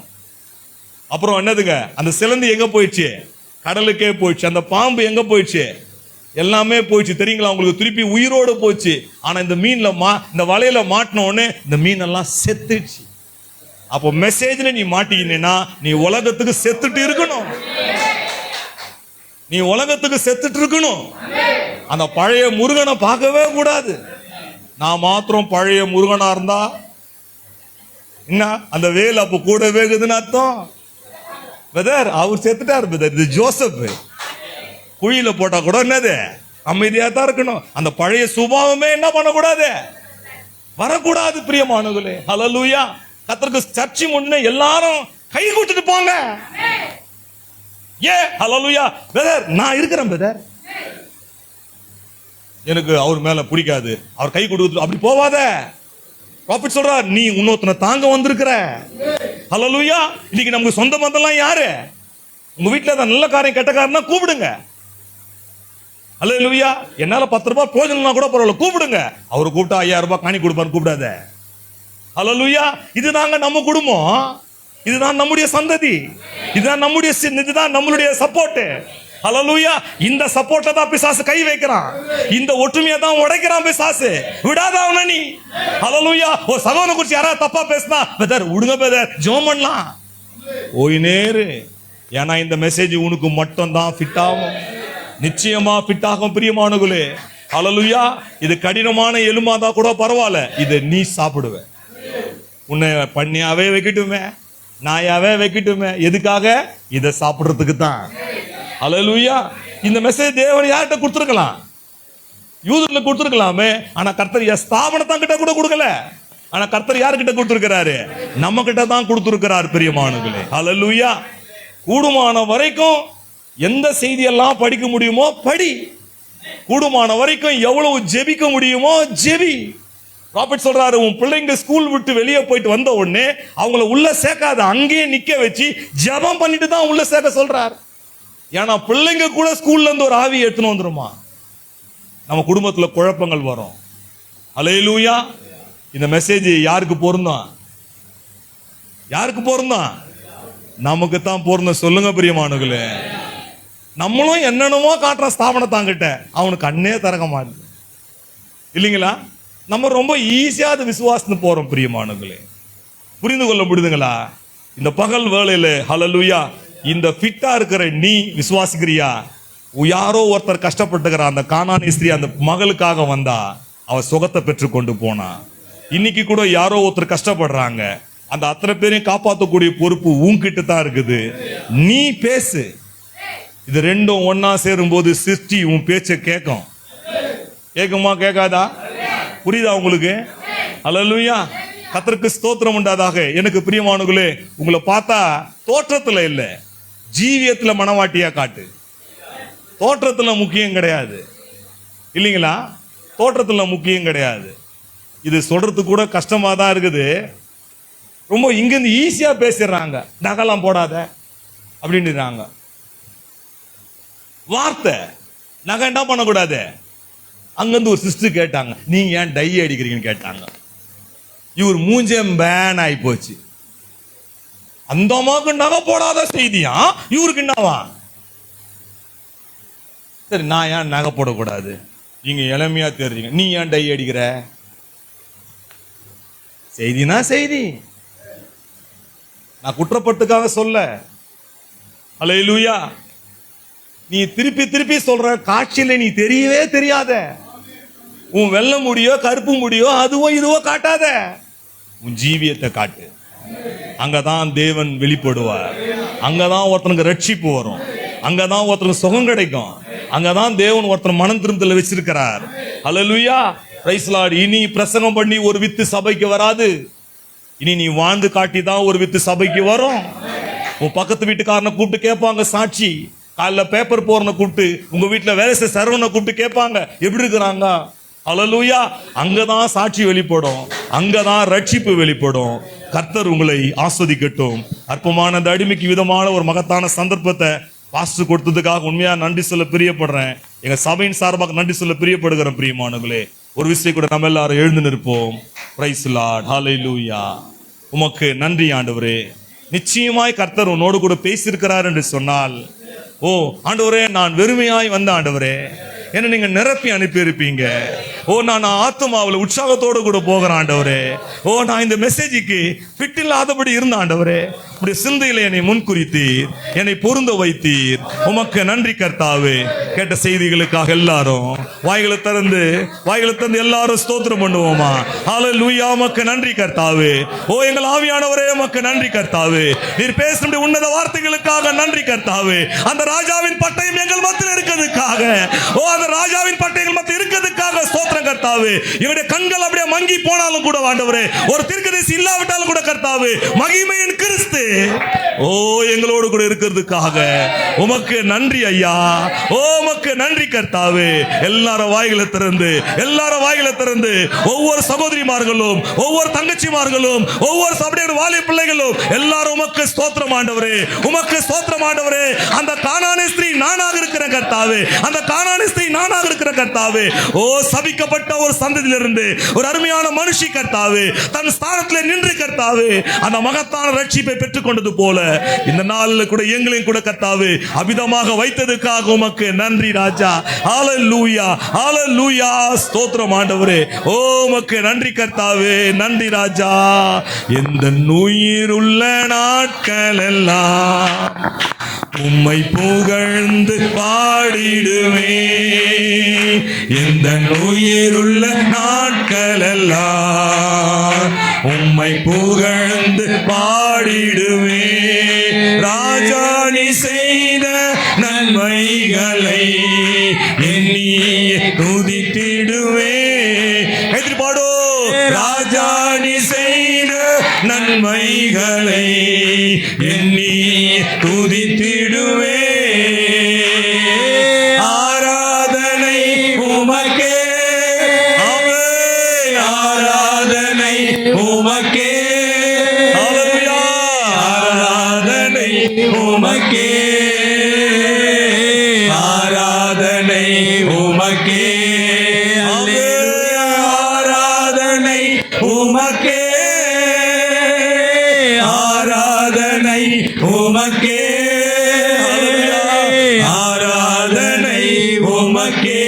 அப்புறம் என்னதுங்க, அந்த சிலந்தி எங்க போயிடுச்சு? கடலுக்கே போயிடுச்சு. அந்த பாம்பு எங்க போயிடுச்சு? எல்லாமே போயிடுச்சு. தெரியுங்களா உங்களுக்கு? திருப்பி உயிரோடு போச்சு. ஆனா இந்த மீன்ல இந்த வலையில மாட்டின உடனே இந்த மீன் எல்லாம் செத்துச்சு. அப்போ மெசேஜ்ல நீ மாட்டிக்கினா நீ உலகத்துக்கு செத்துட்டு இருக்கணும். நீ உலகத்துக்கு செத்துட்டு இருக்கணும். அந்த பழைய முருகனை பார்க்கவே கூடாது. நான் மாத்திரம் பழைய முருகனா இருந்தா என்ன, அந்த வேல் அப்ப கூட வேகுதுன்னு அர்த்தம். பிரதர் அவர் செத்துட்டார் பிரதர். இது ஜோசப். குழியில போட்டா கூட என்னது, அமைதியா தான் இருக்கணும். அந்த பழைய சுபாவமே என்ன பண்ணக்கூடாது, வரக்கூடாது பிரியமானவர்களே. ஹல்லேலூயா. கர்த்தருக்கு சர்ச்சு முன்னே எல்லாரும் கை கொடுத்துட்டு போங்க. ஹல்லேலூயா. பிரதர் நான் இருக்கிறேன் பிரதர், எனக்கு அவர் மேல பிடிக்காது, அவர் கை கொடுத்து அப்படி போவாத. ப்ராஃபிட் சொல்றார், நீ இன்னொருத்தனை தாங்க வந்திருக்கிற. ஹல்லேலூயா. இன்னைக்கு நமக்கு சொந்த பந்தம்லாம் யாரு? உங்க வீட்டுல ஏதாவது நல்ல காரியம் கெட்ட காரியம்னா கூப்பிடுங்க. ஹல்லேலூயா. என்னால 10 ரூபாய் போஜனம்னா கூட பரவாயில்ல, கூப்பிடுங்க. அவரு கூப்பிட்டா 5000 ரூபாய் காணி கொடுப்பாரு, கூப்பிடாத. ஹல்லேலூயா. இதுதாங்க நம்ம குடும்பம், இதுதான் நம்முடைய சந்ததி, இதுதான் நம்மளுடைய சப்போர்ட். ஹல்லேலூயா. இந்த சப்போர்ட்டை தான் பிசாசு கை வைக்கிறான். இந்த ஒற்றுமையை தான் உடைக்கிறான் பிசாசு. விடாத அவனை நீ. ஹல்லேலூயா. ஒரு சகோதரனை குறித்து யாராவது தப்பா பேசினா, பிரதர் விடுங்க பிரதர், ஜெபம் பண்ணலாம், ஓய் நேரு. ஏன்னா இந்த மெசேஜ் உனக்கு மட்டும் தான் ஃபிட் ஆகும், நிச்சயமா ஃபிட் ஆகும் பிரியமானவர்களே. ஹல்லேலூயா. இது கடினமான எலும்பாதான் கூட பரவாயில்ல, இதை நீ சாப்பிடுவ. உன்னை பண்ணியாவே வைக்கட்டுமே, நாயாவே வைக்கட்டுமே, எதுக்காக? இதை சாப்பிடுறதுக்கு தான். ஹல்லேலூயா. இந்த மெசேஜ் தேவன் யார்கிட்ட கொடுத்துருக்கலாம்? யூதர்ல கொடுத்துருக்கலாமே. ஆனா கர்த்தர் ஸ்தாபனத்தான் கிட்ட கூட கொடுக்கல. ஆனா கர்த்தர் யார்கிட்ட கொடுத்திருக்கிறாரு? நம்ம கிட்ட தான் கொடுத்திருக்கிறார் பிரியமானவர்களே. ஹல்லேலூயா. கூடுமான வரைக்கும் எந்த செய்தியெல்லாம் படிக்க முடியுமோ படி. கூடுமான வரைக்கும் எவ்வளவு ஜெபிக்க முடியுமோ ஜெபி. ப்ராஃபிட் சொல்றாரு, உன் பிள்ளைங்க ஸ்கூல் விட்டு வெளியே போயிட்டு வந்த உடனே அவங்கள உள்ள சேர்க்காத, அங்கேயே நிக்க வச்சு ஜெபம் பண்ணிட்டு தான் உள்ள சேர்க்க சொல்றார். ஏன்னா பிள்ளைங்க கூட ஸ்கூல்ல இருந்து ஒரு ஆவி எடுத்துன்னு வந்துருமா, நம்ம குடும்பத்துல குழப்பங்கள் வரும். ஹல்லேலூயா. இந்த மெசேஜ் யாருக்கு பொருந்தும்? யாருக்கு பொருந்தும்? நமக்கு தான் பொருந்தும். சொல்லுங்க பிரியமானவர்களே. நம்மளும் என்னென்னமோ காட்டுற ஸ்தாபனத்தாங்கிட்ட அவனுக்கு கண்ணே திறக்க மாட்டேது இல்லைங்களா? நம்ம ரொம்ப ஈஸியாக விசுவாசத்து போறோம் பிரியமானவர்களே. புரிந்து கொள்ள முடியுதுங்களா? இந்த பகல் வேளையில ஹல்லேலூயா, இந்த ஃபிட்டா இருக்கிற நீ விசுவாசிக்கிறியா? யாரோ ஒருத்தர் கஷ்டப்பட்டுக்கிற அந்த கானானி ஸ்திரீ அந்த மகளுக்காக வந்தா, அவ சுகத்தை பெற்று கொண்டு போனா. இன்னைக்கு கூட யாரோ ஒருத்தர் கஷ்டப்படுறாங்க, அந்த அத்தனை பேரையும் காப்பாற்றக்கூடிய பொறுப்பு உன்கிட்ட தான் இருக்குது. நீ பேசு. இது ரெண்டும் ஒன்னா சேரும் போது சிருஷ்டி உன் பேச்சை கேட்கும். கேட்குமா கேட்காதா? புரியுதா உங்களுக்கு? ஹல்லேலூயா. கர்த்தருக்கு ஸ்தோத்திரம் உண்டாதாக. எனக்கு பிரியமானவர்களே, உங்களை பார்த்தா தோற்றத்துல இல்ல, ஜீவியத்துல மனவாட்டியா காட்டு. தோற்றத்துல முக்கியம் கிடையாது இல்லைங்களா? தோற்றத்துல முக்கியம் கிடையாது. இது சொல்றது கூட கஷ்டமா தான் இருக்குது. ரொம்ப இங்கிருந்து ஈஸியா பேசிடுறாங்க, நகலாம் போடாத அப்படின்றாங்க. வார்த்தை நகை என்ன பண்ணக்கூடாது. அங்கிருந்து ஒரு சிஸ்டர் கேட்டாங்க, நீங்க ஏன் டை அடிக்கிறீங்கன்னு கேட்டாங்க. இவர் மூஞ்சம் பேன் ஆகி போச்சு. அந்த அம்மாவுக்கு நகை போடாத செய்தியா, இவருக்கு என்னவா? சரி, நான் ஏன் நகை போடக்கூடாது? நீங்க இளமையா தெரிஞ்சுங்க, நீ ஏன் டை அடிக்கிற? செய்தினா செய்தி, நான் குற்றப்பட்டுக்காக சொல்ல. ஹல்லேலூயா. நீ திருப்பி திருப்பி சொல்ற காட்சியில நீ தெரியவே தெரியாத. உன் வெள்ளை முடியோ கருப்பு முடியோ அதுவோ இதுவோ காட்டாத, உன் ஜீவியத்தை காட்டு. அங்கதான் தேவன் வெளிப்படுவார். அங்கதான் ஒருத்தனுக்கு ரட்சிப்பு வரும். அங்கதான் ஒருத்தனுக்கு சுகம் கிடைக்கும். அங்கதான் தேவன் ஒருத்தன் மனம் திரும்பல வச்சிருக்கிறார். ஹல்லேலூயா. Praise Lord. இனி பிரசங்கம் பண்ணி ஒரு வித்து சபைக்கு வராது. இனி நீ வாழ்ந்து காட்டி தான் ஒரு வித்து சபைக்கு வரும். உன் பக்கத்து வீட்டுக்காரனை கூப்பிட்டு கேட்பாங்க சாட்சி. காலைல பேப்பர் போறனை கூப்பிட்டு, உங்க வீட்டுல வேலை செய்ய சர்வனை கூப்பிட்டு கேட்பாங்க எப்படி இருக்கிறாங்க. ஹல்லேலூயா. அங்கதான் சாட்சி வெளிப்படும், அங்கதான் ரட்சிப்பு வெளிப்படும். கர்த்தர் உங்களை ஆஸ்வதிக்கட்டும். அற்பமான அந்த அடிமைக்கு விதமான ஒரு மகத்தான சந்தர்ப்பத்தை பாஸ்டர் கொடுத்ததுக்காக உண்மையா நன்றி சொல்ல பிரியப்படுறேன். எங்க சபையின் சார்பாக நன்றி சொல்ல பிரியப்படுகிறேன் பிரியமானவர்களே. ஒரு விஷயம் கூட நம்ம எல்லாரும் எழுந்து நிற்போம். பிரைஸ் லார்ட், ஹalleluya. உமக்கு நன்றி ஆண்டவரே. நிச்சயமாய் கர்த்தர் உன்னோடு கூட பேசியிருக்கிறார் என்று சொன்னால், ஓ ஆண்டவரே, நான் வெறுமையாய் வந்த ஆண்டவரே, என்ன நீங்க நிரப்பி அனுப்பி இருப்பீங்க. ஓ நான் ஆத்துமாவில் உற்சாகத்தோடு கூட போகிறேன் ஆண்டவரே. ஓ நான் இந்த மெசேஜுக்கு ஃபிட் இல்லாதபடி இருந்த ஆண்டவரே, உடைய சிந்தையில என்னை முன்குறித்தீர், என்னை பொருந்த வைத்தீர். உமக்கு நன்றி கர்த்தாவே. கேட்ட செய்திகளுக்காக எல்லாரும் வாய்களை திறந்து எல்லாரும் ஸ்தோத்திரம் பண்ணுவோமா? ஹalleluya. உமக்கு நன்றி கர்த்தாவே. ஓ எங்கள் ஆவியானவரே, உமக்கு நன்றி கர்த்தாவே. நீர் பேசும் உன்னத வார்த்தைகளுக்காக நன்றி கர்த்தாவே. அந்த ராஜாவின் பட்டயம் எங்கள் மத்தியில் இருக்கிறதுக்காக, ஓ அந்த ராஜாவின் பட்டயம் மத்தியில் இருக்கிறதுக்காக ஸ்தோத்திரம் கர்த்தாவே. எங்களுடைய கண்கள் அப்படியே மங்கி போனாலும் கூட ஆண்டவரே, ஒரு தீர்க்கதரிசி இல்லாவிட்டாலும் கூட கர்த்தாவே, மகிமையின் கிறிஸ்து ஓ எங்களோடு கூட இருக்கிறதுக்காக உமக்கு நன்றி ஐயா. ஓ உமக்கு நன்றி கர்த்தாவே. எல்லாரும் வாய்களை திறந்து ஒவ்வொரு சகோதரிமார்களும், ஒவ்வொரு தங்கச்சிமார்களும், ஒவ்வொரு சபையோட வாலிப பிள்ளைகளும் எல்லாரும் உமக்கு ஸ்தோத்திரம் ஆண்டவரே, உமக்கு ஸ்தோத்திரம் ஆண்டவரே. அந்த கானானி ஸ்திரீ நானாக இருக்கிற கர்த்தாவே, அந்த கானானி ஸ்திரீ நானாக இருக்கிற கர்த்தாவே. ஓ சபிக்கப்பட்ட ஒரு சந்ததியிலிருந்து ஒரு அருமையான மனுஷி கர்த்தாவே, தன் ஸ்தானத்தில் நின்று கர்த்தாவே அந்த மகத்தான ரட்சிப்பை பெற்றுக் கொண்டது போல இந்த நாளில் கூட எங்களையும் கூட கர்த்தாவே அபிதமாக வைத்ததுக்காக உமக்கு நன்றி ராஜா. ஹalleluya, ஹalleluya. ஸ்தோத்திரம் ஆண்டவரே. ஓ உமக்கு நன்றி கர்த்தாவே, நன்றி ராஜா. இந்த உயிர் உள்ள நாட்கள் எல்லாம் உம்மை புகழ்ந்து பாடிடுவே. இந்த உயிருள்ள நாட்கள் எல்லாம் உம்மை புகழ்ந்து பாடிடுவே. ராஜா நீ செய்த நன்மைகளை எண்ணி துதித்திடுவே. எதிர்பாடோ ராஜா நீ செய்த நன்மைகளை எண்ணி துதித்திடுவே. ஆராதனை உமக்கே, ஆராதனை உமக்கே, ஆராதனை உமக்கே, ஆராதனை உமக்கே, ஆராதனை உமக்கே, ஆராதனை உமக்கே, ஆராதனை உமக்கே,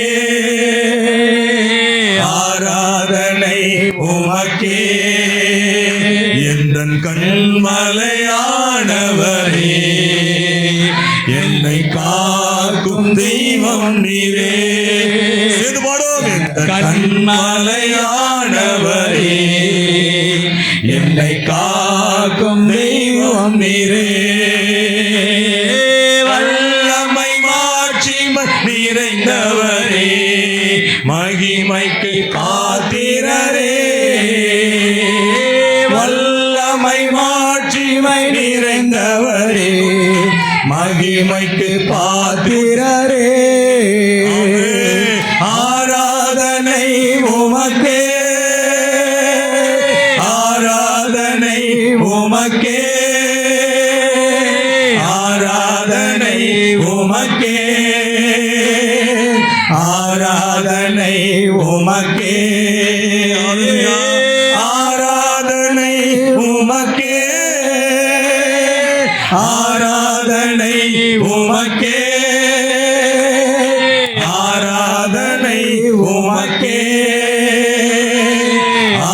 ஆராதனை உமக்கே. எந்தன் கண்மலையானவரே, என்னை காக்கும் தெய்வம் நீரே. கண்மலையானவரே, என்னை காக்கும் தெய்வம் நீரே. வல்லமை மாட்சிமை நிறைந்தவரே, மகிமைக்கு பாத்திரரே. வல்லமை மாட்சிமை நிறைந்தவரே, மகிமைக்கு பாத்திரரே. ஆராதனை உமக்கே, ஆராதனை உமக்கே, ஆராதனை உமக்கே, ஆராதனை உமக்கே, ஆராதனை உமக்கே, ஆராதனை உமக்கே, ஆராதனை உமக்கே,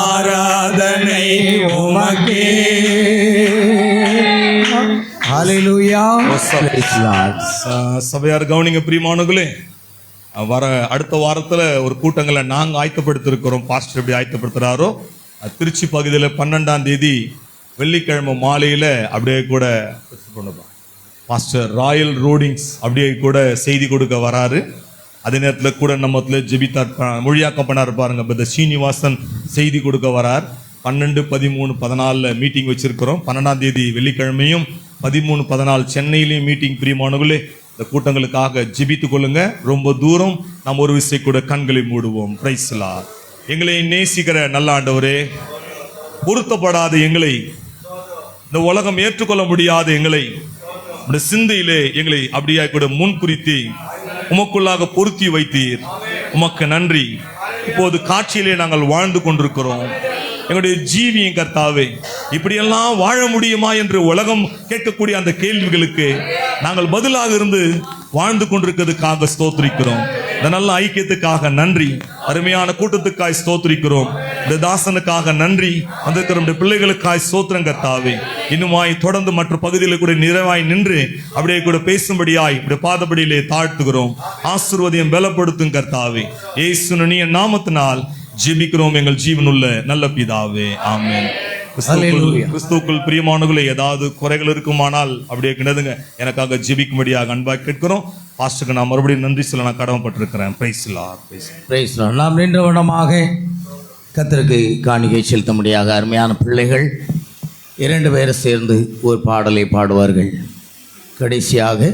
ஆராதனை உமக்கே. ஹalleluya. சபையார் கவனிங்க பிரியமானவர்களே. அடுத்த வாரத்துல ஒரு கூட்டங்களை நாங்க ஆயத்தப்படுத்திருக்கிறோம். பாஸ்டர் எப்படி ஆயத்தப்படுத்துறாரோ, திருச்சி பகுதியில் 12ஆம் தேதி வெள்ளிக்கிழமை மாலையில அப்படியே கூட பாஸ்டர் ராயல் ரோடிங்ஸ் அப்படியே கூட செய்தி கொடுக்க வராரு. அதே நேரத்தில் கூட நம்ம ஜெபித்தார் மொழியாக்கம் பண்ணார் பாருங்க, பிரதர் சீனிவாசன் செய்தி கொடுக்க வரார். 12, 13, 14 மீட்டிங் வச்சிருக்கிறோம். 12ஆம் தேதி வெள்ளிக்கிழமையும் 13, 14 சென்னையிலையும் மீட்டிங். பிரியமானவர்களே, இந்த கூட்டங்களுக்காக ஜெபித்துக் கொள்ளுங்க. ரொம்ப தூரம் நாம் ஒரு விசை கூட கண்களை மூடுவோம். Praise lord. எங்களை நேசிக்கிற நல்ல ஆண்டவரே, பொருத்தப்படாத எங்களை, இந்த உலகம் ஏற்றுக்கொள்ள முடியாத எங்களை, இந்த சிந்தையிலே எங்களை அப்படியே கூட முன்குறித்து உமக்குள்ளாக பொருத்தி வைத்தீர். உமக்கு நன்றி. இப்போது காட்சியிலே நாங்கள் வாழ்ந்து கொண்டிருக்கிறோம். எங்களுடைய ஜீவியம் கர்த்தாவே, இப்படியெல்லாம் வாழ முடியுமா என்று உலகம் கேட்கக்கூடிய அந்த கேள்விகளுக்கு நாங்கள் பதிலாக இருந்து வாழ்ந்து கொண்டிருக்கிறதுக்காக ஸ்தோத்திரிக்கிறோம். இந்த நல்ல ஐக்கியத்துக்காக நன்றி. அருமையான கூட்டத்துக்காய் ஸ்தோத்திரிக்கிறோம். இந்த தாசனுக்காக நன்றி. வந்திருக்கிற நம்முடைய பிள்ளைகளுக்காய் ஸ்தோத்திரம் கர்த்தாவே. இன்னுமாய் தொடர்ந்து மற்ற பகுதியில் கூட நிறைவாய் நின்று அப்படியே கூட பேசும்படியாய் இப்படி பாதபடியிலே தாழ்த்துகிறோம். ஆசீர்வாதம் பலப்படுத்தும் கர்த்தாவே. இயேசுவின் நாமத்தினால் ஜெபிக்கிறோம் எங்கள் ஜீவனுள்ள நல்ல பிதாவே, ஆமென். கிறிஸ்துவுக்குள் பிரியமானவர்களே, ஏதாவது குறைகள் இருக்குமானால் அப்படியே கிடதுங்க, எனக்காக ஜெபிக்கும்படியாக அன்பாக கேட்கிறோம். பாஸ்டருக்கு நான் மறுபடியும் நன்றி சொல்ல நான் கடமைப்பட்டிருக்கிறேன். Praise lord. நாம் நின்றவனமாக கர்த்தருக்கு காணிக்கை செலுத்தும்படியாக அருமையான பிள்ளைகள் 2 பேரை சேர்ந்து ஒரு பாடலை பாடுவார்கள். கடைசியாக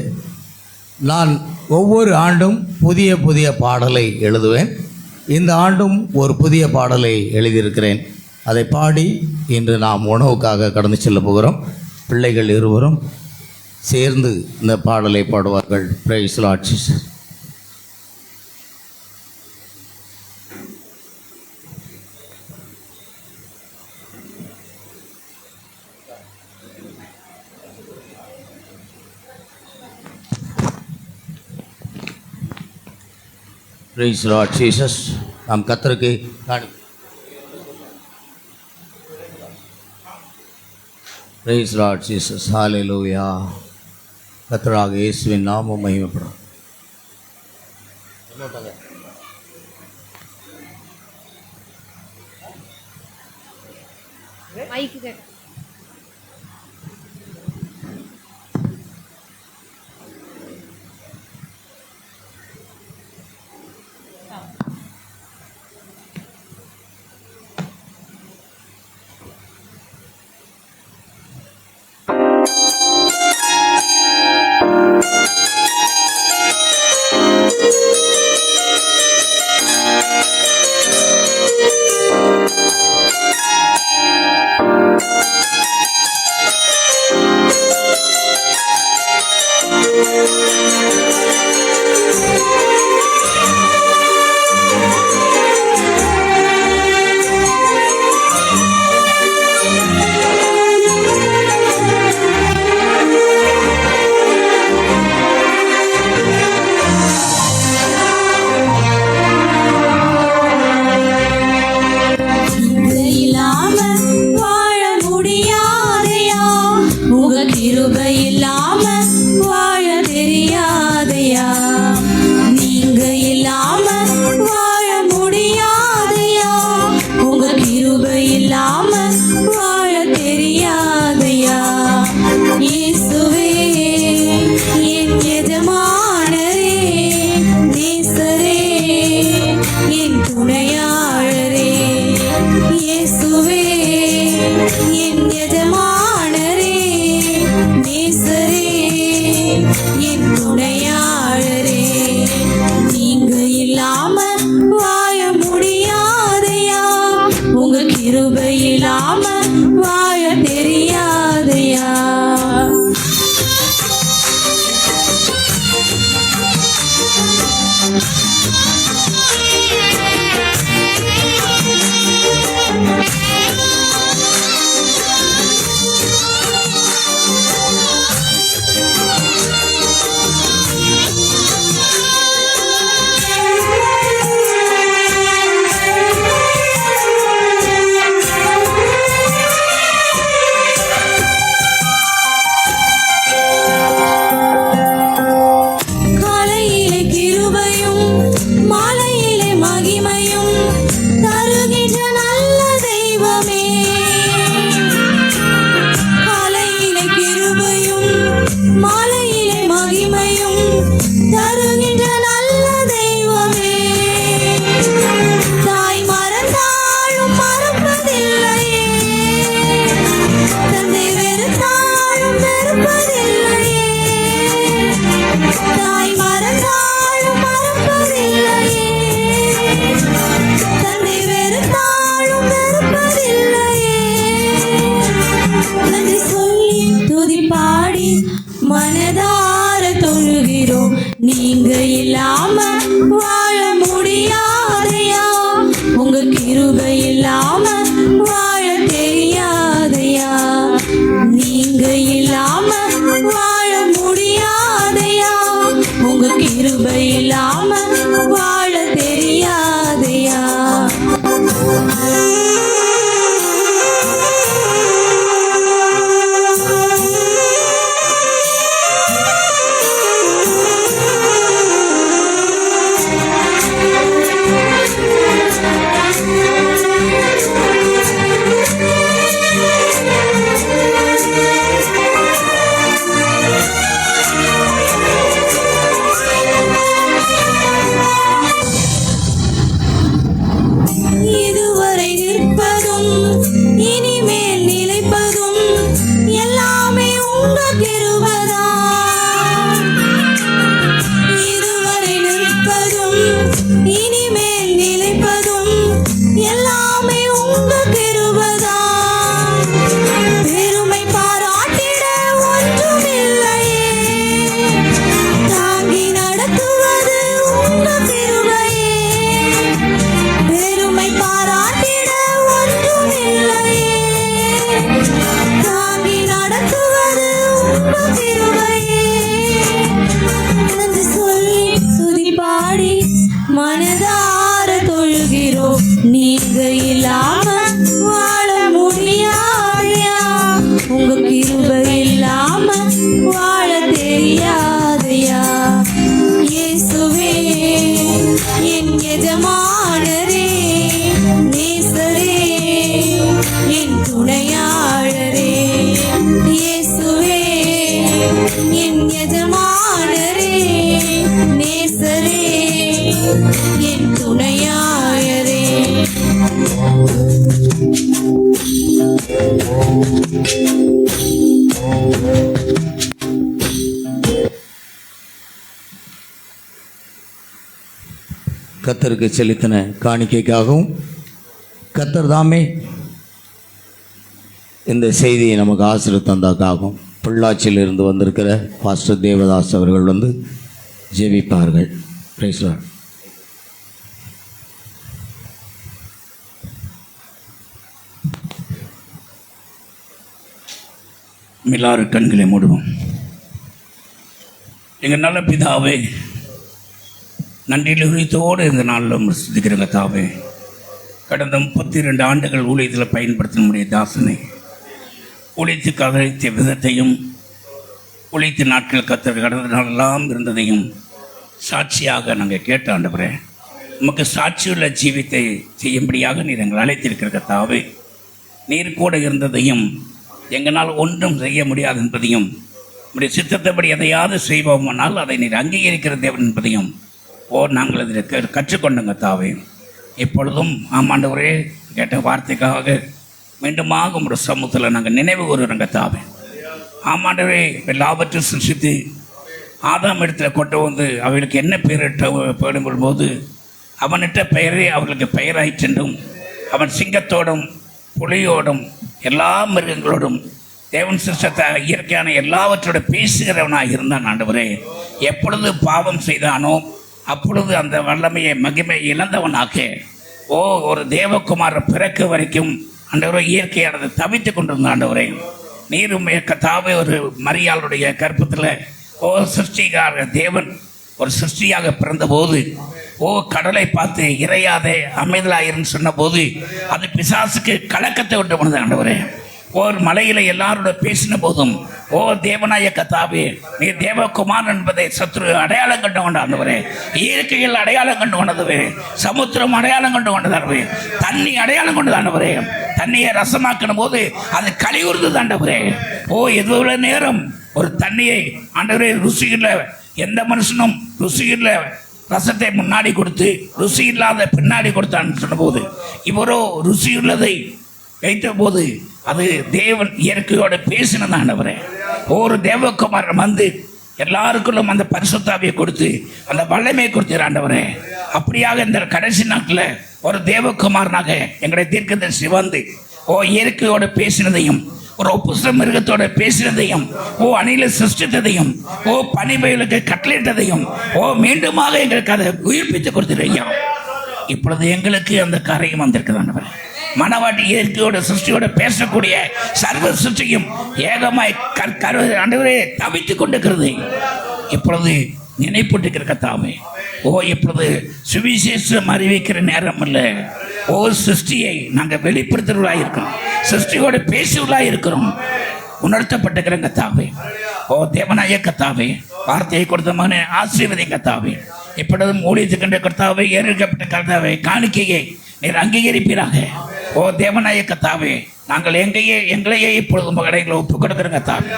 நான் ஒவ்வொரு ஆண்டும் புதிய புதிய பாடலை எழுதுவேன். இந்த ஆண்டும் ஒரு புதிய பாடலை எழுதியிருக்கிறேன். அதை பாடி இன்று நாம் உணவுக்காக கடந்து செல்ல போகிறோம். பிள்ளைகள் இருவரும் சேர்ந்து இந்த பாடலை பாடுவார்கள். Praise Lord Jesus. Praise Lord Jesus. நாம் கர்த்தருக்கு பிரைஸ் லார்ட் ஜீசஸ். ஹல்லேலூயா. கர்த்தராகிய இயேசுவின் நாமம் மகிமைப்படும். என் துணையாளரே, இயேசுவே என் எஜமானரே, நேசரே என் துணையாளரே. கர்த்தருக்கு செலுத்தின காணிக்கைக்காகவும் கர்த்தர் தாமே இந்த செய்தியை நமக்கு ஆசிரியர் தந்தாக்காகவும் பொள்ளாச்சியிலிருந்து வந்திருக்கிற பாஸ்டர் தேவதாஸ் அவர்கள் வந்து ஜெபிப்பார்கள். Price the Lord. எல்லாரும் கண்களை மூடுவோம். எங்கள் நல்ல பிதாவே, நன்றியில் உரித்தோடு இந்த நாளில் சிந்திக்கிறங்க தாவே. கடந்த 32 ஆண்டுகள் ஊழியத்தில் பயன்படுத்த முடிய தாசனை ஊழியத்துக்காக அழைத்த விதத்தையும் ஊழியத்து நாட்கள் கத்தர் கடந்த நாளெல்லாம் இருந்ததையும் சாட்சியாக நாங்கள் கேட்ட ஆண்டவரே, நமக்கு சாட்சியுள்ள ஜீவித்தை செய்யும்படியாக நீர் எங்களை அழைத்திருக்கிற கத்தாவே. நீர் கூட இருந்ததையும் எங்களால் ஒன்றும் செய்ய முடியாது என்பதையும், நம்முடைய சித்தத்தபடி எதையாவது செய்வோமானால் அதை நீர் அங்கீகரிக்கிற தேவன் என்பதையும் நாங்கள் அதில் கற்றுக்கொண்டோங்க தாவே. இப்பொழுதும் ஆமாண்டவரே கேட்ட வார்த்தைக்காக மீண்டுமாக உங்களுடைய சமூகத்தில் நாங்கள் நினைவு கூறுறோங்க தாவே. ஆமாண்டவரே எல்லாவற்றையும் சிருஷ்டித்து ஆதாம் இடத்துல கொண்டு வந்து அவர்களுக்கு என்ன பெயரிட்ட போடும்போது அவனிட்ட பெயரே அவர்களுக்கு பெயராயிற்றென்றும், அவன் சிங்கத்தோடும் புலியோடும் எல்லா மிருகங்களோடும் தேவன் சிருஷ்டத்தை இயற்கையான எல்லாவற்றோட பேசுகிறவனாக இருந்தான் ஆண்டவரே. எப்பொழுது பாவம் செய்தானோ அப்பொழுது அந்த வல்லமையை மகிமை இழந்தவனாக ஒரு தேவகுமார பிறக்க வரைக்கும் ஆண்டவரே இயற்கையானது தவித்து கொண்டிருந்த ஆண்டவரே. நீரும் தாவே ஒரு மரியாளுடைய கற்பத்தில் சிருஷ்டிகார தேவன் ஒரு சிருஷ்டியாக பிறந்தபோது கடலை பார்த்து இறையாதே அமைதலாயிருன்னு சொன்ன போது அது பிசாசுக்கு கலக்கத்தை விட்டு பண்ணது ஆண்டவரே. ஒரு மலையில எல்லாரோட பேசின போதும் தேவனாய கத்தாவே நீ தேவகுமார் என்பதை சத்ரு அடையாளம் கண்டு கொண்ட ஆண்டவரே. இயற்கையில் அடையாளம் கண்டு கொண்டதுவே, சமுத்திரம் அடையாளம் கண்டு கொண்டதாண்டவரே, தண்ணி அடையாளம் கொண்டது ஆண்டவரே. தண்ணியை ரசமாக்கின போது அது கழிவுறுது ஆண்டவரே. எவ்வளவு நேரம் ஒரு தண்ணியை ஆண்டவரே ருசியில் எந்த மனுஷனும் ருசியில் ரசத்தை முன்னாடி கொடுத்து ருசி இல்லாத பின்னாடி கொடுத்தான்னு சொன்ன போது இவரோ ருசியுள்ளதை வைத்த போது அது தேவன் இயற்கையோடு பேசினதாண்டவரே. ஒரு தேவகுமாரன் வந்து எல்லாருக்குள்ளும் அந்த பரிசுத்தாவியை கொடுத்து அந்த வல்லமையை கொடுத்தாண்டவரே. அப்படியாக இந்த கடைசி நாட்டில் ஒரு தேவகுமாரனாக எங்களுடைய தீர்க்கதரிசி வந்து இயற்கையோடு பேசினதையும், ஒரு புஷ்ட மிருகத்தோட பேசினதையும், அணில சிருஷ்டித்ததையும், பனிபயலுக்கு கட்டளையிட்டதையும் மீண்டுமாக எங்களுக்கு அதை உயிர்ப்பித்து கொடுத்துருங்க. இப்பொழுது எங்களுக்கு அந்த காரியம் வந்திருக்குதாண்டவர். மனவாட்டி இயற்கையோட சிருஷ்டியோட பேசக்கூடிய சர்வ சிருஷ்டியும் ஏகமாய் ஆண்டவரே தவித்துக் கொண்டிருக்கிறது. இப்பொழுது நினைப்பட்டுக்கிற கத்தாவே இப்பொழுது சுவிசேஷம் அறிவிக்கிற நேரம் அல்ல. சிருஷ்டியை நாங்கள் வெளிப்படுத்துவதாக இருக்கிறோம், சிருஷ்டியோட பேசுவதாக இருக்கிறோம், உணர்த்தப்பட்டுக்கிற கத்தாவே. தேவனாய கத்தாவே, வார்த்தையை கொடுத்த மகனை ஆசீர்வதி கத்தாவே. இப்பொழுதும் ஊழியத்துக்கின்ற கர்த்தாவை, ஏற்கப்பட்ட கர்த்தாவை காணிக்கையை நீர் அங்கீகரிப்பீராக. தேவனாய கத்தாவே, நாங்கள் எங்களையே இப்பொழுது கடைகளை ஒப்புக் கொடுக்கிற கத்தாவே.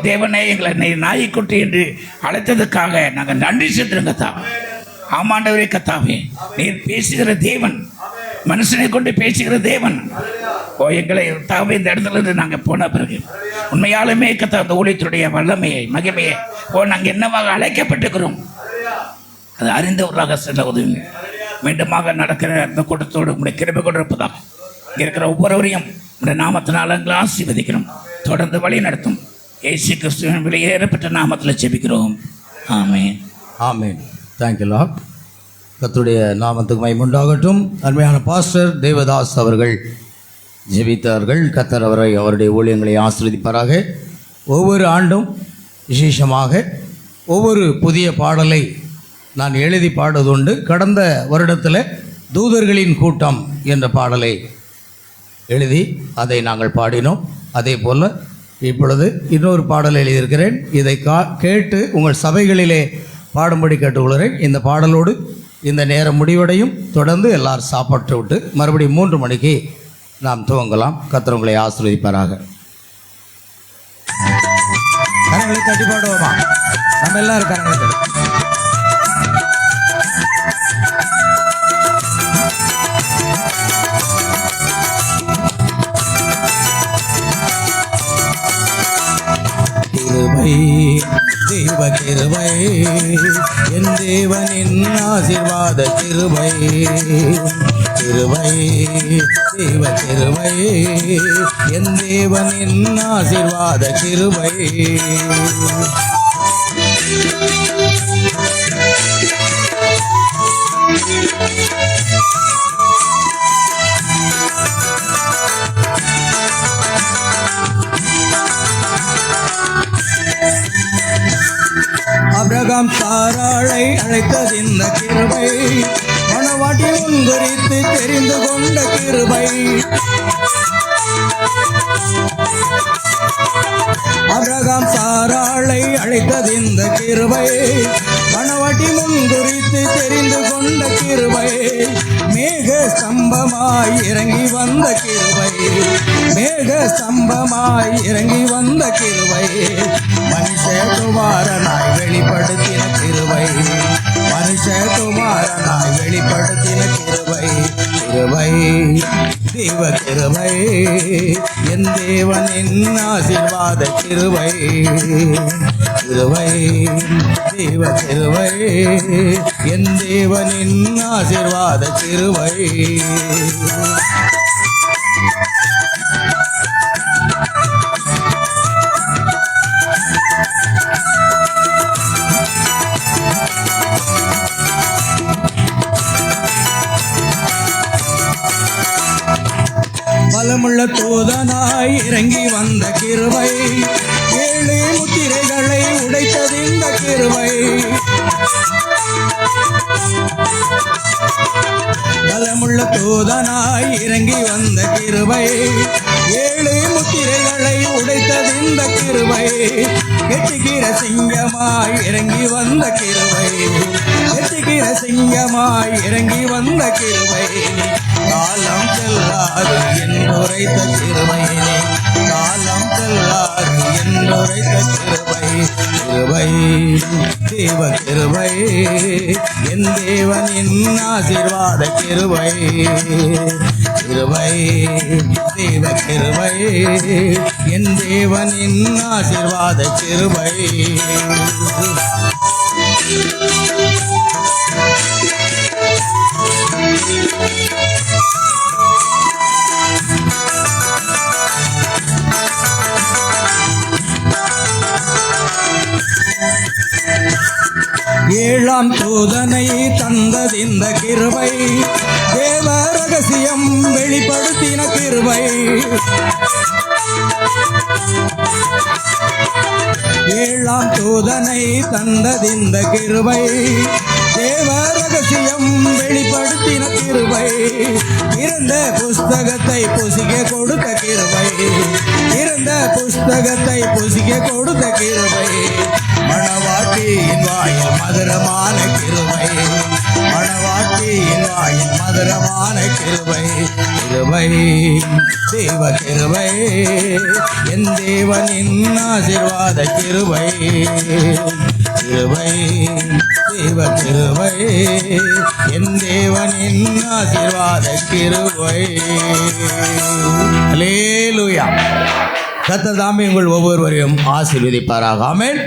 தேவனே, எங்களை நீர் நாய்க்குட்டி என்று அழைத்ததுக்காக நாங்கள் நன்றி செலுத்துறோம் கத்தாவே. ஆமாண்டவரே கத்தாவே, நீர் பேசுகிற தேவன், மனுஷனை கொண்டு பேசுகிற தேவன். எங்களை தாவே இந்த இடத்துல இருந்து நாங்கள் போன பிறகு உண்மையாலுமே கத்தா அந்த ஊழியத்துடைய வல்லமையை மகிமையை நாங்கள் என்னவாக அழைக்கப்பட்டிருக்கிறோம் அது அறிந்தவராக செல்ல உதவுங்க. மீண்டுமாக நடக்கிற அந்த கூட்டத்தோடு உங்களுடைய கிருபை கொண்டிருப்பதாக இங்கே இருக்கிற ஒவ்வொருவரையும் உங்களுடைய நாமத்தினால் எங்களை ஆசீர்வதிக்கிறோம், தொடர்ந்து வழி நடத்தும். இயேசு கிறிஸ்துவின் வெளியேறப்பட்ட நாமத்தில் ஜெபிக்கிறோம். ஆமென். ஆமென். Thank you Lord. கர்த்தருடைய நாமத்துக்கு மகிமை உண்டாகட்டும். அருமையான பாஸ்டர் தேவதாஸ் அவர்கள் ஜெபித்தார்கள். கர்த்தர் அவருடைய ஊழியங்களை ஆசீர்வதிப்பாராக. ஒவ்வொரு ஆண்டும் விசேஷமாக ஒவ்வொரு புதிய பாடலை நான் எழுதி பாடுவதுண்டு. கடந்த வருடத்தில் தூதர்களின் கூட்டம் என்ற பாடலை எழுதி அதை நாங்கள் பாடினோம். அதே போல் இப்பொழுது இன்னொரு பாடல் எழுதியிருக்கிறேன். இதை கேட்டு உங்கள் சபைகளிலே பாடும்படி கேட்டுக்கொள்கிறேன். இந்த பாடலோடு இந்த நேரம் முடிவடையும். தொடர்ந்து எல்லாரும் சாப்பாட்டு விட்டு மறுபடியும் 3 மணிக்கு நாம் துவங்கலாம். கர்த்தர் உங்களை ஆசீர்வதிப்பாராக. கரங்களை தட்டி பாடுவோமா? நம்ம எல்லாரும் கரங்களை தட்டி. கிருபை, தேவ கிருபை, என் தேவனின் ஆசீர்வாத கிருபை. கிருபை, தேவ கிருபை, என் தேவனின் ஆசீர்வாத கிருபை. ஆபிரகாம் சாராளை அழைத்தது இந்த கிருபை, மணவாட்டி முன்குறித்து தெரிந்து கொண்ட கிருபை. ஆபிரகாம் சாராளை அழைத்தது இந்த கிருபை, மணவாட்டி முன்குறித்து தெரிந்து கொண்ட கிருபை. மேக ஸ்தம்பமாய் இறங்கி வந்த கிருபை, மேக ஸ்தம்பமாய் இறங்கி வந்த கிருபை. மனுஷகுமாரனாய் வெளிப்படுத்தின கிருபை, மனுஷகுமாரனாய் வெளிப்படுத்தின கிருபை. கிருபை, தேவ கிருபை, என் தேவனின் ஆசீர்வாத கிருபை. கிருபை, தேவ கிருபை, என் தேவனின் ஆசீர்வாத கிருபை. பலமுள்ள தூதனாய் இறங்கி வந்த கிருபை, ஏழு முத்திரைகளை உடைத்தது இந்த கிருபை. பலமுள்ள தூதனாய் இறங்கி வந்த கிருபை, ஏழு முத்திரைகளை உடைத்தது இந்த கிருபை. கெட்டுகிற சிங்கமாய் இறங்கி வந்த கிருபை, கெட்டுகிற சிங்கமாய் இறங்கி வந்த கிருபை. காலம் செல்லாது என்றுரைத்த கிருபையினே, காலம் செல்லாது என்றுரைத்த கிருபை. கிருபை, தேவ கிருபை, என் தேவனின் ஆசீர்வாத கிருபை. கிருபை, தேவ கிருபை, என் தேவனின் ஆசீர்வாத கிருபை. ஏழாம் தூதனை தந்தது இந்த கிருபை, தேவ ரகசியம் வெளிப்படுத்தின கிருபை. ஏழாம் தூதனை தந்தது இந்த கிருபை, தேவ ரகசியம் வெளிப்படுத்தின கிருபை. இருந்த புஸ்தகத்தை புசிக்க கொடுத்த கிருபை, இருந்த புஸ்தகத்தை புசிக்க கொடுத்த கிருபை. மணவாட்டியின் வாயில் மதுரமான கிருபை, மணவாட்டியின் வாயில் மதுரமான கிருபை. கிருபை, தேவ கிருபை, என் தேவனின் ஆசீர்வாத கிருபை. கிருபை, தேவ கிருபை, என் தேவனின் ஆசீர்வாத கிருபை. அல்லேலூயா. கர்த்தர் தாமே உங்கள் ஒவ்வொருவரையும் ஆசீர்வதிப்பாராக. ஆமென்.